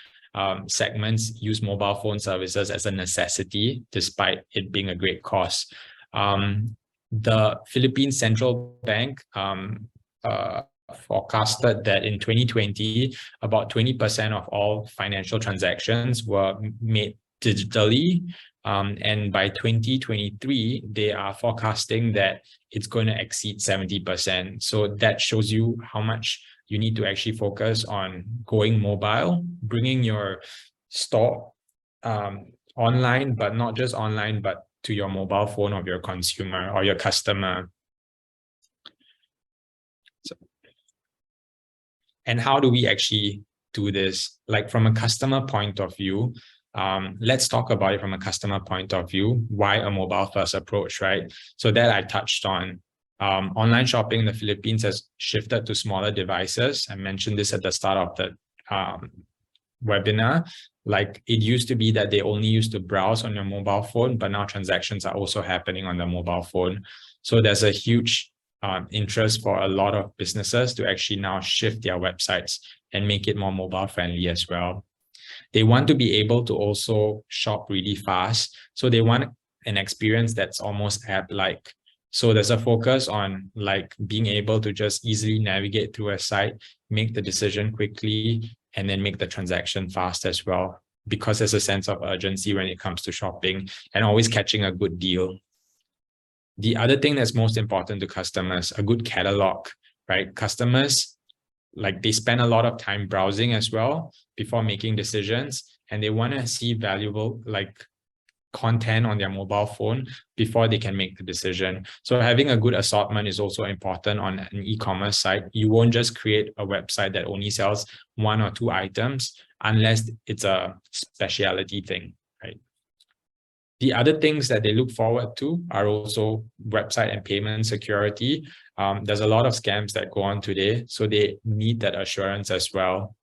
G: segments use mobile phone services as a necessity, despite it being a great cost. The Philippine Central Bank forecasted that in 2020, about 20% of all financial transactions were made digitally. And by 2023, they are forecasting that it's going to exceed 70%. So that shows you how much you need to actually focus on going mobile, bringing your store online, but not just online, but to your mobile phone of your consumer or your customer. And how do we actually do this? Like from a customer point of view, let's talk about it from a customer point of view. Why a mobile first approach, right? So that I touched on. Online shopping in the Philippines has shifted to smaller devices. I mentioned this at the start of the webinar. Like it used to be that they only used to browse on your mobile phone, but now transactions are also happening on the mobile phone. So there's a huge interest for a lot of businesses to actually now shift their websites and make it more mobile friendly as well. They want to be able to also shop really fast. So they want an experience that's almost app-like. So there's a focus on like being able to just easily navigate through a site, make the decision quickly, and then make the transaction fast as well, because there's a sense of urgency when it comes to shopping and always catching a good deal. The other thing that's most important to customers, a good catalog, right? Customers, like they spend a lot of time browsing as well before making decisions, and they want to see valuable like content on their mobile phone before they can make the decision. So having a good assortment is also important on an e-commerce site. You won't just create a website that only sells 1 or 2 items unless it's a specialty thing, right? The other things that they look forward to are also website and payment security. There's a lot of scams that go on today, so they need that assurance as well.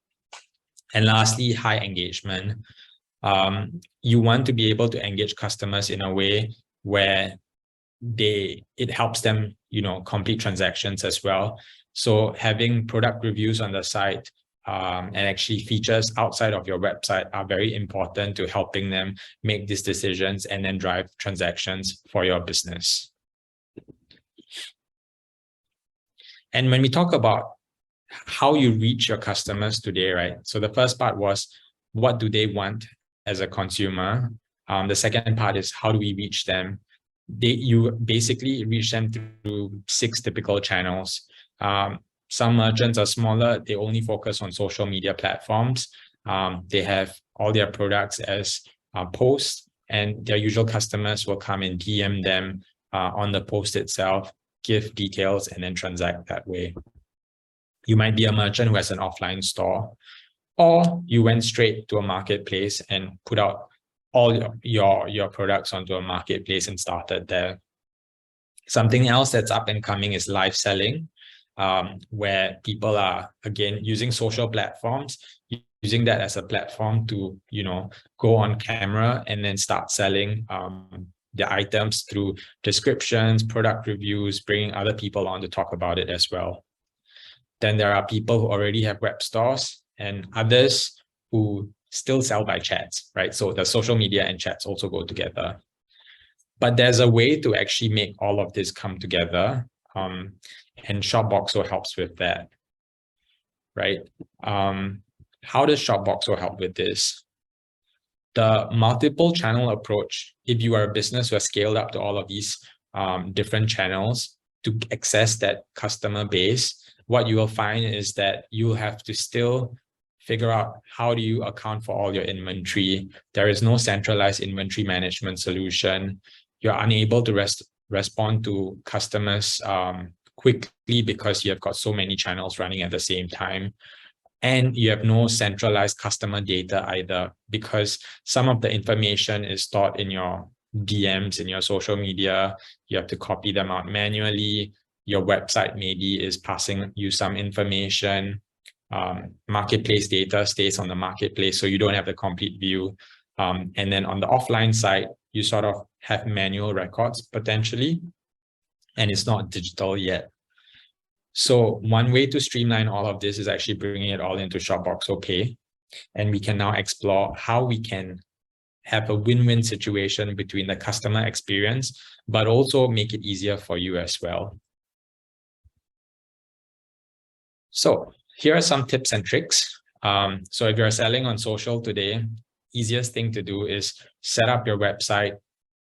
G: And lastly, high engagement. You want to be able to engage customers in a way where it helps them, complete transactions as well. So having product reviews on the site, and actually features outside of your website are very important to helping them make these decisions and then drive transactions for your business. And when we talk about how you reach your customers today, right? So the first part was, what do they want as a consumer? The second part is, how do we reach them? You basically reach them through 6 typical channels. Some merchants are smaller. They only focus on social media platforms. They have all their products as posts, and their usual customers will come and DM them on the post itself, give details, and then transact that way. You might be a merchant who has an offline store, or you went straight to a marketplace and put out all your products onto a marketplace and started there. Something else that's up and coming is live selling, where people are, again, using social platforms, using that as a platform to, go on camera and then start selling the items through descriptions, product reviews, bringing other people on to talk about it as well. Then there are people who already have web stores and others who still sell by chats, right? So the social media and chats also go together. But there's a way to actually make all of this come together. And Shopboxo helps with that, right? How does Shopboxo help with this? The multiple channel approach, if you are a business who has scaled up to all of these different channels to access that customer base, what you will find is that you'll have to still figure out how do you account for all your inventory. There is no centralized inventory management solution. You're unable to respond to customers quickly because you have got so many channels running at the same time. And you have no centralized customer data either, because some of the information is stored in your DMs, in your social media. You have to copy them out manually. Your website maybe is passing you some information. Marketplace data stays on the marketplace, so you don't have the complete view. And then on the offline side, you sort of have manual records potentially, and it's not digital yet. So one way to streamline all of this is actually bringing it all into Shopboxo Pay. And we can now explore how we can have a win-win situation between the customer experience, but also make it easier for you as well. So here are some tips and tricks. So if you're selling on social today, easiest thing to do is set up your website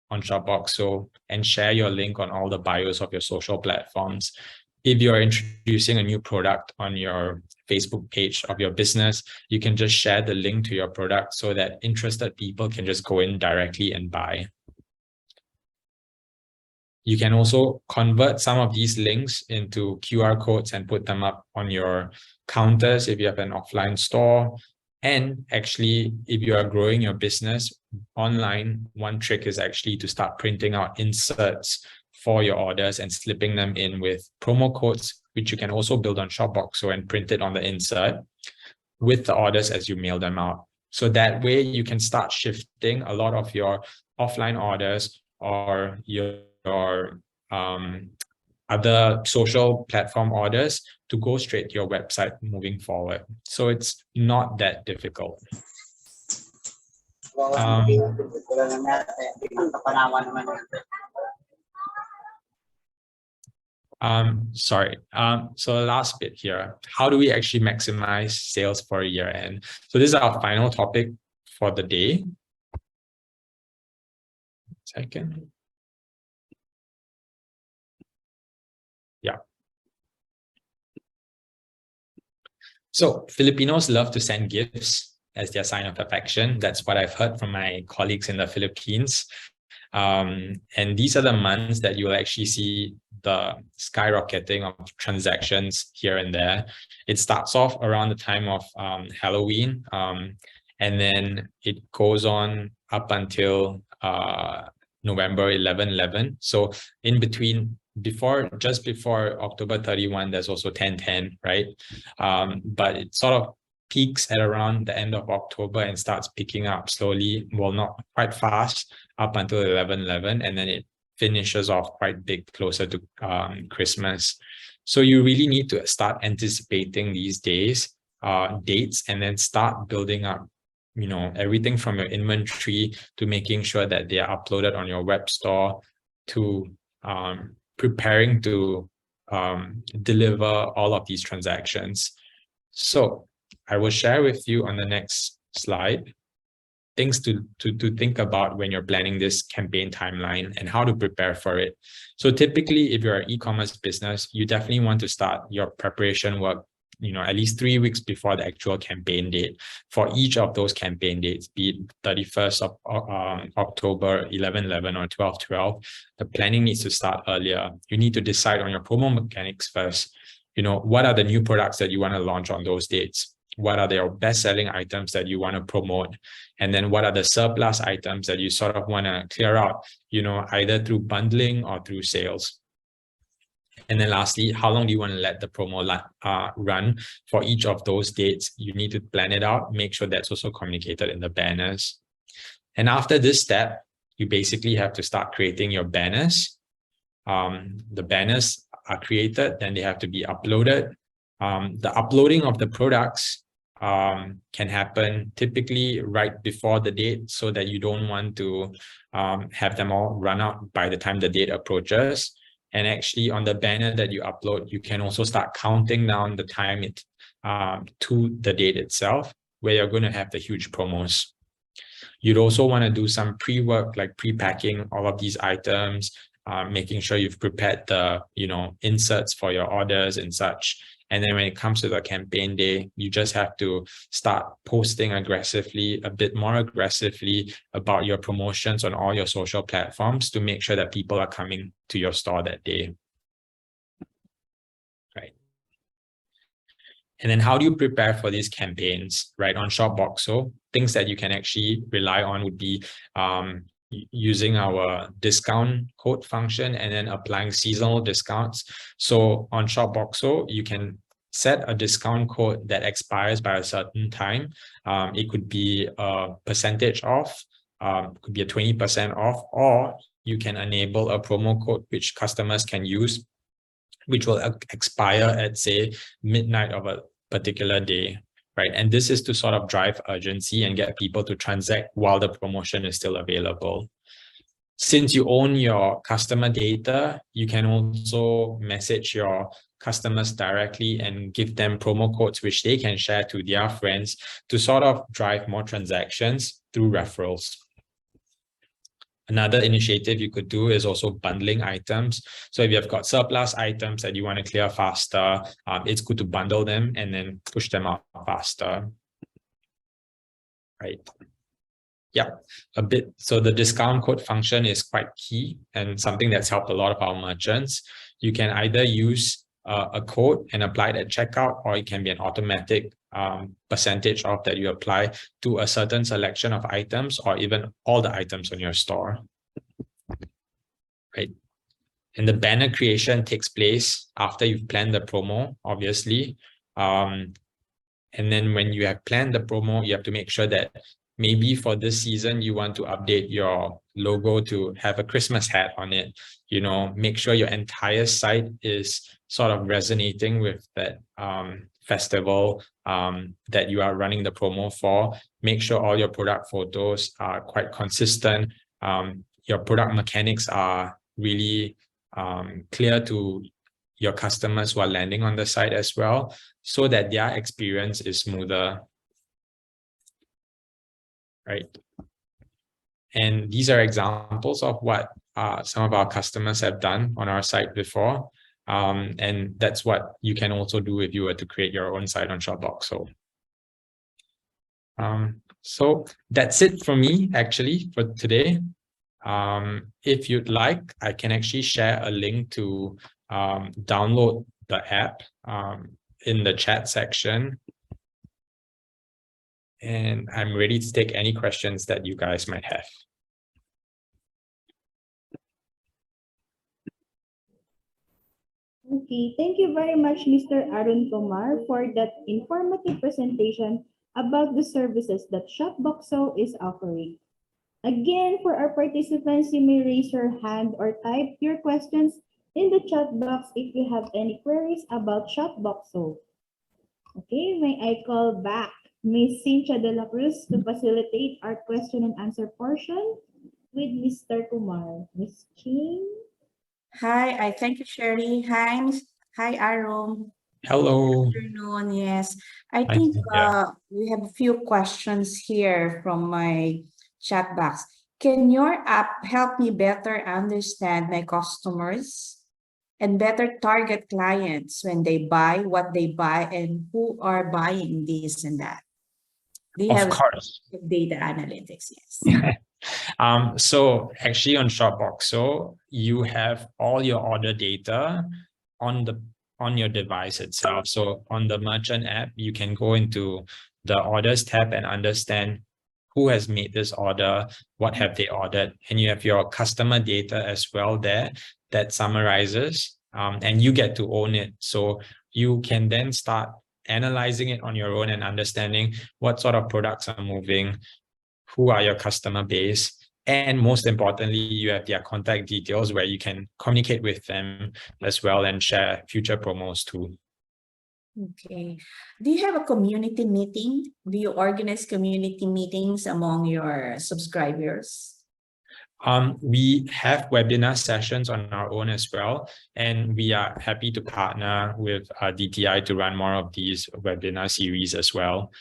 G: on Shopboxo and share your link on all the bios of your social platforms. If you're introducing a new product on your Facebook page of your business, you can just share the link to your product so that interested people can just go in directly and buy. You can also convert some of these links into QR codes and put them up on your counters if you have an offline store. And actually, if you are growing your business online, one trick is actually to start printing out inserts for your orders and slipping them in with promo codes, which you can also build on Shopboxo and print it on the insert with the orders as you mail them out. So that way you can start shifting a lot of your offline orders or your other social platform orders to go straight to your website moving forward. So it's not that difficult. Sorry. So the last bit here, how do we actually maximize sales for a year end? So this is our final topic for the day. Second. Yeah. So Filipinos love to send gifts as their sign of affection. That's what I've heard from my colleagues in the Philippines. And these are the months that you'll actually see the skyrocketing of transactions here and there. It starts off around the time of Halloween, and then it goes on up until November 11/11. So in between, just before October 31, there's also 10/10, right? But it sort of peaks at around the end of October and starts picking up slowly, well, not quite fast, up until 11/11, and then it finishes off quite big closer to Christmas. So you really need to start anticipating these dates, and then start building up, everything from your inventory to making sure that they are uploaded on your web store to preparing to deliver all of these transactions. So I will share with you on the next slide things to think about when you're planning this campaign timeline and how to prepare for it. So typically, if you're an e-commerce business, you definitely want to start your preparation work, at least 3 weeks before the actual campaign date for each of those campaign dates, be it 31st of October, 11/11, or 12/12. The planning needs to start earlier. You need to decide on your promo mechanics first. What are the new products that you want to launch on those dates? What are your best-selling items that you want to promote? And then what are the surplus items that you sort of want to clear out, either through bundling or through sales? And then lastly, how long do you want to let the promo run for each of those dates? You need to plan it out, make sure that's also communicated in the banners. And after this step, you basically have to start creating your banners. The banners are created, then they have to be uploaded. The uploading of the products can happen typically right before the date so that you don't want to have them all run out by the time the date approaches. And actually on the banner that you upload, you can also start counting down the time to the date itself where you're going to have the huge promos. You'd also want to do some pre-work, like pre-packing all of these items, making sure you've prepared the inserts for your orders and such. And then when it comes to the campaign day, you just have to start posting aggressively, a bit more aggressively about your promotions on all your social platforms to make sure that people are coming to your store that day. Right. And then how do you prepare for these campaigns, right? On Shopboxo, things that you can actually rely on would be using our discount code function and then applying seasonal discounts. So on Shopboxo, you can set a discount code that expires by a certain time. It could be a percentage off, could be a 20% off, or you can enable a promo code which customers can use, which will expire at, say, midnight of a particular day, right? And this is to sort of drive urgency and get people to transact while the promotion is still available. Since you own your customer data, you can also message your customers directly and give them promo codes which they can share to their friends to sort of drive more transactions through referrals. Another initiative you could do is also bundling items. So if you've got surplus items that you want to clear faster, it's good to bundle them and then push them out faster. Right. Yeah, a bit. So the discount code function is quite key and something that's helped a lot of our merchants. You can either use a code and apply it at checkout, or it can be an automatic percentage off that you apply to a certain selection of items or even all the items on your store. Right. And the banner creation takes place after you've planned the promo, obviously. And then when you have planned the promo, you have to make sure that maybe for this season, you want to update your logo to have a Christmas hat on it. You know, make sure your entire site is sort of resonating with that festival that you are running the promo for. Make sure all your product photos are quite consistent. Your product mechanics are really clear to your customers who are landing on the site as well, so that their experience is smoother. Right. And these are examples of what some of our customers have done on our site before. And that's what you can also do if you were to create your own site on Shopbox. So that's it for me, actually, for today. If you'd like, I can actually share a link to download the app in the chat section. And I'm ready to take any questions that you guys might have.
A: Okay, thank you very much, Mr. Arun Kumar, for that informative presentation about the services that Shopboxo is offering. Again, for our participants, you may raise your hand or type your questions in the chat box if you have any queries about Shopboxo. Okay, may I call back Ms. Cynthia de la Cruz to facilitate our question and answer portion with Mr. Kumar. Ms. Chin.
B: Hi, I thank you, Sherry. Hi, Aaron.
G: Hello.
B: Good afternoon. Yes, I
G: Hi,
B: think
G: Cynthia.
B: we have a few questions here from my chat box. Can your app help me better understand my customers and better target clients when they buy, what they buy, and who are buying this and that? Do you
G: Of
B: have
G: course.
B: data analytics? Yes.
G: So actually on Shopboxo, you have all your order data on your device itself. So on the merchant app, you can go into the orders tab and understand who has made this order, what have they ordered, and you have your customer data as well there that summarizes, and you get to own it. So you can then start analyzing it on your own and understanding what sort of products are moving, who are your customer base, and most importantly, you have their contact details where you can communicate with them as well and share future promos too.
B: Okay. Do you have a community meeting? Do you organize community meetings among your subscribers?
G: We have webinar sessions on our own as well, and we are happy to partner with DTI to run more of these webinar series as well.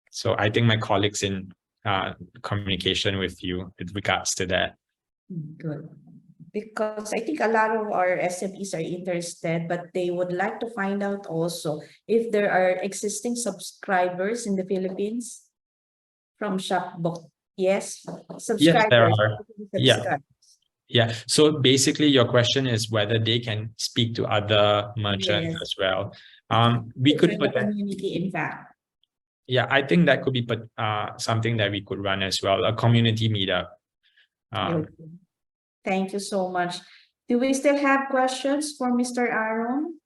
G: So I think my colleagues in communication with you with regards to that.
B: Good. Because I think a lot of our SMEs are interested, but they would like to find out also if there are existing subscribers in the Philippines from Shopbox. Yes, subscribers.
G: Yes, there are.
B: Subscribers.
G: Yeah. So basically, your question is whether they can speak to other merchants
B: Yes.
G: as well. We could put that.
B: Community, in fact.
G: Yeah, I think that could be something that we could run as well, a community meetup.
B: Thank you so much. Do we still have questions for Mr. Aaron?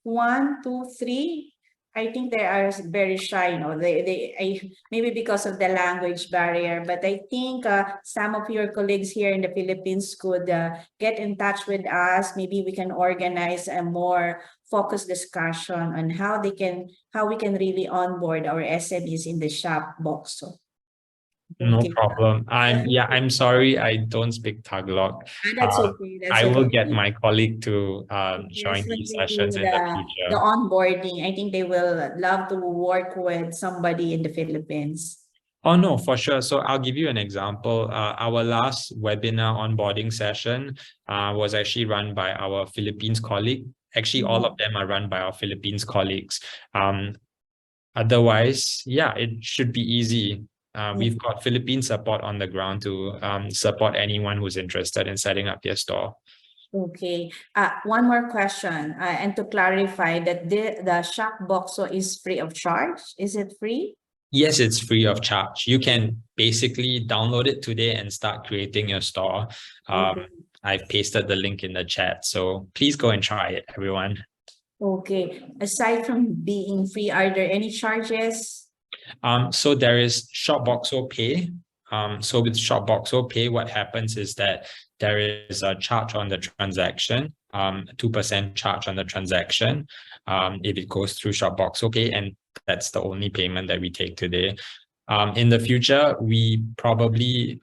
B: 1, 2, 3. I think they are very shy, you know, maybe because of the language barrier, but I think some of your colleagues here in the Philippines could get in touch with us. Maybe we can organize a more focused discussion on how we can really onboard our SMEs in the Shopbox.
G: No
B: Okay.
G: problem. I'm sorry I don't speak Tagalog.
B: That's okay. That's
G: I will
B: okay.
G: get my colleague to
B: Yes,
G: join
B: when
G: these
B: we
G: sessions
B: do
G: in the
B: the
G: future.
B: onboarding, I think they will love to work with somebody in the Philippines.
G: Oh no, for sure. So I'll give you an example. Our last webinar onboarding session was actually run by our Philippines colleague. Actually, all of them are run by our Philippines colleagues. Otherwise, yeah, it should be easy. We've got Philippine support on the ground to support anyone who's interested in setting up their store.
B: Okay. One more question, and to clarify that the shop boxo is free of charge. Is it free?
G: Yes, it's free of charge. You can basically download it today and start creating your store. I've pasted the link in the chat, so please go and try it, everyone.
B: Okay. Aside from being free, are there any charges?
G: So there is Shopboxo Pay. So with Shopboxo Pay, what happens is that there is a charge on the transaction, 2% charge on the transaction, if it goes through Shopboxo Pay, and that's the only payment that we take today. In the future,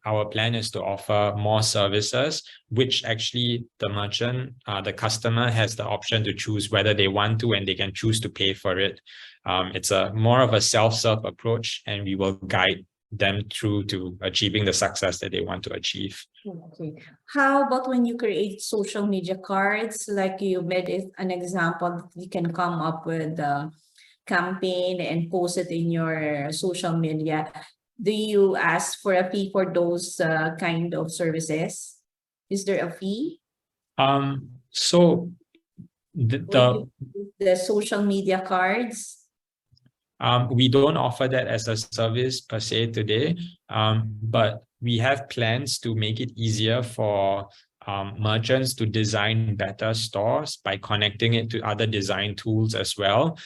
G: our plan is to offer more services, which actually the merchant, the customer has the option to choose whether they want to, and they can choose to pay for it. It's more of a self-serve approach, and we will guide them through to achieving the success that they want to achieve.
B: Okay. How about when you create social media cards, like you made it an example, you can come up with a campaign and post it in your social media. Do you ask for a fee for those kind of services? Is there a fee?
G: So
B: the social media cards?
G: We don't offer that as a service per se today, but we have plans to make it easier for merchants to design better stores by connecting it to other design tools as well.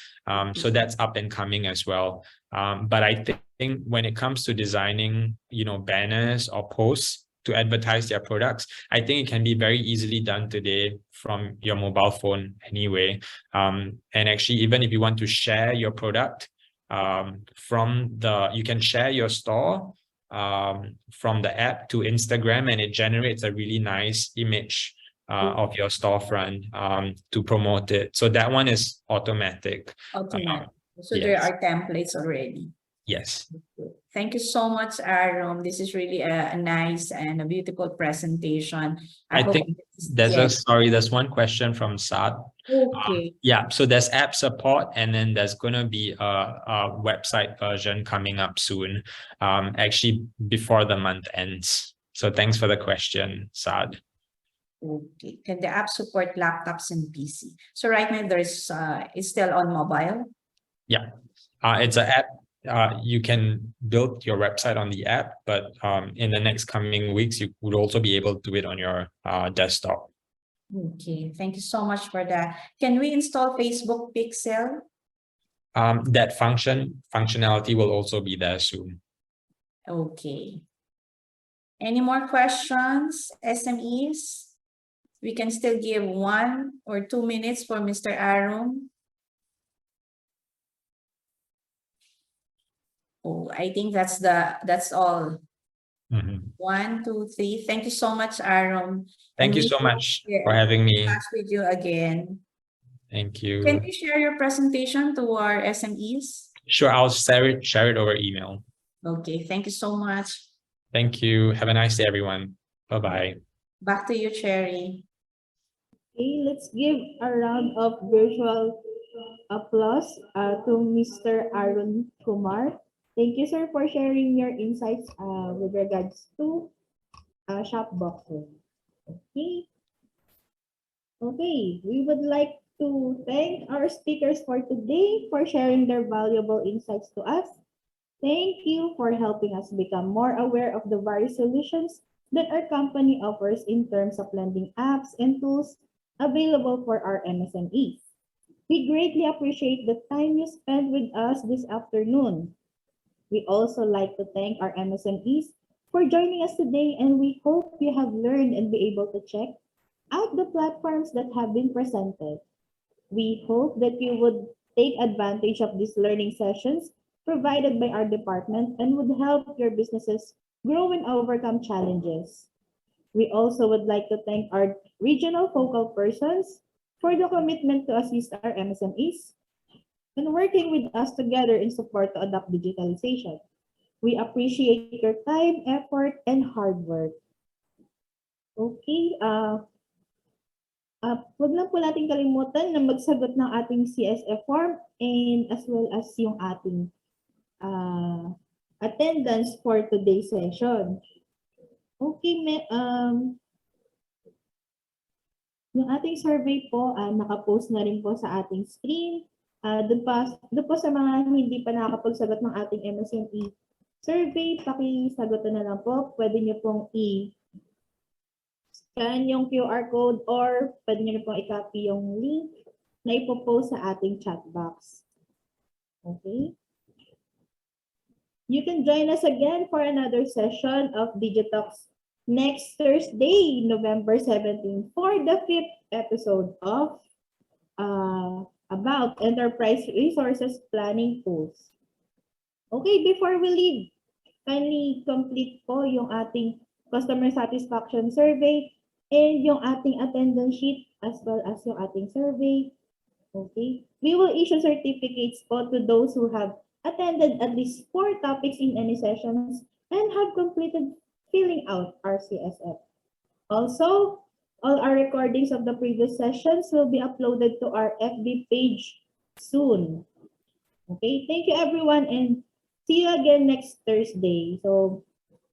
G: So that's up and coming as well. But I think when it comes to designing, banners or posts to advertise their products, I think it can be very easily done today from your mobile phone anyway. And actually, even if you want to share your product, you can share your store from the app to Instagram, and it generates a really nice image of your storefront to promote it. So that one is automatic.
B: So yes. There are templates already.
G: Yes.
B: Thank you so much, Aaron. This is really a nice and a beautiful presentation.
G: I think there's one question from Saad.
B: Okay.
G: So there's app support, and then there's going to be a website version coming up soon, actually before the month ends. So thanks for the question, Saad.
B: Okay. Can the app support laptops and PC? So right now it's still on mobile? Yeah.
G: It's an app. You can build your website on the app, but in the next coming weeks, you would also be able to do it on your desktop.
B: Okay, thank you so much for that. Can we install Facebook Pixel?
G: That functionality will also be there soon.
B: Okay. Any more questions, SMEs? We can still give 1 or 2 minutes for Mr. Aaron. Oh, I think that's all. 1, 2, 3. Thank you so much, Aaron.
G: Thank you so much for having me.
B: Catch with you again.
G: Thank you.
B: Can you share your presentation to our SMEs?
G: Sure, I'll share it over email.
B: Okay, thank you so much.
G: Thank you. Have a nice day, everyone. Bye-bye.
B: Back to you, Cherry.
A: Okay, let's give a round of virtual applause to Mr. Arun Kumar. Thank you, sir, for sharing your insights with regards to Shopboxo. Okay, we would like to thank our speakers for today for sharing their valuable insights to us. Thank you for helping us become more aware of the various solutions that our company offers in terms of lending apps and tools available for our MSMEs. We greatly appreciate the time you spent with us this afternoon. We also like to thank our MSMEs for joining us today, and we hope you have learned and be able to check out the platforms that have been presented. We hope that you would take advantage of these learning sessions provided by our department and would help your businesses grow and overcome challenges. We also would like to thank our regional focal persons for the commitment to assist our MSMEs and working with us together in support to adopt digitalization. We appreciate your time, effort, and hard work. Okay, huwag lang po natin kalimutan na magsagot ng ating CSF form and as well as yung ating attendance for today's session. Okay, yung ating survey po, nakapost na rin po sa ating screen. Doon po sa mga hindi pa nakakapagsagot ng ating MSME survey, pakisagot na lang po. Pwede nyo pong scan yung QR code or pwede nyo pong i-copy yung link na ipopost sa ating chat box. Okay? You can join us again for another session of DigiTalks next Thursday, November 17, for the 5th episode of about enterprise resources planning tools. Okay, before we leave, kindly complete po yung ating customer satisfaction survey and yung ating attendance sheet as well as yung ating survey. Okay, we will issue certificates po to those who have attended at least 4 topics in any sessions and have completed filling out our CSF. Also, all our recordings of the previous sessions will be uploaded to our FB page soon. Okay, thank you everyone and see you again next Thursday. So,